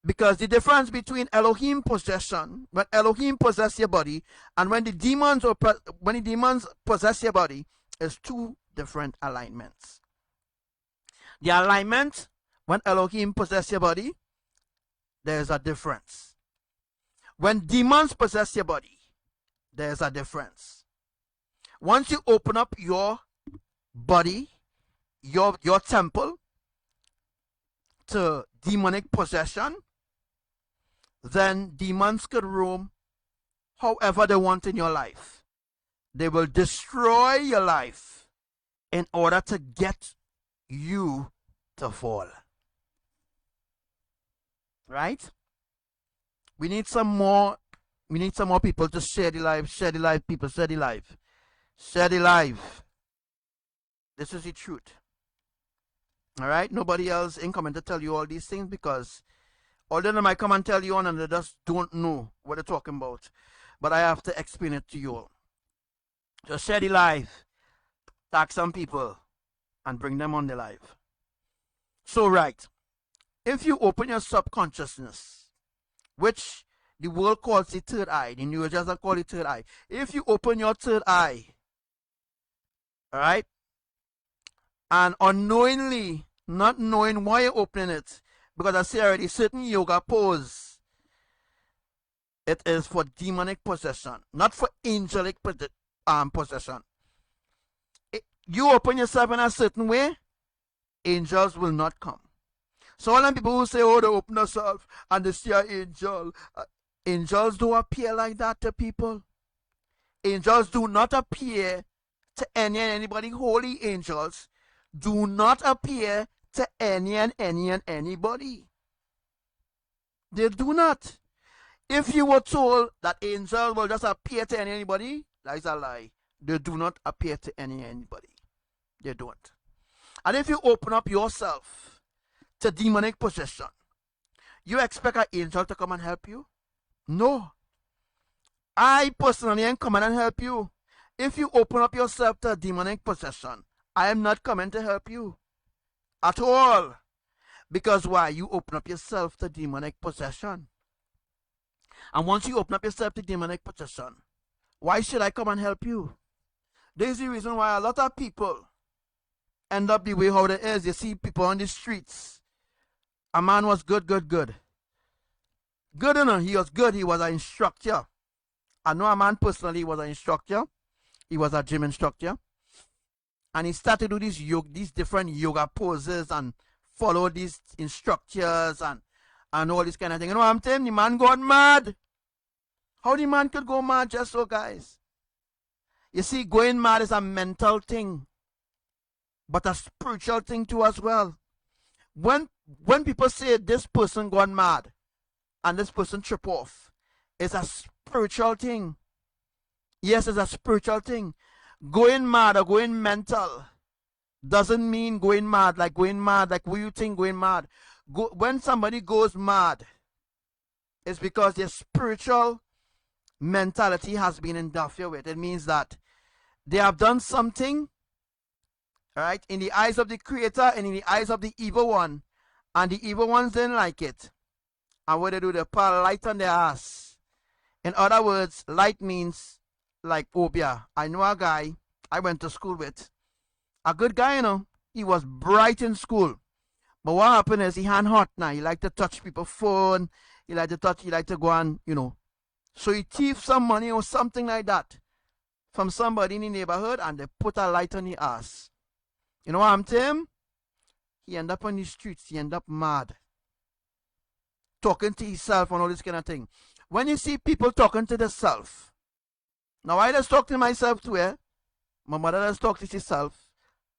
Because the difference between Elohim possession, when Elohim possesses your body, and when the demons possess your body, is two different alignments. The alignment, when Elohim possess your body, there's a difference. When demons possess your body, there's a difference. Once you open up your body, your temple, to demonic possession, then demons could roam however they want in your life. They will destroy your life in order to get you to fall. Right? We need some more people to share the life, people, share the life. Share the life. This is the truth. Alright? Nobody else ain't coming to tell you all these things, because all of them might come and tell you on and they just don't know what they're talking about. But I have to explain it to you all. So share the life. Tag some people and bring them on the live. So right, if you open your subconsciousness, which the world calls the third eye, the New Agers call it third eye. If you open your third eye, alright, and unknowingly, not knowing why you're opening it, because I say already, certain yoga pose, it is for demonic possession, not for angelic possession. You open yourself in a certain way, angels will not come. So all them people who say, oh, they open themselves and they see an angel. Angels don't appear like that to people. Angels do not appear to any and anybody. Holy angels do not appear to any and anybody. They do not. If you were told that angels will just appear to anybody, that is a lie. They do not appear to anybody. They don't. And if you open up yourself to demonic possession, you expect an angel to come and help you? No. I personally am coming and help you. If you open up yourself to demonic possession, I am not coming to help you at all. Because why? You open up yourself to demonic possession. And once you open up yourself to demonic possession, why should I come and help you? There's the reason why a lot of people end up the way how it is. You see people on the streets. A man was good. Good, enough. He was good. He was an instructor. I know a man personally was an instructor. He was a gym instructor. And he started to do these different yoga poses and follow these instructors and all this kind of thing. You know what I'm saying? The man got mad. How the man could go mad just so, guys? You see, going mad is a mental thing, but a spiritual thing too as well. When people say this person gone mad and this person trip off, it's a spiritual thing. Yes, it's a spiritual thing. Going mad or going mental doesn't mean going mad like what you think going mad. When somebody goes mad, it's because their spiritual mentality has been interfered with. It means that they have done something, right, in the eyes of the Creator and in the eyes of the evil one, and the evil ones didn't like it. And what they do, they put a light on their ass. In other words, light means like phobia. I know a guy I went to school with, a good guy, you know. He was bright in school, but what happened is he had hot now. He liked to touch people's phone. He liked to go and, you know. So he thieved some money or something like that from somebody in the neighborhood, and they put a light on his ass. You know what I'm saying? He end up on the streets. He end up mad, talking to himself and all this kind of thing. When you see people talking to themselves, now I just talk to myself too, eh? My mother just talk to herself.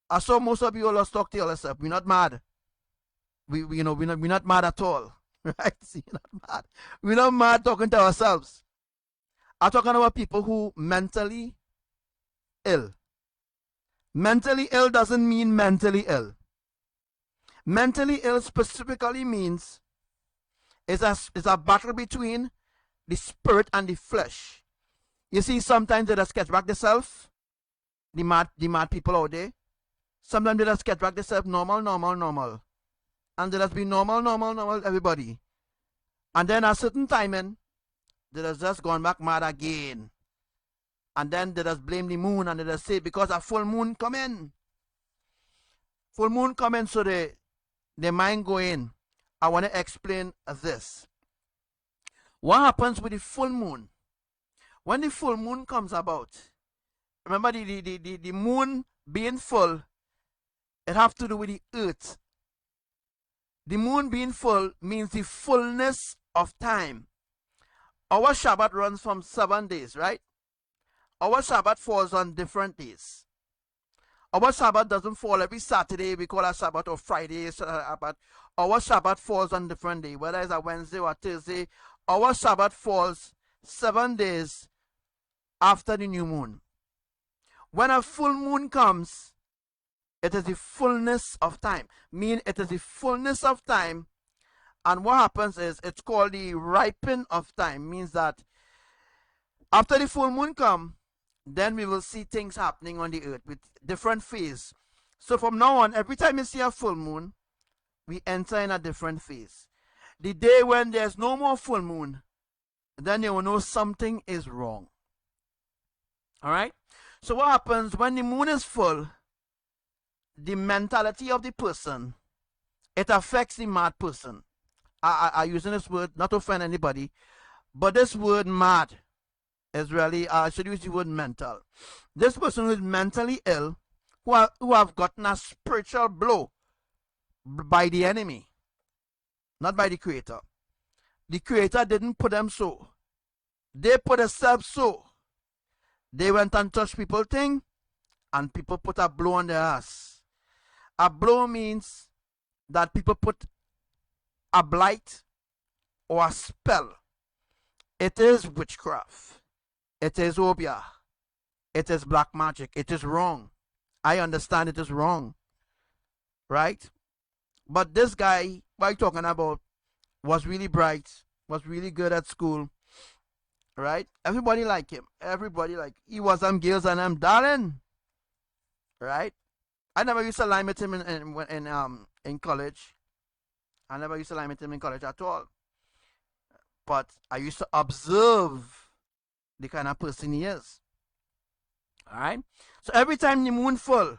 I saw most of you all just talk to yourself. We're not mad. We're not mad at all. Right? See, we're not mad. We're not mad talking to ourselves. I'm talking about people who mentally ill. Mentally ill doesn't mean mentally ill. Mentally ill specifically means it's a battle between the spirit and the flesh. You see, sometimes they just sketch back themselves, the mad people out there. Sometimes they just sketch back themselves normal. And they just be normal, everybody. And then at a certain timing, they just gone back mad again. And then they just blame the moon and they just say, because a full moon come in. Full moon come in, so their mind go in. I want to explain this. What happens with the full moon? When the full moon comes about, remember the moon being full, it have to do with the earth. The moon being full means the fullness of time. Our Shabbat runs from 7 days, right? Our Shabbat falls on different days. Our Shabbat doesn't fall every Saturday. We call it Shabbat, or Friday. But our Shabbat falls on different day, whether it's a Wednesday or a Thursday. Our Shabbat falls 7 days after the new moon. When a full moon comes, it is the fullness of time. Mean it is the fullness of time. And what happens is, it's called the ripen of time. Means that after the full moon come, then we will see things happening on the earth with different phase. So from now on, every time you see a full moon, we enter in a different phase. The day when there's no more full moon, then you will know something is wrong. Alright? So what happens when the moon is full? The mentality of the person, it affects the mad person. I'm using this word not to offend anybody, but this word mad is really, I should use the word mental. This person who is mentally ill, who have gotten a spiritual blow by the enemy, not by the Creator. The Creator didn't put them so. They put themselves so. They went and touched people thing, and people put a blow on their ass. A blow means that people put a blight or a spell. It is witchcraft. It is obia. It is black magic. It is wrong. I understand it is wrong. Right? But this guy, what I'm talking about, was really bright, was really good at school. Right? Everybody like him. Everybody like he was them girls and them darling. Right? I never used to lie with him in college. I never used to lie with him in college at all. But I used to observe the kind of person he is. Alright? So every time the moon full,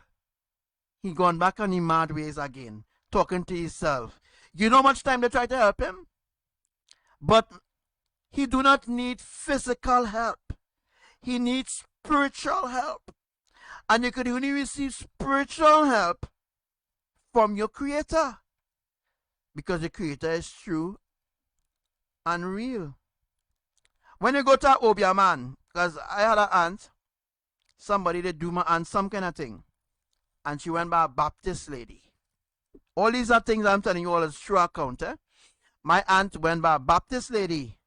he gone back on the mad ways again, talking to himself. You know how much time they try to help him? But he do not need physical help. He needs spiritual help. And you could only receive spiritual help from your Creator. Because the Creator is true and real. When you go to an Obia man, because I had an aunt, somebody that do my aunt some kind of thing, and she went by a Baptist lady. All these are things I'm telling you all is true account. My aunt went by a Baptist lady.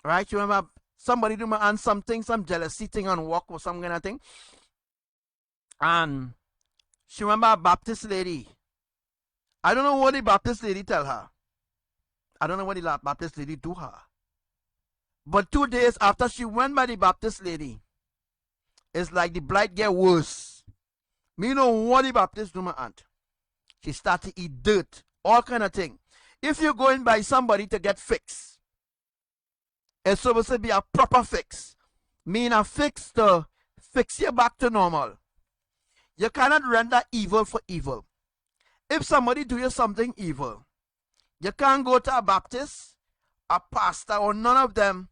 Right? She went by somebody do my aunt something, some jealousy thing on walk or some kind of thing. And she went by a Baptist lady. I don't know what the Baptist lady tell her. I don't know what the Baptist lady do her. But 2 days after she went by the Baptist lady, it's like the blight get worse. Me know what the Baptist do my aunt. She start to eat dirt, all kind of thing. If you're going by somebody to get fixed, it's supposed to be a proper fix. Mean a fix to fix you back to normal. You cannot render evil for evil. If somebody do you something evil, you can't go to a Baptist, a pastor, or none of them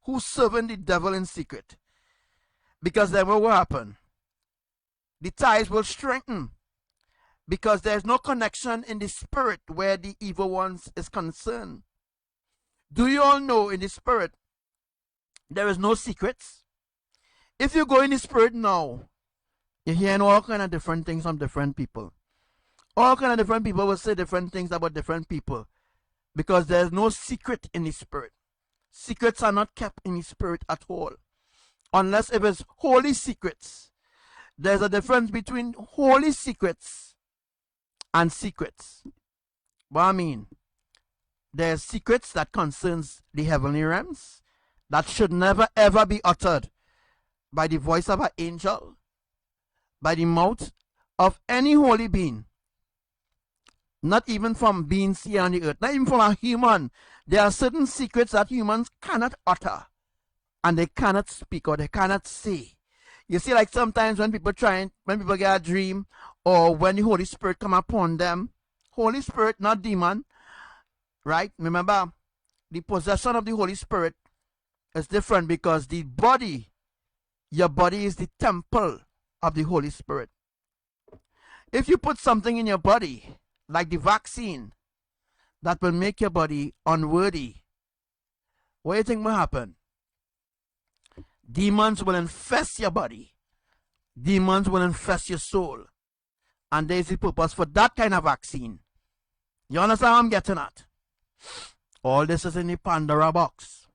who's serving the devil in secret. Because then what will happen? The ties will strengthen. Because there's no connection in the spirit where the evil ones is concerned. Do you all know in the spirit there is no secrets? If you go in the spirit now, you're hearing all kind of different things from different people. All kind of different people will say different things about different people. Because there's no secret in the spirit. Secrets are not kept in the spirit at all. Unless if it's holy secrets. There's a difference between holy secrets and secrets. What I mean, there's secrets that concerns the heavenly realms that should never ever be uttered by the voice of an angel, by the mouth of any holy being. Not even from beings here on the earth, not even from a human. There are certain secrets that humans cannot utter, and they cannot speak or they cannot say. You see, like sometimes when people get a dream, or when the Holy Spirit come upon them, Holy Spirit, not demon, right? Remember, the possession of the Holy Spirit is different because the body, your body is the temple of the Holy Spirit. If you put something in your body, like the vaccine, that will make your body unworthy, what do you think will happen? Demons will infest your body. Demons will infest your soul. And there's the purpose for that kind of vaccine. You understand what I'm getting at? All this is in the Pandora box.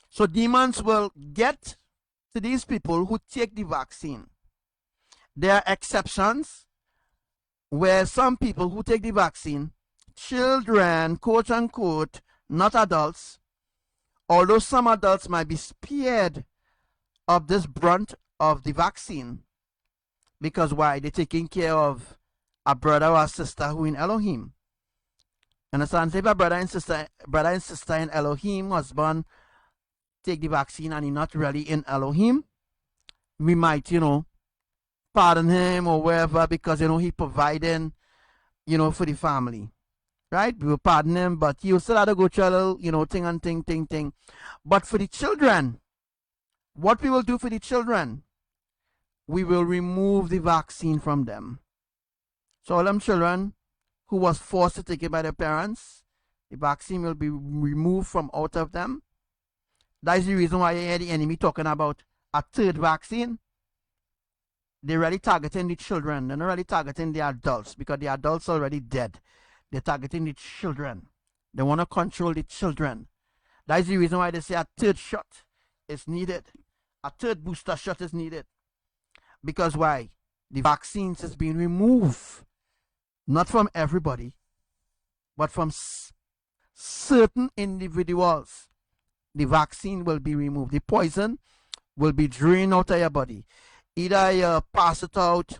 So demons will get to these people who take the vaccine. There are exceptions where some people who take the vaccine, children, quote unquote, not adults, although some adults might be spared of this brunt of the vaccine, because why? They're taking care of a brother or a sister who in Elohim. Understand? If a brother and sister in Elohim, husband, take the vaccine and he's not really in Elohim, we might, pardon him or wherever, because, he providing, for the family. Right? We will pardon him, but you still have to go through a little, thing. But for the children, what we will do for the children, we will remove the vaccine from them. So all them children who was forced to take it by their parents, the vaccine will be removed from out of them. That is the reason why you hear the enemy talking about a third vaccine. They're really targeting the children. They're not really targeting the adults because the adults are already dead. They're targeting the children. They want to control the children. That is the reason why they say a third shot is needed. A third booster shot is needed. Because why? The vaccines is being removed. Not from everybody, but from certain individuals. The vaccine will be removed. The poison will be drained out of your body. Either you pass it out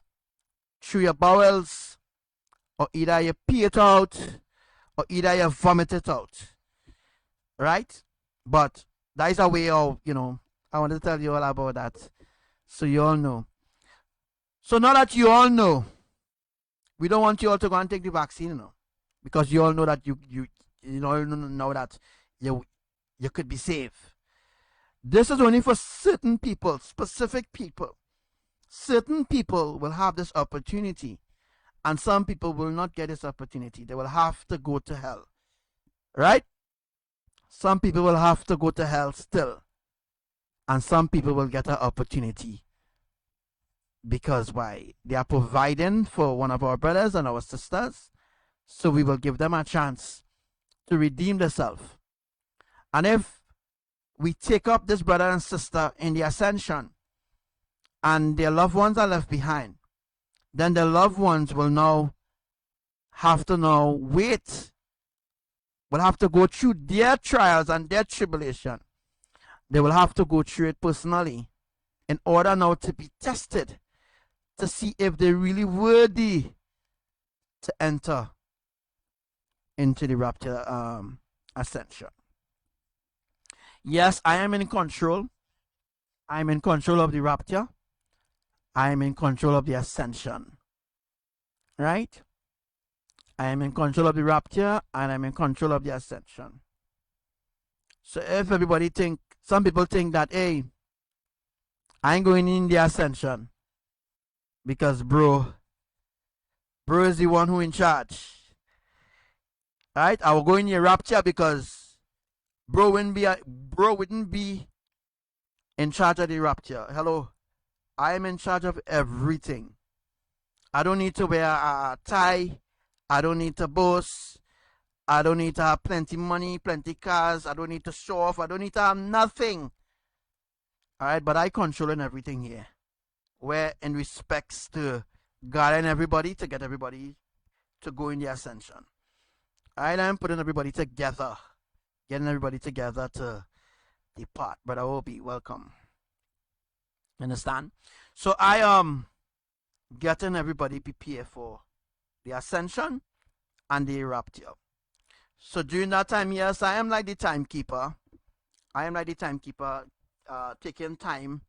through your bowels, or either you pee it out, or either you vomit it out. Right? But that is a way of, I want to tell you all about that. So you all know. So now that you all know, we don't want you all to go and take the vaccine, because you all know that you know that you could be safe. This is only for certain people, specific people. Certain people will have this opportunity, and some people will not get this opportunity. They will have to go to hell. Right? Some people will have to go to hell still, and some people will get an opportunity. Because why? They are providing for one of our brothers and our sisters, so we will give them a chance to redeem themselves. And if we take up this brother and sister in the ascension, and their loved ones are left behind, then the loved ones will now have to wait, will have to go through their trials and their tribulation. They will have to go through it personally in order now to be tested to see if they're really worthy to enter into the rapture ascension. Yes, I am in control. I am in control of the rapture. I am in control of the ascension. Right? I am in control of the rapture and I'm in control of the ascension. So if everybody some people think that, hey, I ain't going in the ascension because bro is the one who in charge. Right? I will go in the rapture because bro wouldn't be in charge of the rapture. Hello. I am in charge of everything. I don't need to wear a tie. I don't need to boast. I don't need to have plenty money, plenty cars. I don't need to show off. I don't need to have nothing. Alright, but I controlling everything here. Where in respects to God and everybody, to get everybody to go in the ascension. Alright, I'm putting everybody together. Getting everybody together to depart. Brother Obi, welcome. Understand? So I am getting everybody prepared for the ascension and the rapture. So during that time, yes, I am like the timekeeper. I am like the timekeeper, taking time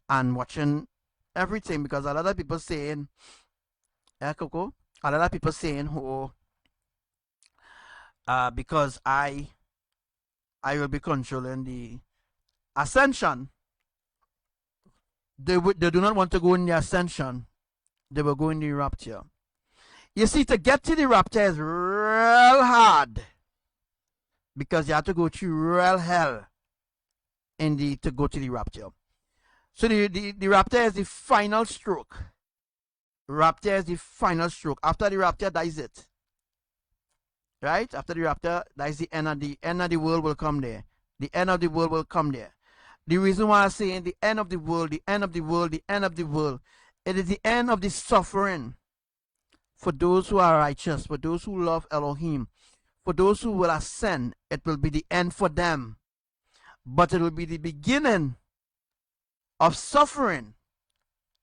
and watching everything, because a lot of people saying, Coco, a lot of people saying, because I will be controlling the ascension. They do not want to go in the ascension. They will go in the rapture. You see, to get to the rapture is real hard, because you have to go through real hell to go to the rapture. So the rapture is the final stroke. Rapture is the final stroke. After the rapture, that is it. Right? After the rapture, that is the end of the world will come there. The end of the world will come there. The reason why I'm saying the end of the world, the end of the world, the end of the world, it is the end of the suffering for those who are righteous, for those who love Elohim, for those who will ascend. It will be the end for them, but it will be the beginning of suffering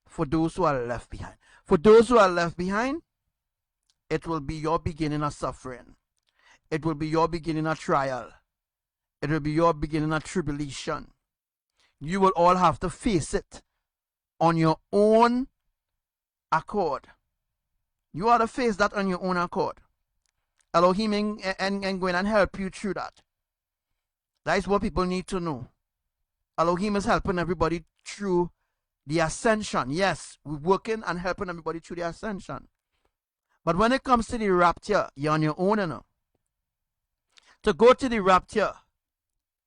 for those who are left behind. For those who are left behind, it will be your beginning of suffering. It will be your beginning of trial. It will be your beginning of tribulation. You will all have to face it on your own accord. You ought to face that on your own accord. Elohim ain't going and help you through that. That is what people need to know. Elohim is helping everybody through the ascension. Yes, we're working and helping everybody through the ascension. But when it comes to the rapture, you're on your own, you know. To go to the rapture,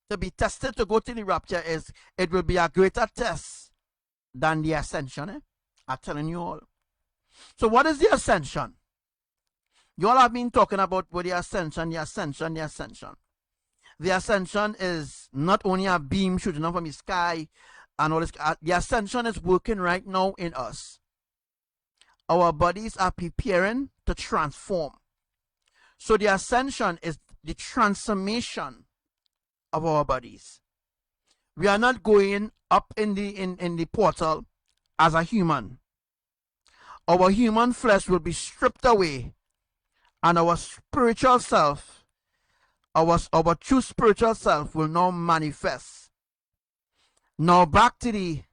to be tested to go to the rapture, it will be a greater test than the ascension. I'm telling you all. So what is the ascension? You all have been talking about with the ascension, the ascension, the ascension. The ascension is not only a beam shooting up from the sky and all this. The ascension is working right now in us. Our bodies are preparing to transform. So the ascension is the transformation of our bodies. We are not going up in the portal as a human. Our human flesh will be stripped away, and our spiritual self, our true spiritual self will now manifest. Now back to the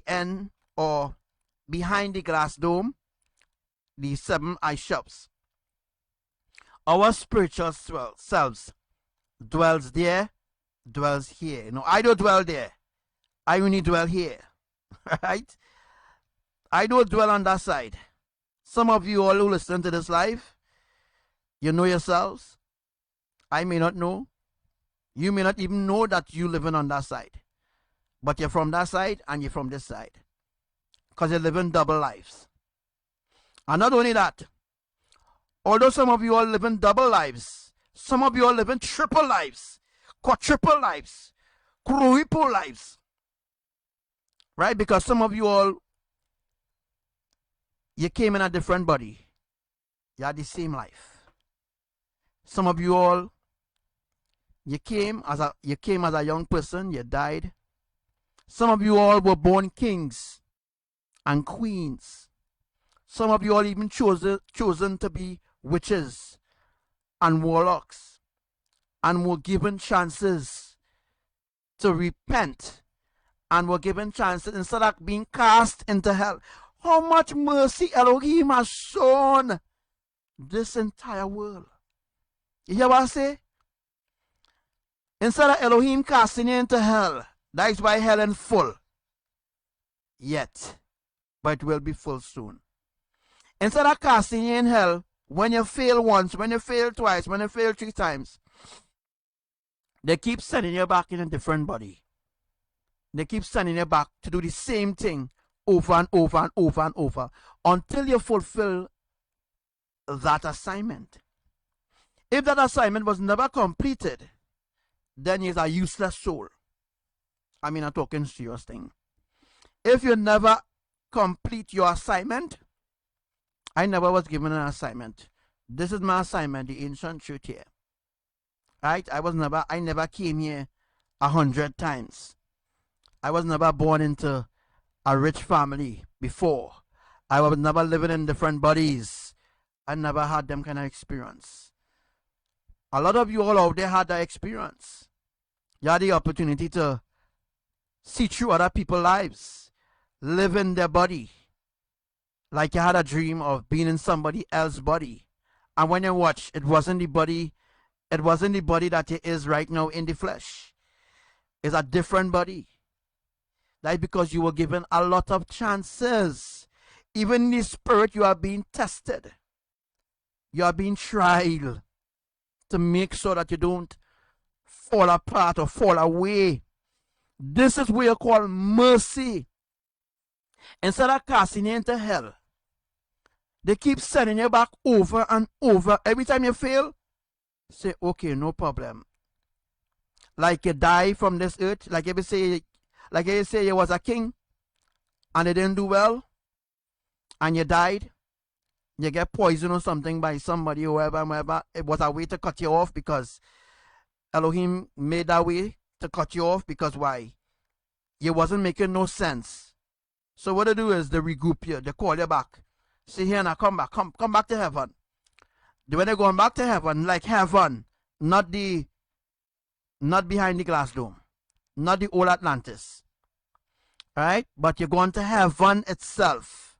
end, or behind the glass dome, the 7 eye shops. Our spiritual selves dwells there, dwells here. No, I don't dwell there. I only dwell here. Right? I don't dwell on that side. Some of you all who listen to this live, you know yourselves. I may not know. You may not even know that you're living on that side. But you're from that side and you're from this side. Because you're living double lives. And not only that, although some of you all living double lives, some of you all living triple lives, quadruple lives, quadruple lives. Right? Because some of you all, you came in a different body. You had the same life. Some of you all, you came as a young person, you died. Some of you all were born kings and queens. Some of you all even chosen to be witches and warlocks, and were given chances to repent, and were given chances instead of being cast into hell. How much mercy Elohim has shown this entire world. You hear what I say? Instead of Elohim casting you into hell, that is why hell is full. Yet, but it will be full soon. Instead of casting you in hell, when you fail once, when you fail twice, when you fail 3 times, they keep sending you back in a different body. They keep sending you back to do the same thing over and over and over and over until you fulfill that assignment. If that assignment was never completed, then you're a useless soul. I mean, I'm talking serious thing. If you never complete your assignment, I never was given an assignment. This is my assignment, the ancient truth here. Right? I never came here 100 times. I was never born into a rich family before. I was never living in different bodies. I never had them kind of experience. A lot of you all out there had that experience. You had the opportunity to see through other people's lives, live in their body, like you had a dream of being in somebody else's body. And when you watch, it wasn't the body that it is right now in the flesh. It's a different body. That's because you were given a lot of chances. Even in the spirit, you are being tested. You are being tried to make sure that you don't fall apart or fall away. This is what you call mercy. Instead of casting you into hell, they keep sending you back over and over. Every time you fail, say, okay, no problem. Like you die from this earth, like if you say you was a king and you didn't do well and you died, you get poisoned or something by somebody or whoever. It was a way to cut you off because Elohim made that way to cut you off because why? You wasn't making no sense. So what they do is they regroup you, they call you back. Say here now, come back to heaven. When they're going back to heaven, like heaven, not behind the glass dome, not the old Atlantis. Right? But you're going to heaven itself,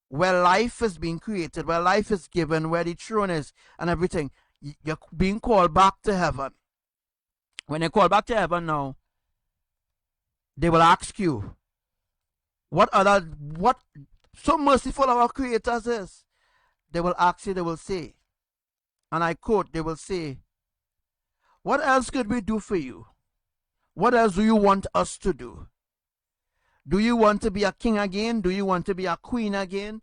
where life is being created, where life is given, where the throne is and everything. You're being called back to heaven. When they call back to heaven now, they will ask you, what so merciful our creators is. they will ask you, they will say, and I quote, they will say, what else could we do for you? What else do you want us to do? Do you want to be a king again? Do you want to be a queen again?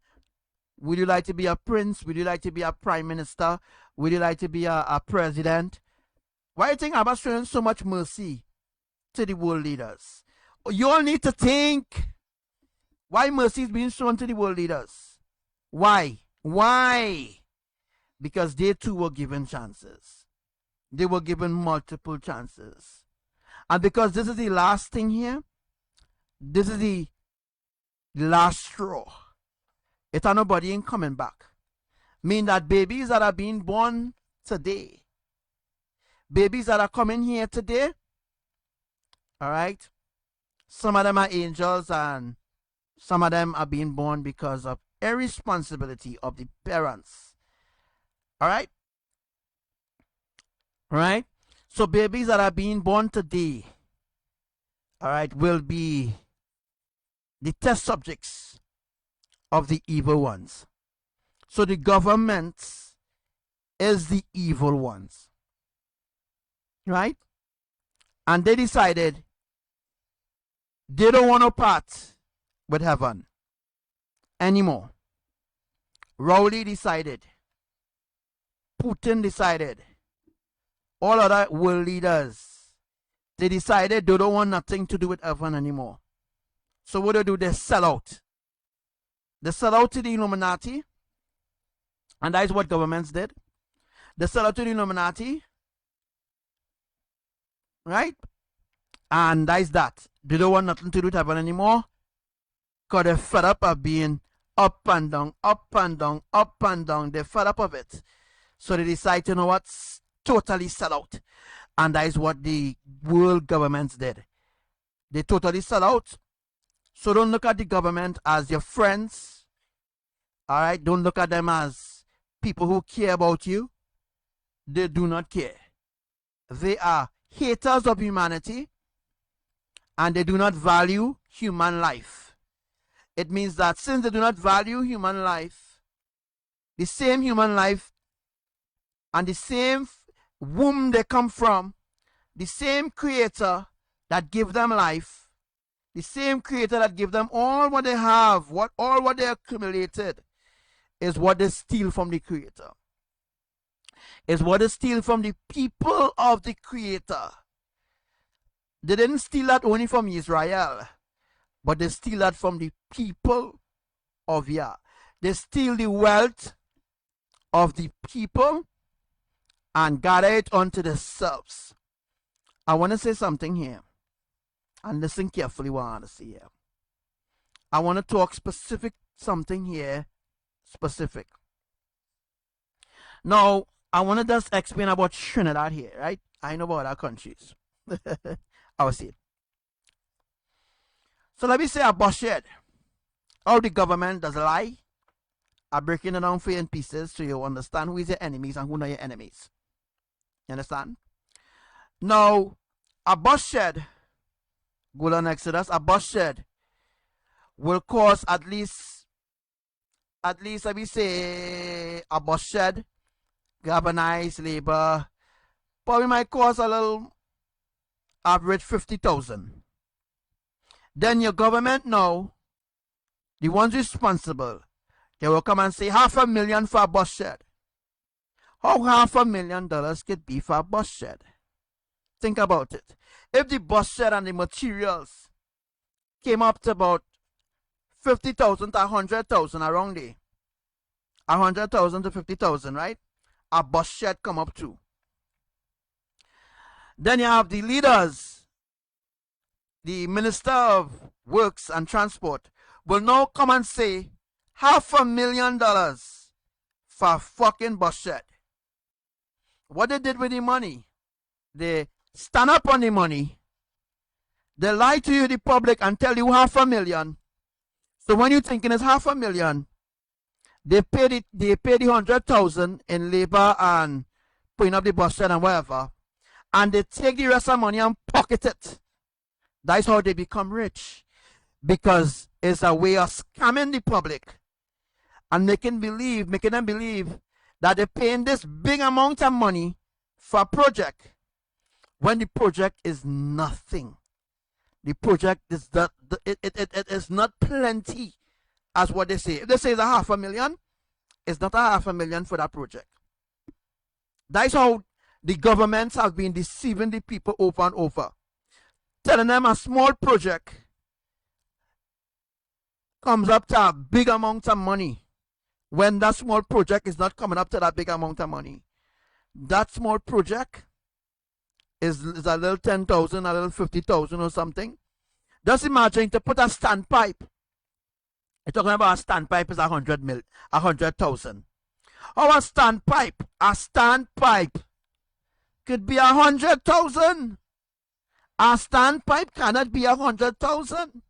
Would you like to be a prince? Would you like to be a prime minister? Would you like to be a president? Why do you think I'm showing so much mercy to the world leaders? You all need to think why mercy is being shown to the world leaders. Why? Why? Because they too were given chances. They were given multiple chances. And because this is the last thing here, this is the last straw. It's nobody ain't coming back. Mean that babies that are being born today, babies that are coming here today, all right, some of them are angels and some of them are being born because of irresponsibility of the parents. All right? All right? So babies that are being born today, all right, will be the test subjects of the evil ones. So the government is the evil ones. Right? And they decided they don't want to part with heaven anymore. Rowley decided. Putin decided. All other world leaders, they decided they don't want nothing to do with heaven anymore. So what do? They sell out. They sell out to the Illuminati. And that is what governments did. They sell out to the Illuminati. Right? And that is that. They don't want nothing to do with heaven anymore. Because they're fed up of being up and down, up and down, up and down. They're fed up of it. So they decide, you know what? Totally sell out. And that is what the world governments did. They totally sell out. So don't look at the government as your friends. Alright? Don't look at them as people who care about you. They do not care. They are haters of humanity. And they do not value human life. It means that since they do not value human life, the same human life and the same womb they come from, the same creator that give them life, the same creator that give them all what they have, all what they accumulated, is what they steal from the creator. Is what they steal from the people of the creator. They didn't steal that only from Israel, but they steal that from the people of Yah. They steal the wealth of the people and gather it unto themselves. I want to say something here. And listen carefully what I want to say here. I want to talk specific something here. Specific. Now, I want to just explain about Trinidad here, right? I know about our countries. I will see it. So let me say a bullshit. How the government does lie. I'm breaking it down for you in pieces so you understand who is your enemies and who are your enemies. You understand? Now, a bus shed, goldand Exodus, a bus shed will cost at least let me say a bus shed, galvanized labor, probably might cost a little average 50,000. Then your government now, the ones responsible, they will come and say $500,000 for a bus shed. How $500,000 could be for a bus shed? Think about it. If the bus shed and the materials came up to about 50,000 to 100,000 around there, 100,000 to 50,000, right? A bus shed come up to. Then you have the leaders, the Minister of Works and Transport will now come and say $500,000 for a fucking bus shed. What they did with the money, they stand up on the money, they lie to you, the public, and tell you $500,000. So when you're thinking it's $500,000, they pay the 100,000 in labor and putting up the bus shed and whatever, and they take the rest of the money and pocket it. That's how they become rich, because it's a way of scamming the public and making them believe that they're paying this big amount of money for a project when the project is nothing. The project is that it is not plenty as what they say. If they say it's $500,000, it's not $500,000 for that project. That is how the governments have been deceiving the people over and over, telling them a small project comes up to a big amount of money when that small project is not coming up to that big amount of money. That small project is a little 10,000, a little 50,000 or something. Just imagine to put a standpipe. You're talking about a standpipe is 100,000. Or a standpipe could be 100,000. A standpipe cannot be 100,000.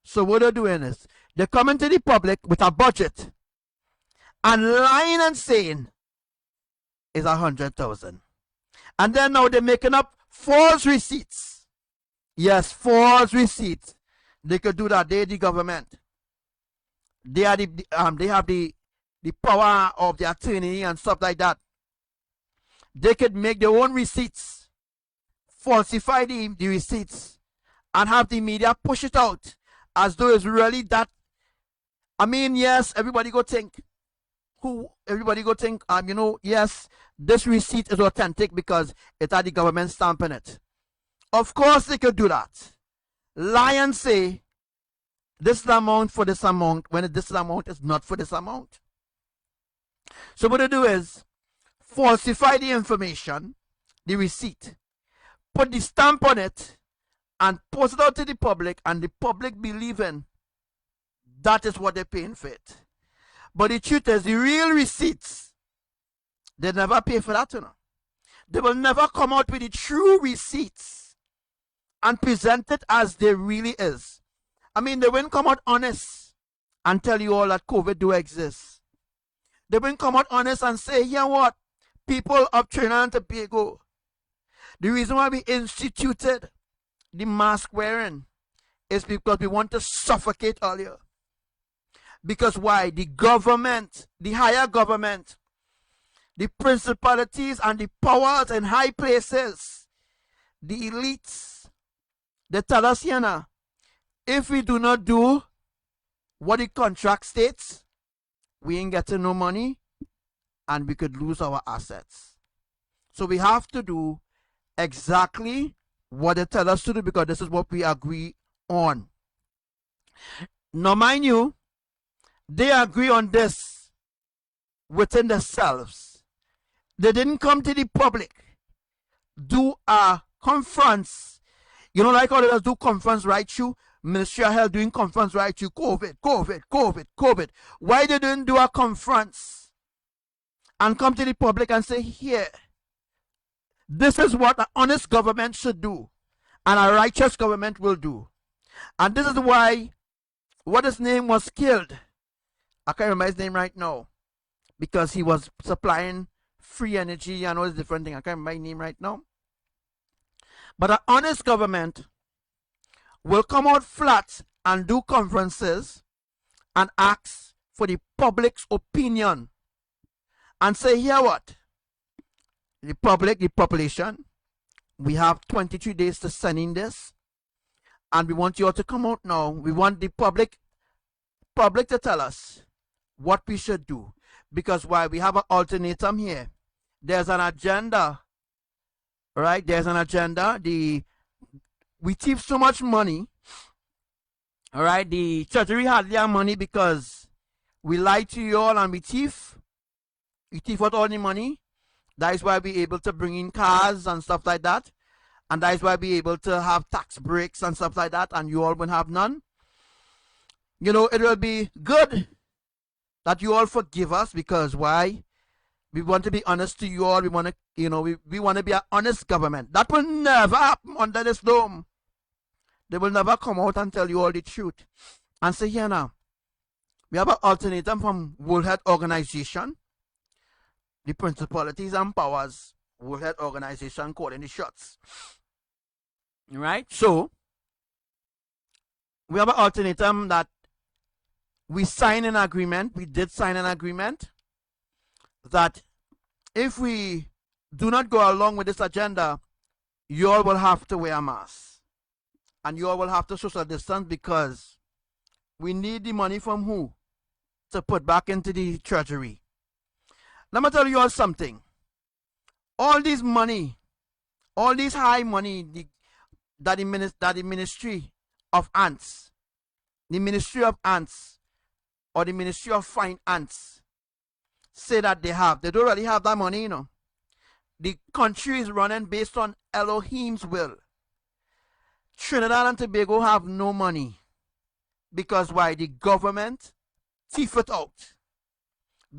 So what they're doing is they're coming to the public with a budget and lying and saying is 100,000. And then now they're making up false receipts. Yes, false receipts. They could do that. They're the government. They have the power of the attorney and stuff like that. They could make their own receipts, falsify the receipts, and have the media push it out as though it's really that. I mean, yes, everybody go think, yes, this receipt is authentic because it had the government stamp in it. Of course they could do that. Lie and say, this is the amount for this amount, when this amount is not for this amount. So what they do is, falsify the information, the receipt, put the stamp on it, and post it out to the public, and the public believing that is what they're paying for it. But the truth is, the real receipts, they never pay for that, you know. They will never come out with the true receipts and present it as they really is. I mean, they won't come out honest and tell you all that COVID do exist. They won't come out honest and say, you know what, people of Trinidad and Tobago, the reason why we instituted the mask wearing is because we want to suffocate all you. Because why? The government, the higher government, the principalities and the powers in high places, the elites, they tell us, you know, if we do not do what the contract states, we ain't getting no money and we could lose our assets. So we have to do exactly what they tell us to do because this is what we agree on. Now, mind you, they agree on this within themselves. They didn't come to the public, do a conference. You know, like how they do conference right through, Ministry of Health doing conference right through COVID. Why they didn't do a conference and come to the public and say, here, this is what an honest government should do and a righteous government will do. And this is why what his name was killed. I can't remember his name right now because he was supplying free energy and all these different things. I can't remember his name right now. But an honest government will come out flat and do conferences and ask for the public's opinion and say, here what? The public, the population, we have 23 days to send in this and we want you all to come out now. We want the public to tell us what we should do. Because why? We have an ultimatum here. There's an agenda. Right? There's an agenda. We thief so much money. Alright? The treasury hardly have money because we lie to you all and we thief. We thief out all the money. That is why we're able to bring in cars and stuff like that. And that is why we're able to have tax breaks and stuff like that. And you all will have none. You know, it will be good that you all forgive us because why? We want to be honest to you all. We want to, you know, we want to be an honest government. That will never happen under this dome. They will never come out and tell you all the truth. And say, here now, we have an ultimatum from World Health Organization, the principalities and powers, World Health Organization calling the shots. Right? So, we have an ultimatum that we signed an agreement, we did sign an agreement that if we do not go along with this agenda, you all will have to wear a mask. And you all will have to social distance because we need the money from who? To put back into the treasury. Let me tell you all something. All this money, all this high money that the ministry of ants, the ministry of ants, or the ministry of fine ants say that they have. They don't really have that money, you know. The country is running based on Elohim's will. Trinidad and Tobago have no money. Because why? The government thief it out.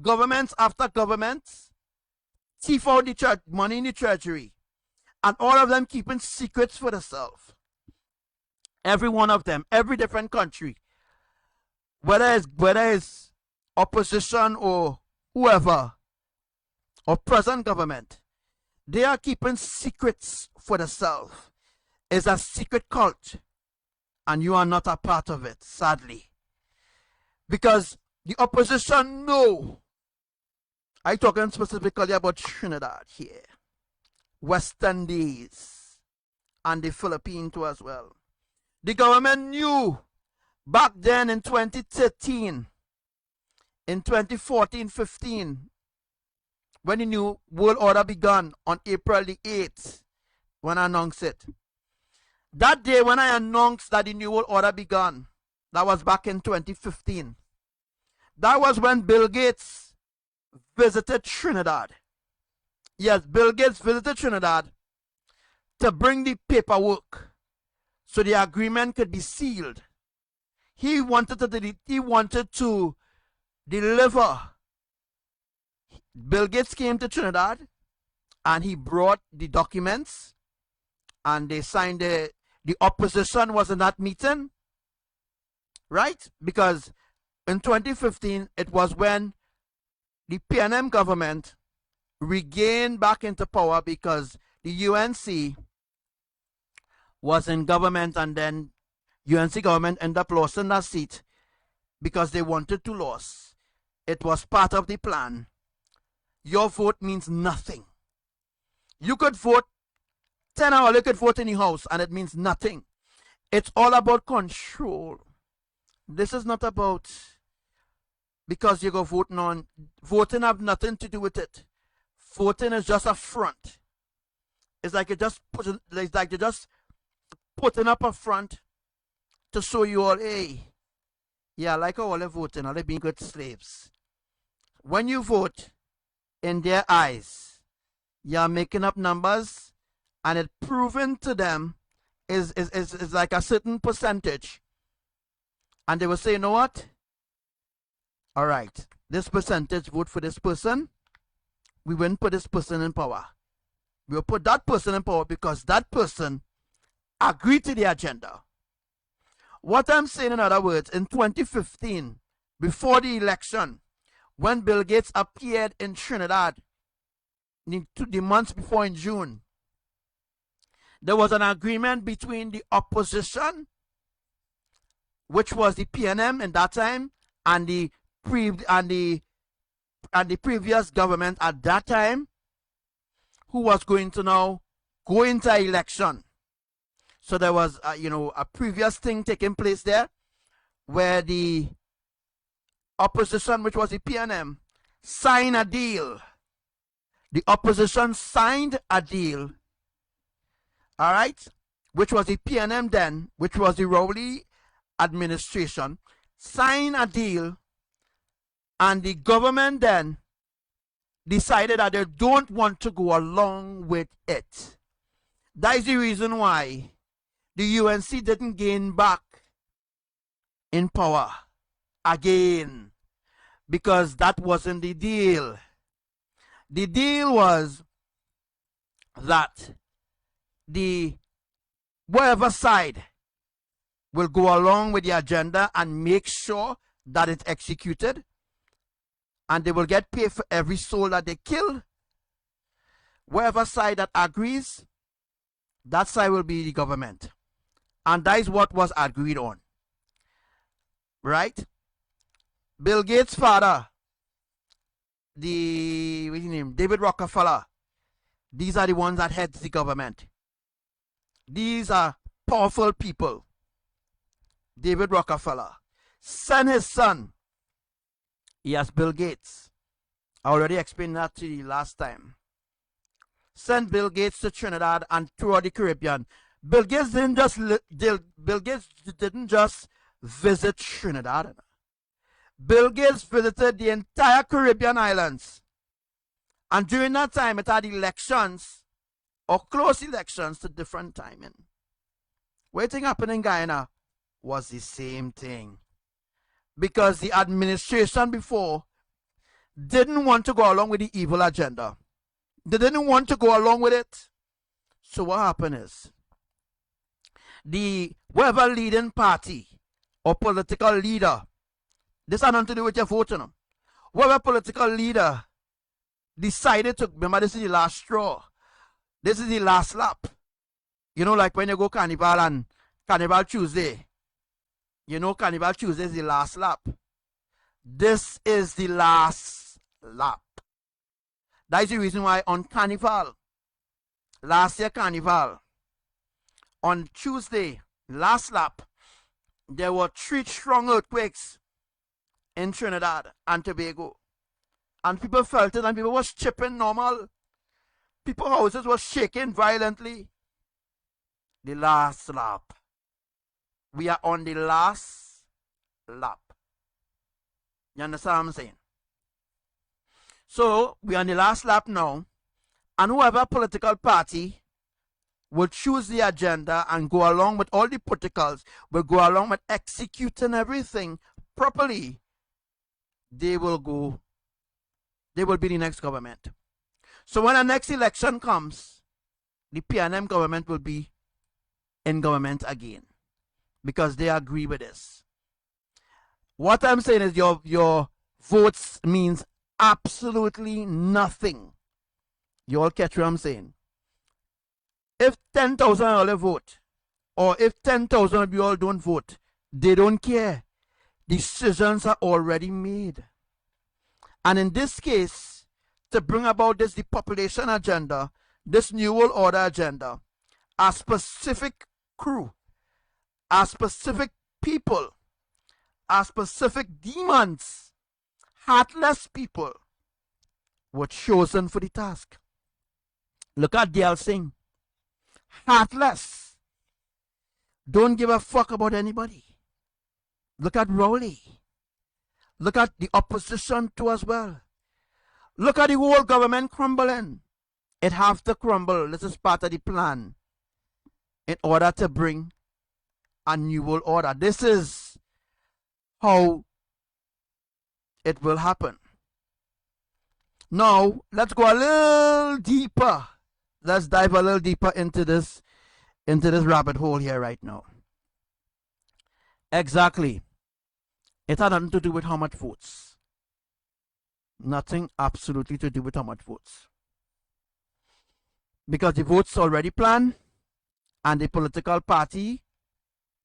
Governments after governments thief out the money in the treasury. And all of them keeping secrets for themselves. Every one of them, every different country. Whether it's opposition or whoever, or present government, they are keeping secrets for themselves. It's a secret cult. And you are not a part of it, sadly. Because the opposition know. I'm talking specifically about Trinidad here. West Indies. And the Philippines too as well. The government knew back then in 2013, in 2014-15, when the new world order began on April the 8th, when I announced it. That day when I announced that the new world order began, that was back in 2015. That was when Bill Gates visited Trinidad. Yes, Bill Gates visited Trinidad to bring the paperwork so the agreement could be sealed. He wanted to deliver. Bill Gates came to Trinidad and he brought the documents and they signed the opposition was in that meeting, right? Because in 2015 it was when the PNM government regained back into power because the UNC was in government and then UNC government ended up losing that seat because they wanted to lose. It was part of the plan. Your vote means nothing. You could vote 10 hours, you could vote in the house and it means nothing. It's all about control. This is not about because you go voting on. Voting have nothing to do with it. Voting is just a front. It's like you're just putting up a front to show you all, hey, yeah, like how all they're voting, all they being good slaves. When you vote, in their eyes, you're making up numbers, and it proven to them is like a certain percentage. And they will say, you know what? All right, this percentage vote for this person. We wouldn't put this person in power. We'll put that person in power because that person agreed to the agenda. What I'm saying, in other words, in 2015, before the election, when Bill Gates appeared in Trinidad, the months before in June, there was an agreement between the opposition, which was the PNM in that time, and the previous government at that time, who was going to now go into election. So there was, a previous thing taking place there, where the opposition, which was the PNM, signed a deal. The opposition signed a deal, all right, which was the PNM then, which was the Rowley administration, signed a deal, and the government then decided that they don't want to go along with it. That is the reason why the UNC didn't gain back in power again, because that wasn't the deal. The deal was that the whatever side will go along with the agenda and make sure that it's executed, and they will get paid for every soul that they kill. Whatever side that agrees, that side will be the government. And that is what was agreed on. Right? Bill Gates' father, what's his name? David Rockefeller. These are the ones that heads the government. These are powerful people. David Rockefeller. Send his son. Yes, Bill Gates. I already explained that to you last time. Send Bill Gates to Trinidad and throughout the Caribbean. Bill Gates didn't just visit Trinidad. Bill Gates visited the entire Caribbean islands. And during that time, it had elections or close elections to different timing. What thing happened in Guyana was the same thing. Because the administration before didn't want to go along with the evil agenda. They didn't want to go along with it. So what happened is, whoever leading party or political leader, this has nothing to do with your voting. Whoever political leader decided to, remember, this is the last straw. This is the last lap. You know, like when you go Carnival and Carnival Tuesday. You know, Carnival Tuesday is the last lap. This is the last lap. That is the reason why on Carnival, last year Carnival, on Tuesday, last lap, there were 3 strong earthquakes in Trinidad and Tobago. And people felt it and people was chipping normal. People's houses were shaking violently. The last lap. We are on the last lap. You understand what I'm saying? So, we are on the last lap now. And whoever political party will choose the agenda and go along with all the protocols, will go along with executing everything properly, they will be the next government. So when the next election comes, the PNM government will be in government again. Because they agree with this. What I'm saying is your votes means absolutely nothing. You all catch what I'm saying? If 10,000 all vote, or if 10,000 of you all don't vote, they don't care. Decisions are already made. And in this case, to bring about this depopulation agenda, this New World Order agenda, a specific crew, a specific people, a specific demons, heartless people were chosen for the task. Look at Dale Singh. Heartless. Don't give a fuck about anybody. Look at Rowley. Look at the opposition too as well. Look at the whole government crumbling. It have to crumble. This is part of the plan in order to bring a new world order. This is how it will happen. Now, let's go a little deeper. Let's dive a little deeper into this rabbit hole here right now. Exactly. It had nothing to do with how much votes. Nothing absolutely to do with how much votes. Because the votes already planned and the political party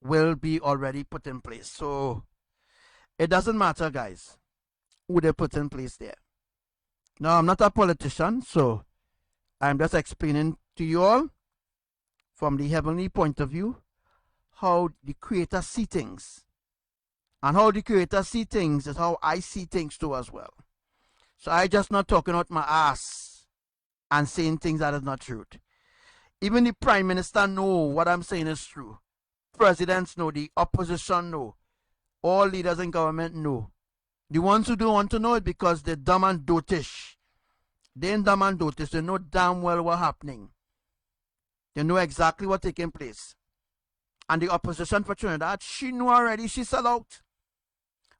will be already put in place. So it doesn't matter, guys, who they put in place there. Now, I'm not a politician, so I'm just explaining to you all from the heavenly point of view how the Creator sees things. And how the Creator sees things is how I see things too as well. So I just not talking out my ass and saying things that is not true. Even the Prime Minister know what I'm saying is true. Presidents know, the opposition know, all leaders in government know. The ones who don't want to know it because they're dumb and dotish. They ain't dumb and dotish. They know damn well what's happening. They know exactly what's taking place. And the opposition for Trinidad, she knew already, she sell out.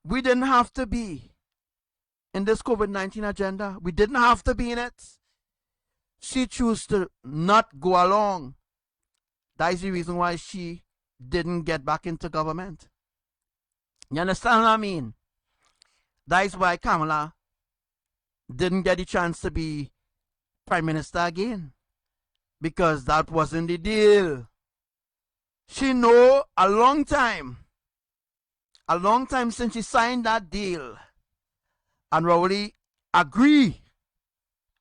We didn't have to be in this COVID-19 agenda. We didn't have to be in it. She chose to not go along. That is the reason why she didn't get back into government. You understand what I mean? That is why Kamala didn't get the chance to be Prime Minister again. Because that wasn't the deal. She know a long time since she signed that deal, and probably agree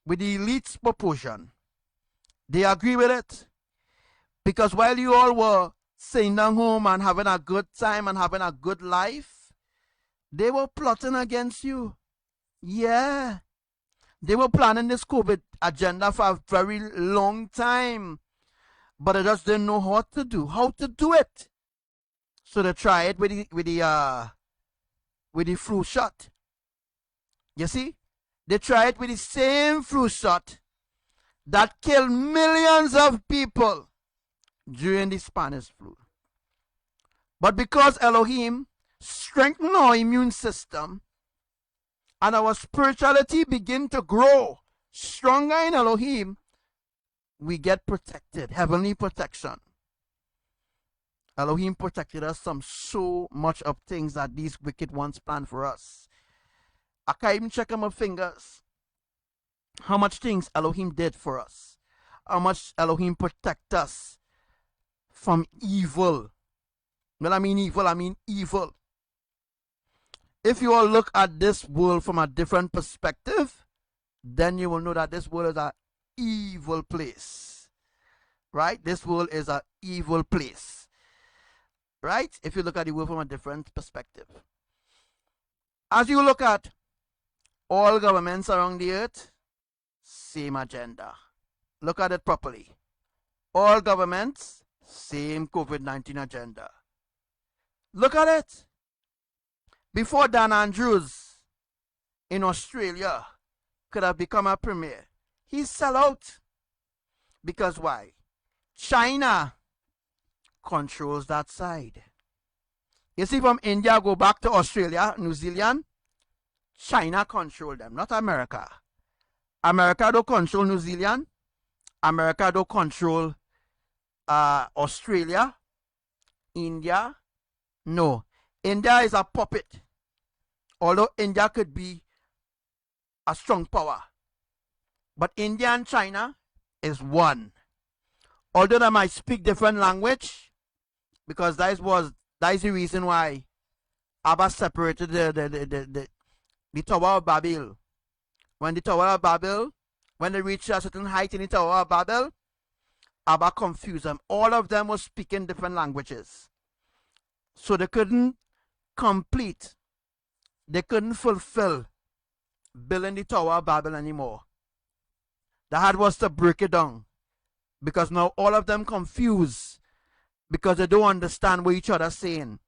with the elite's proposition. They agree with it. Because while you all were sitting down home and having a good time and having a good life, they were plotting against you. Yeah. They were planning this COVID agenda for a very long time. But they just didn't know how to do it. So they tried it with the flu shot. You see? They tried with the same flu shot that killed millions of people during the Spanish flu. But because Elohim strengthened our immune system and our spirituality begin to grow stronger in Elohim, we get protected, heavenly protection. Elohim protected us from so much of things that these wicked ones plan for us. I can't even check on my fingers how much things Elohim did for us. How much Elohim protect us from evil. When I mean evil, I mean evil. If you all look at this world from a different perspective, then you will know that this world is an evil place. Right? This world is an evil place. Right? If you look at the world from a different perspective. As you look at all governments around the earth, same agenda. Look at it properly. All governments, same COVID-19 agenda. Look at it. Before Dan Andrews in Australia could have become a premier, he sell out. Because why? China controls that side. You see, from India go back to Australia, New Zealand, China control them, not America. America don't control New Zealand. America don't control Australia. India, no. India is a puppet. Although India could be a strong power. But India and China is one. Although they might speak different language, because that is the reason why Abba separated the Tower of Babel. When the Tower of Babel, when they reached a certain height in the Tower of Babel, Abba confused them. All of them were speaking different languages. So they couldn't complete, they couldn't fulfill building the Tower of Babel anymore. They had was to break it down. Because now all of them confused. Because they don't understand what each other is saying.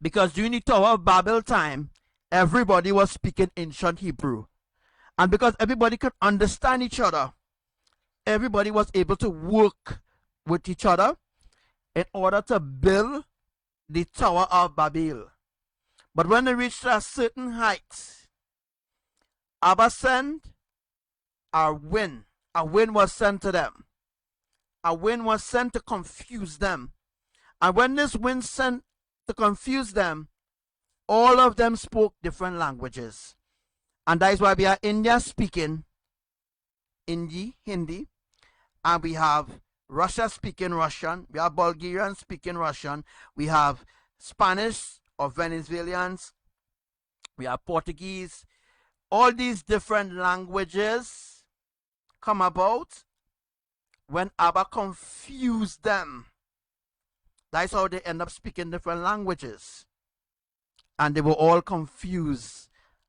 Because during the Tower of Babel time, everybody was speaking ancient Hebrew. And because everybody could understand each other, everybody was able to work with each other in order to build the Tower of Babel. But when they reached a certain height, Abba sent a wind. A wind was sent to them. A wind was sent to confuse them. And when this wind sent to confuse them, all of them spoke different languages. And that is why we are India speaking Hindi, and we have Russia speaking Russian, we have Bulgarian speaking Russian, we have Spanish or Venezuelans, we have Portuguese. All these different languages come about when Abba confused them. That's how they end up speaking different languages. And they were all confused.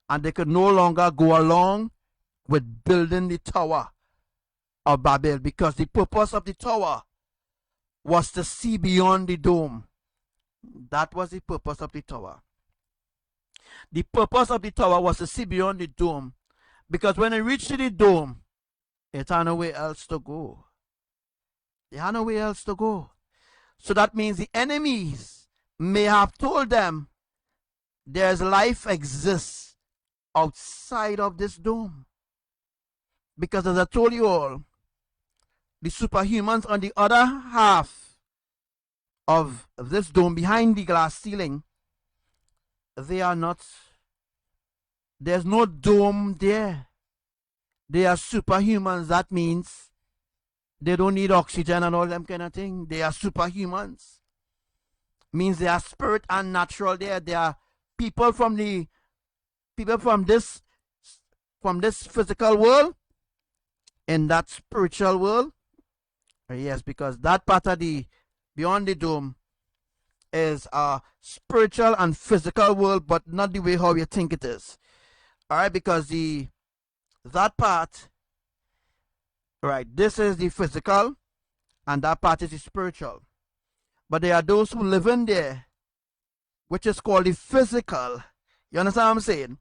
And they could no longer go along with building the Tower of Babel. Because the purpose of the tower was to see beyond the dome. That was the purpose of the tower. The purpose of the tower was to see beyond the dome. Because when it reached the dome, it had nowhere else to go. They had nowhere else to go. So that means the enemies may have told them there's life exists outside of this dome. Because as I told you all, the superhumans on the other half of this dome, behind the glass ceiling, they are not, there's no dome there. They are superhumans. That means they don't need oxygen and all them kind of thing. They are superhumans. Means they are spirit and natural there. They are people from the people from this physical world in that spiritual world. Yes, because that part of the beyond the dome is a spiritual and physical world, but not the way how you think it is. All right, because that part, right, this is the physical and that part is the spiritual. But there are those who live in there, which is called the physical. You understand what I'm saying?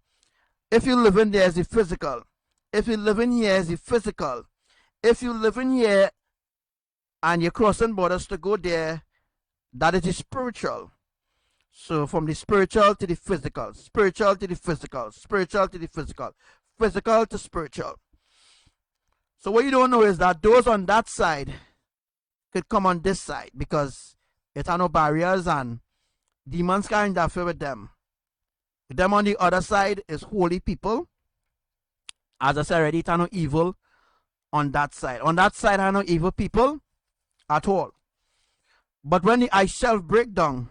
If you live in there as the physical, if you live in here as the physical, if you live in here and you're crossing borders to go there, that is the spiritual. So from the spiritual to the physical, spiritual to the physical, spiritual to the physical, physical to spiritual. So what you don't know is that those on that side could come on this side because it are no barriers and demons can't interfere with them. Them on the other side is holy people. As I said already, it are no evil on that side. On that side are no evil people at all. But when the ice shelf break down,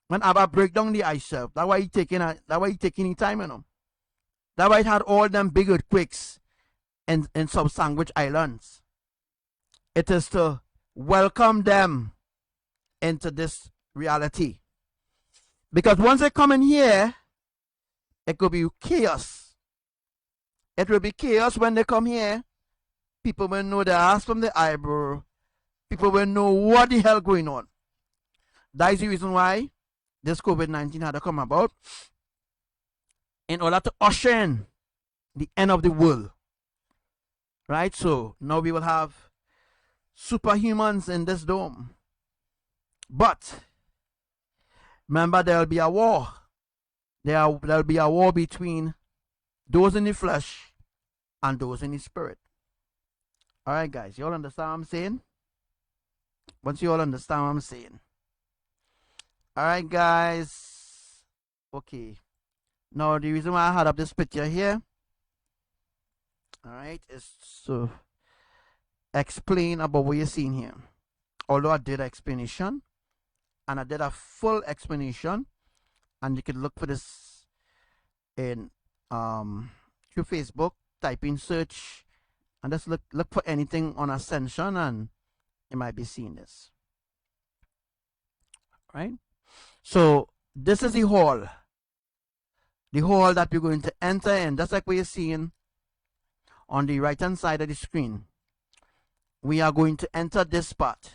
when Abba break down the ice shelf, that's why he taking his time, you know. That's why it had all them big earthquakes in some sandwich islands. It is to welcome them into this reality. Because once they come in here, it could be chaos. It will be chaos when they come here. People will know their ass from the eyebrow. People will know what the hell going on. That is the reason why this COVID-19 had to come about, in order to usher in the end of the world. Right? So now we will have superhumans in this dome. But remember, there will be a war. There will be a war between those in the flesh and those in the spirit. Alright, guys, you all understand what I'm saying? Once you all understand what I'm saying. Alright, guys. Okay. Now, the reason why I had up this picture here, alright, is to explain about what you're seeing here. Although I did an explanation, and I did a full explanation, and you can look for this in through Facebook, type in search, and just look for anything on ascension, and you might be seeing this. Right? So this is the hall that we're going to enter in, just like what you're seeing on the right hand side of the screen. We are going to enter this part.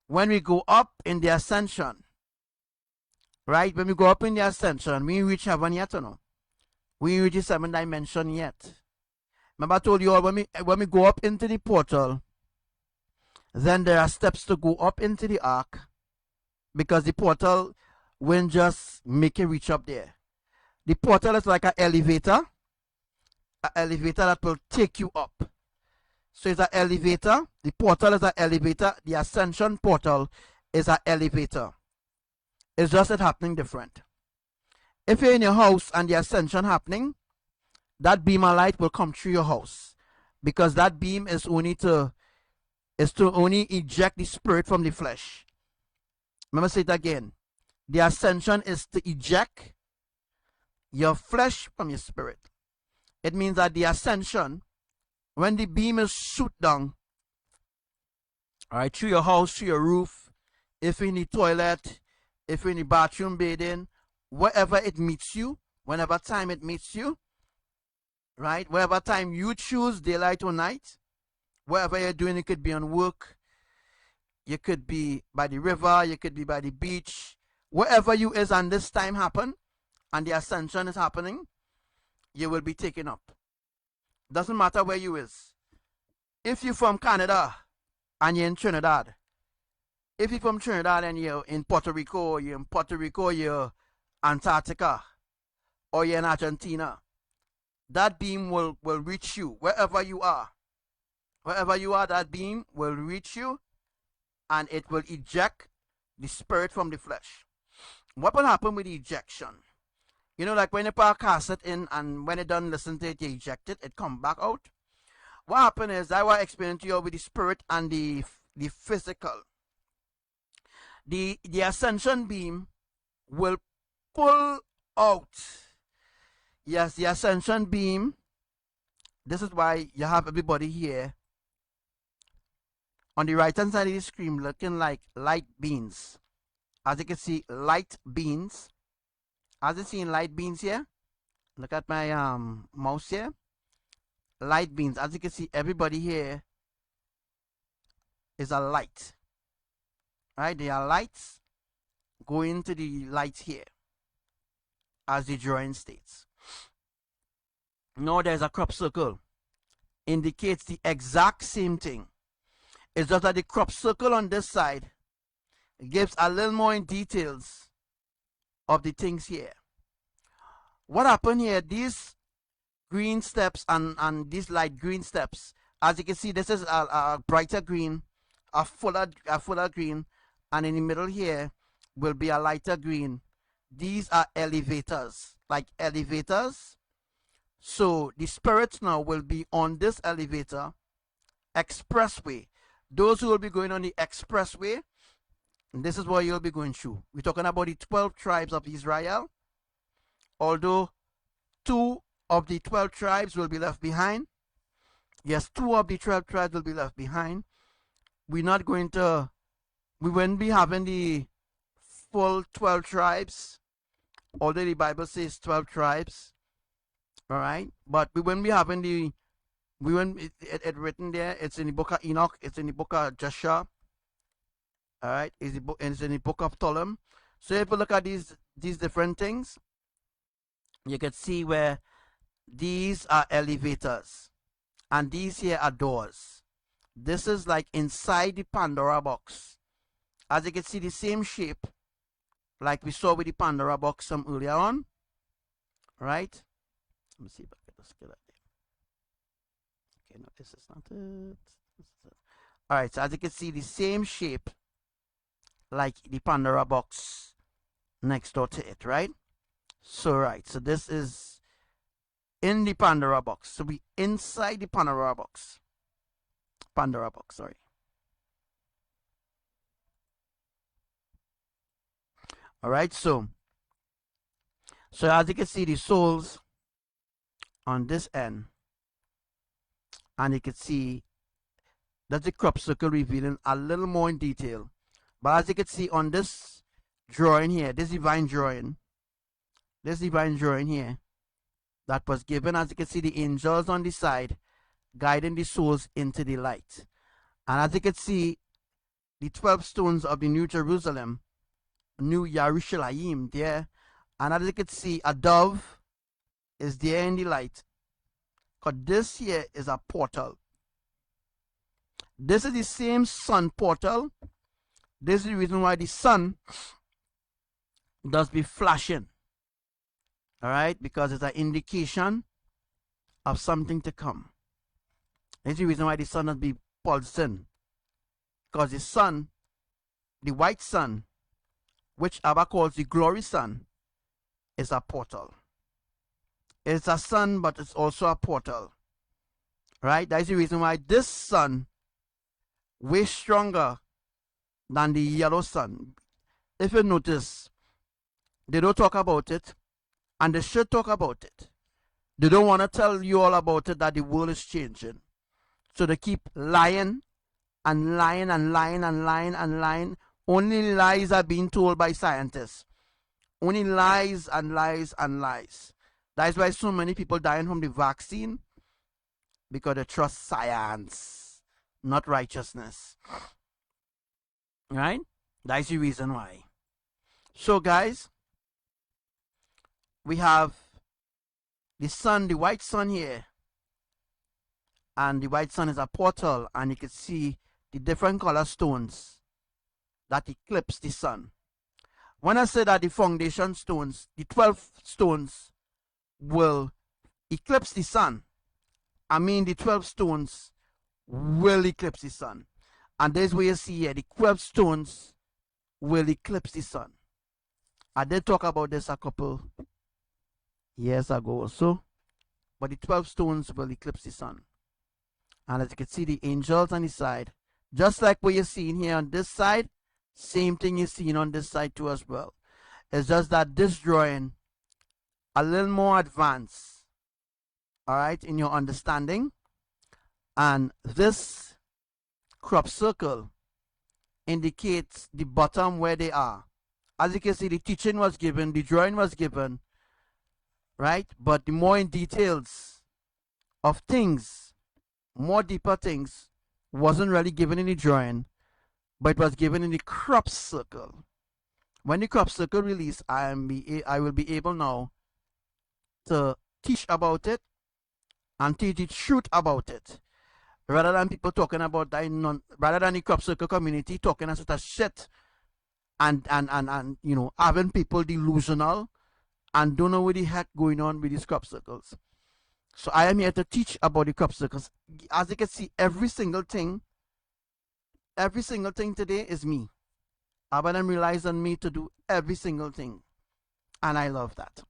When we go up in the ascension, right? When we go up in the ascension, we reach heaven yet or no? We reach the 7th dimension yet. Remember I told you all, when we go up into the portal, then there are steps to go up into the ark, because the portal won't just make you reach up there. The portal is like an elevator that will take you up. So it's an elevator. The portal is an elevator. The ascension portal is an elevator. It's just it happening different. If you're in your house and the ascension happening, that beam of light will come through your house, because that beam is only to only eject the spirit from the flesh. Remember, say it again. The ascension is to eject your flesh from your spirit. It means that the ascension, when the beam is shoot down, all right, through your house, through your roof, if in the toilet, if in the bathroom bathing, wherever it meets you, whenever time it meets you, right, whatever time you choose, daylight or night, wherever you're doing, it could be on work, you could be by the river, you could be by the beach, wherever you is, and this time happen, and the ascension is happening, you will be taken up. Doesn't matter where you is. If you're from Canada and you're in Trinidad, if you're from Trinidad and you're in Puerto Rico, you're Antarctica, or you're in Argentina, that beam will reach you wherever you are. Wherever you are, that beam will reach you, and it will eject the spirit from the flesh. What will happen with the ejection? You know, like when you put a cassette in and when it done listen to it, you eject it, it come back out. What happened is, I will explain to you with the spirit and the physical. The ascension beam will pull out Yes, the ascension beam. This is why you have everybody here on the right hand side of the screen looking like light beams. As you can see, light beams. As you see in light beams here, look at my mouse here. Light beams. As you can see, everybody here is a light. Right? They are lights going to the lights here, as the drawing states. Now there's a crop circle. Indicates the exact same thing. It's just that the crop circle on this side gives a little more in details of the things here. What happened here, these green steps and these light green steps, as you can see, this is a brighter green, a fuller green, and in the middle here will be a lighter green. These are elevators, like elevators. So the spirits now will be on this elevator, expressway. Those who will be going on the expressway, this is what you'll be going through. We're talking about the 12 tribes of Israel. Although 2 of the 12 tribes will be left behind. Yes, 2 of the 12 tribes will be left behind. We won't be having the full 12 tribes. Although the Bible says 12 tribes. Alright? But we won't be having it written there. It's in the book of Enoch. It's in the book of Joshua. Alright? It's in the book of Ptolemy. So if you look at these different things, you can see where these are elevators. And these here are doors. This is like inside the Pandora box. As you can see, the same shape like we saw with the Pandora box some earlier on. Right? Let me see if I can just get that there. Okay, no, this is not it. Alright, so as you can see, the same shape like the Pandora box next door to it, right? So, right, so this is in the Pandora box. So we inside the Pandora box. Pandora box, sorry. Alright, so as you can see, the souls on this end, and you can see that's the crop circle revealing a little more in detail. But as you can see on this drawing here, this divine drawing here that was given, as you can see, the angels on the side guiding the souls into the light. And as you can see, the 12 stones of the New Jerusalem, New Yerushalayim there, and as you can see, a dove is there in the light, because this here is a portal. This is the same sun portal. This is the reason why the sun does be flashing. Alright, because it's an indication of something to come. This is the reason why the sun does be pulsing. Because the sun, the white sun, which Abba calls the glory sun, is a portal. It's a sun, but it's also a portal. Right? That is the reason why this sun way stronger than the yellow sun. If you notice, they don't talk about it, and they should talk about it. They don't want to tell you all about it, that the world is changing. So they keep lying and lying and lying and lying and lying. Only lies are being told by scientists. Only lies and lies and lies. That's why so many people dying from the vaccine, because they trust science, not righteousness. Right? That's the reason why. So guys, we have the sun, the white sun here, and the white sun is a portal, and you can see the different color stones that eclipse the sun. When I say that the foundation stones, the 12 stones will eclipse the sun, I mean the 12 stones will eclipse the sun. And this way you see here, the 12 stones will eclipse the sun. I did talk about this a couple years ago or so, but the 12 stones will eclipse the sun. And as you can see, the angels on the side, just like what you're seeing here on this side, same thing you're seeing on this side too as well. It's just that this drawing a little more advanced, all right, in your understanding. And this crop circle indicates the bottom where they are. As you can see, the teaching was given, the drawing was given, right? But the more in details of things, more deeper things, wasn't really given in the drawing, but it was given in the crop circle. When the crop circle release, I will be able now to teach about it and teach the truth about it, rather than people talking about that, rather than the crop circle community talking a sort of shit and you know, having people delusional and don't know what the heck going on with these crop circles. So I am here to teach about the crop circles. As you can see, every single thing today is me. Abraham relies on me to do every single thing, and I love that.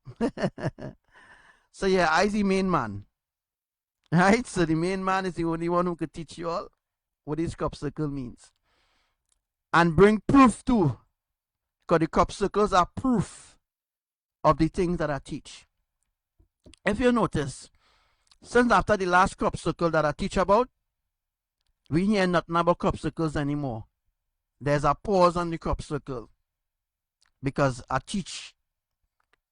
So yeah, I'm the main man, right? So the main man is the only one who could teach you all what this crop circle means and bring proof too, because the crop circles are proof of the things that I teach. If you notice, since after the last crop circle that I teach about, we hear nothing about crop circles anymore. There's a pause on the crop circle because I teach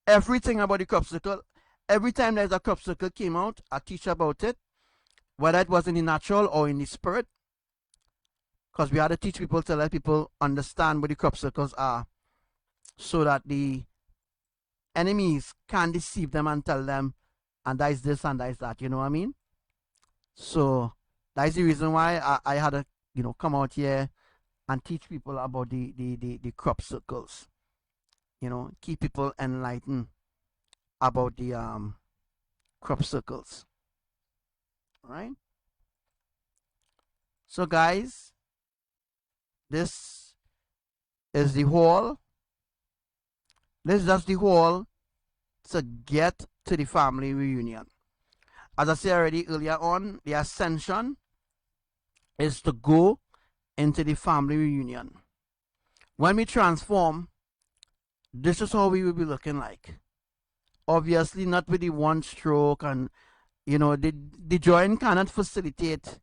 everything about the crop circle. Every time there's a crop circle came out, I teach about it, whether it was in the natural or in the spirit, because we had to teach people to let people understand what the crop circles are, so that the enemies can't deceive them and tell them, and that is this and that is that. You know what I mean? So that's the reason why I had to, you know, come out here and teach people about the crop circles. You know, keep people enlightened about the crop circles. All right. So guys, this is the hall. This is just the hall to get to the family reunion. As I said already earlier on, the ascension is to go into the family reunion. When we transform, this is how we will be looking like. Obviously not with the one stroke, and you know, the joint cannot facilitate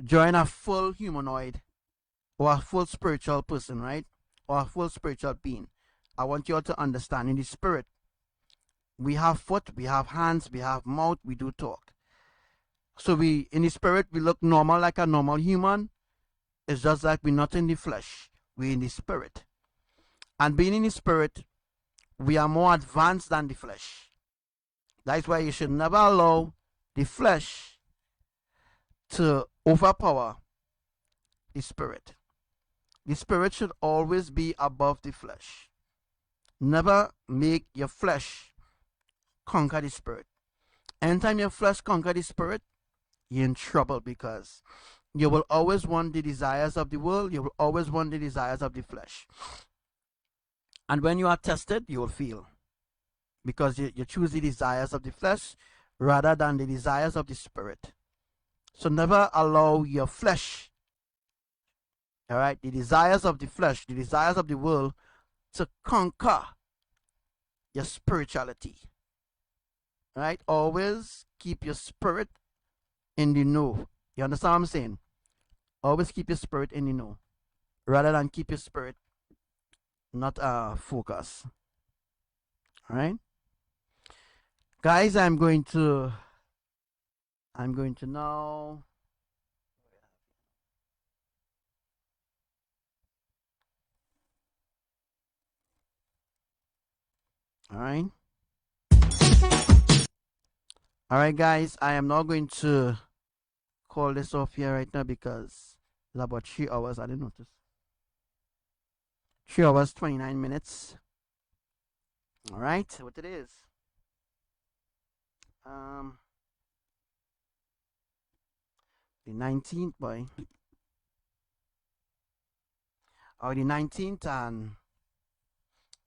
join a full humanoid or a full spiritual person, right? Or a full spiritual being. I want you all to understand, in the spirit, we have foot, we have hands, we have mouth, we do talk. So we, in the spirit, we look normal like a normal human. It's just like we're not in the flesh, we're in the spirit. And being in the spirit, we are more advanced than the flesh. That's why you should never allow the flesh to overpower the spirit. The spirit should always be above the flesh. Never make your flesh conquer the spirit. Anytime your flesh conquer the spirit, you're in trouble, because you will always want the desires of the world. You will always want the desires of the flesh. And when you are tested, you will feel, because you choose the desires of the flesh rather than the desires of the spirit. So never allow your flesh, all right, the desires of the flesh, the desires of the world, to conquer your spirituality. All right? Always keep your spirit in the know. You understand what I'm saying? Always keep your spirit in the know, rather than keep your spirit not focus. All right, guys, I'm going to now all right guys, I am now going to call this off here right now, because it's about 3 hours. I didn't notice. 3 hours 29 minutes. All right, what it is, the 19th, boy, or the 19th and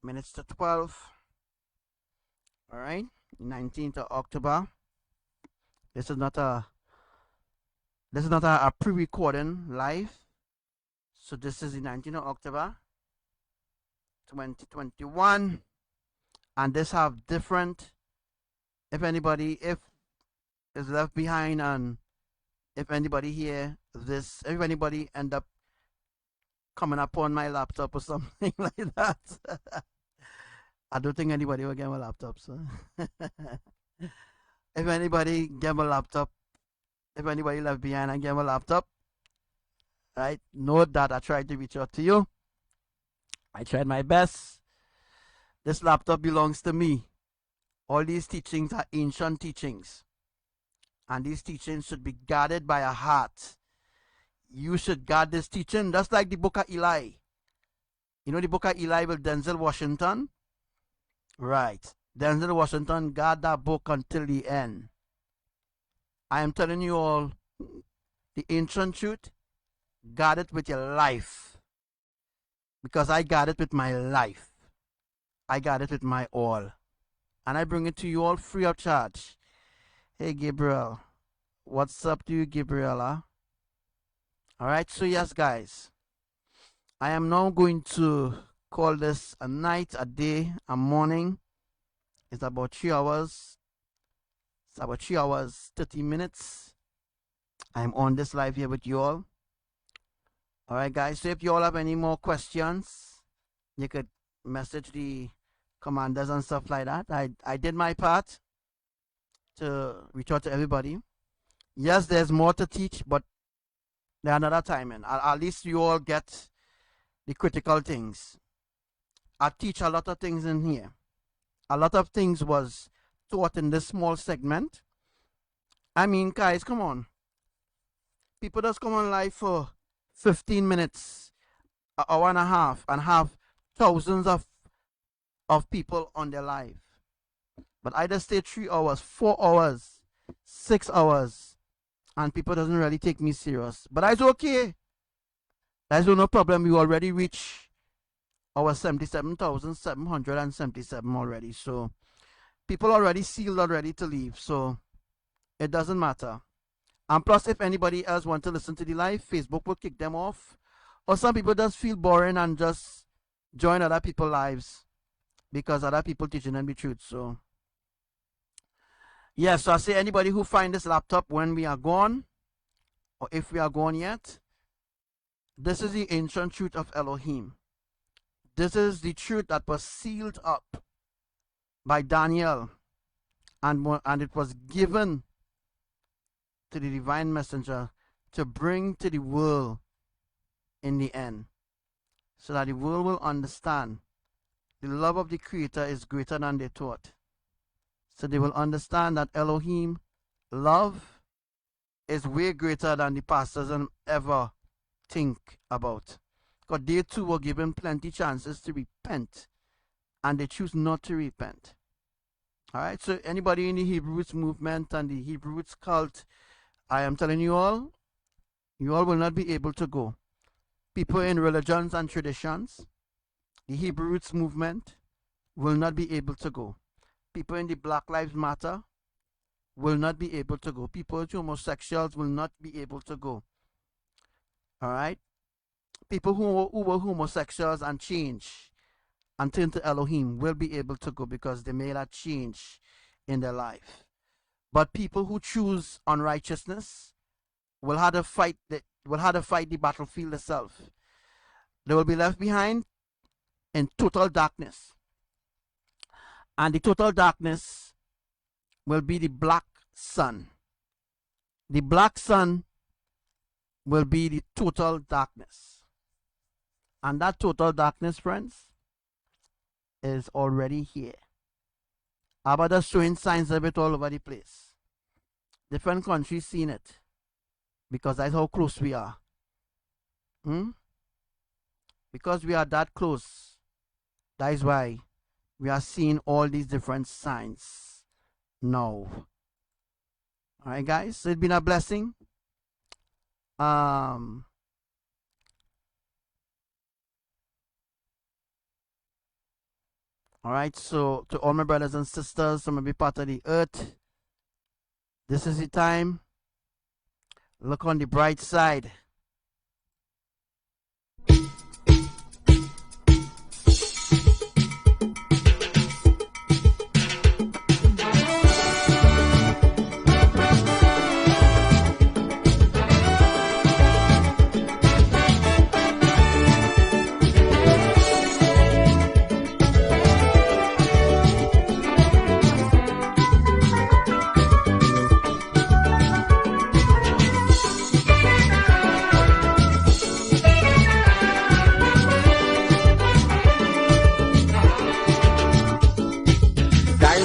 minutes to 12. All right, 19th of October. This is not a pre-recording live. So this is the 19th of October 2021, and this have different if anybody is left behind, and if anybody here if anybody end up coming up on my laptop or something like that, I don't think anybody will get my laptop. So if anybody get my laptop, if anybody left behind and get my laptop, right, note that I tried to reach out to you. I tried my best. This laptop belongs to me. All these teachings are ancient teachings, and these teachings should be guarded by a heart. You should guard this teaching just like the book of Eli. You know the book of Eli with Denzel Washington? Right. Denzel Washington guard that book until the end. I am telling you all the ancient truth. Guard it with your life. Because I guard it with my life. I guard it with my all. And I bring it to you all free of charge. Hey, Gabriel. What's up to you, Gabriela? Alright, so yes, guys. I am now going to call this a night, a day, a morning. It's about 3 hours. It's about 3 hours, 30 minutes. I'm on this live here with you all. Alright, guys. So if you all have any more questions, you could message the commanders and stuff like that. I did my part to reach out to everybody. Yes, there's more to teach, but there another time, and at least you all get the critical things. I teach a lot of things in here. A lot of things was taught in this small segment. I mean, guys, come on. People just come on live for 15 minutes, an hour and a half, and have thousands of people on their live. But I just stay 3 hours, 4 hours, 6 hours, and people doesn't really take me serious. But that's okay. That's no problem. We already reached our 77,777 already. So people already sealed, already to leave. So it doesn't matter. And plus, if anybody else want to listen to the live, Facebook will kick them off. Or some people just feel boring and just join other people's lives because other people teaching them the truth. So yeah, so I say anybody who find this laptop when we are gone, or if we are gone yet, this is the ancient truth of Elohim. This is the truth that was sealed up by Daniel, and it was given to the divine messenger to bring to the world in the end, so that the world will understand the love of the Creator is greater than they thought. So they will understand that Elohim love is way greater than the pastors ever think about. Because they too were given plenty chances to repent, and they choose not to repent. Alright, so anybody in the Hebrew Roots movement and the Hebrew Roots cult, I am telling you all will not be able to go. People in religions and traditions, the Hebrew Roots movement, will not be able to go. People in the Black Lives Matter will not be able to go. People with homosexuals will not be able to go. Alright? People who were homosexuals and change and turn to Elohim will be able to go because they made a change in their life. But people who choose unrighteousness will have to fight the battlefield itself. They will be left behind in total darkness. And the total darkness will be the black sun. The black sun will be the total darkness. And that total darkness, friends, is already here. Abba just showing signs of it all over the place. Different countries seen it, because that's how close we are. Because we are that close, that is why we are seeing all these different signs now. Alright, guys, so it's been a blessing. Alright, so to all my brothers and sisters who may be part of the earth, this is the time. Look on the bright side.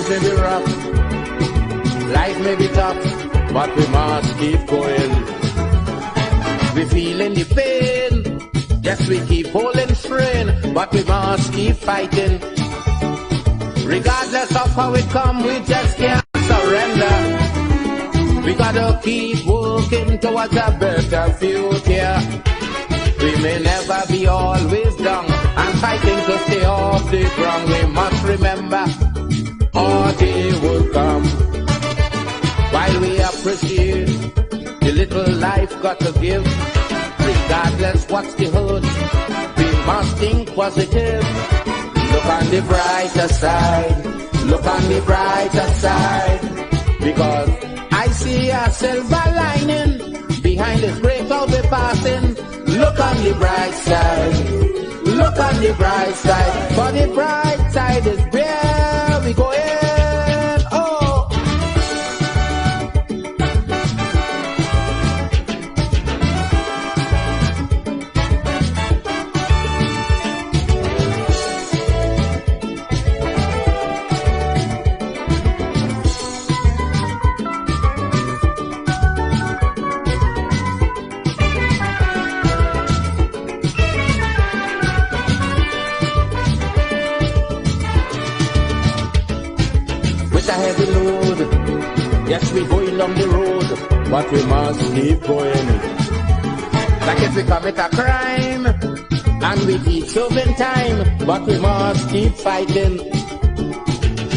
Times may be rough, life may be tough, but we must keep going. We feeling the pain, yes we keep holding strain, but we must keep fighting. Regardless of how it come, we just can't surrender. We gotta keep working towards a better future. We may never be always down and fighting to stay off the ground. We must remember our day will come. While we appreciate the little life got to give, regardless what's the hurt, we must think positive. Look on the brighter side, look on the brighter side, because I see a silver lining behind this great cloud we're passing. Look on the bright side, look on the bright side, for the bright side is where we going. Oh, heavy load, yes we going down the road, but we must keep going. Like if we commit a crime and we keep serving time, but we must keep fighting.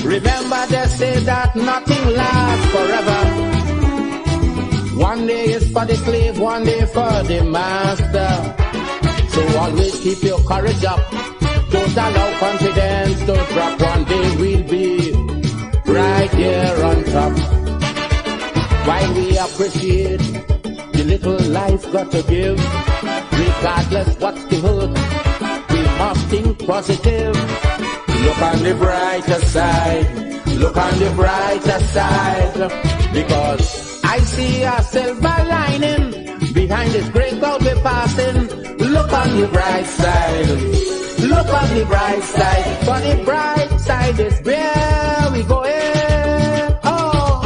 Remember they say that nothing lasts forever. One day is for the slave, one day for the master. So always keep your courage up, don't allow confidence to drop. One day we'll be right here on top. While we appreciate the little life got to give, regardless what's the hurt, we must think positive. Look on the brighter side, look on the brighter side, because I see a silver lining behind this great cloud we're passing. Look on the bright side, look on the bright side, for the bright side is where we going. Oh,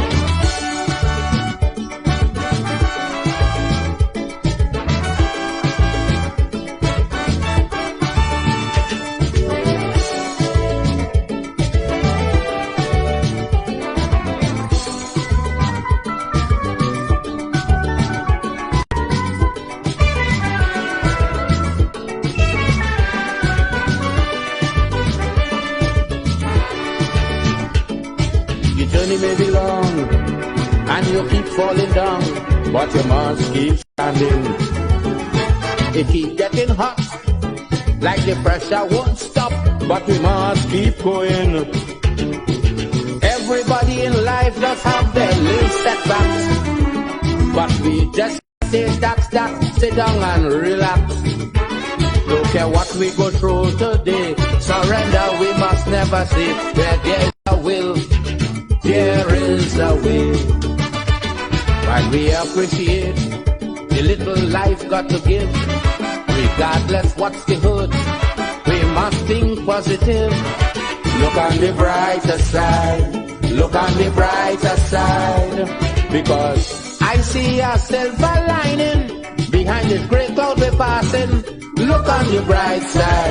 may be long and you keep falling down, but you must keep standing. It keep getting hot, like the pressure won't stop, but we must keep going. Everybody in life does have their little setbacks, but we just say that, sit down and relax. Don't care what we go through today, surrender we must never say. Where there's a will, there is a way. While we appreciate the little life got to give, regardless what's the hurt, we must think positive. Look on the brighter side, look on the brighter side, because I see a silver lining behind this great cloud we're passing. Look on the bright side.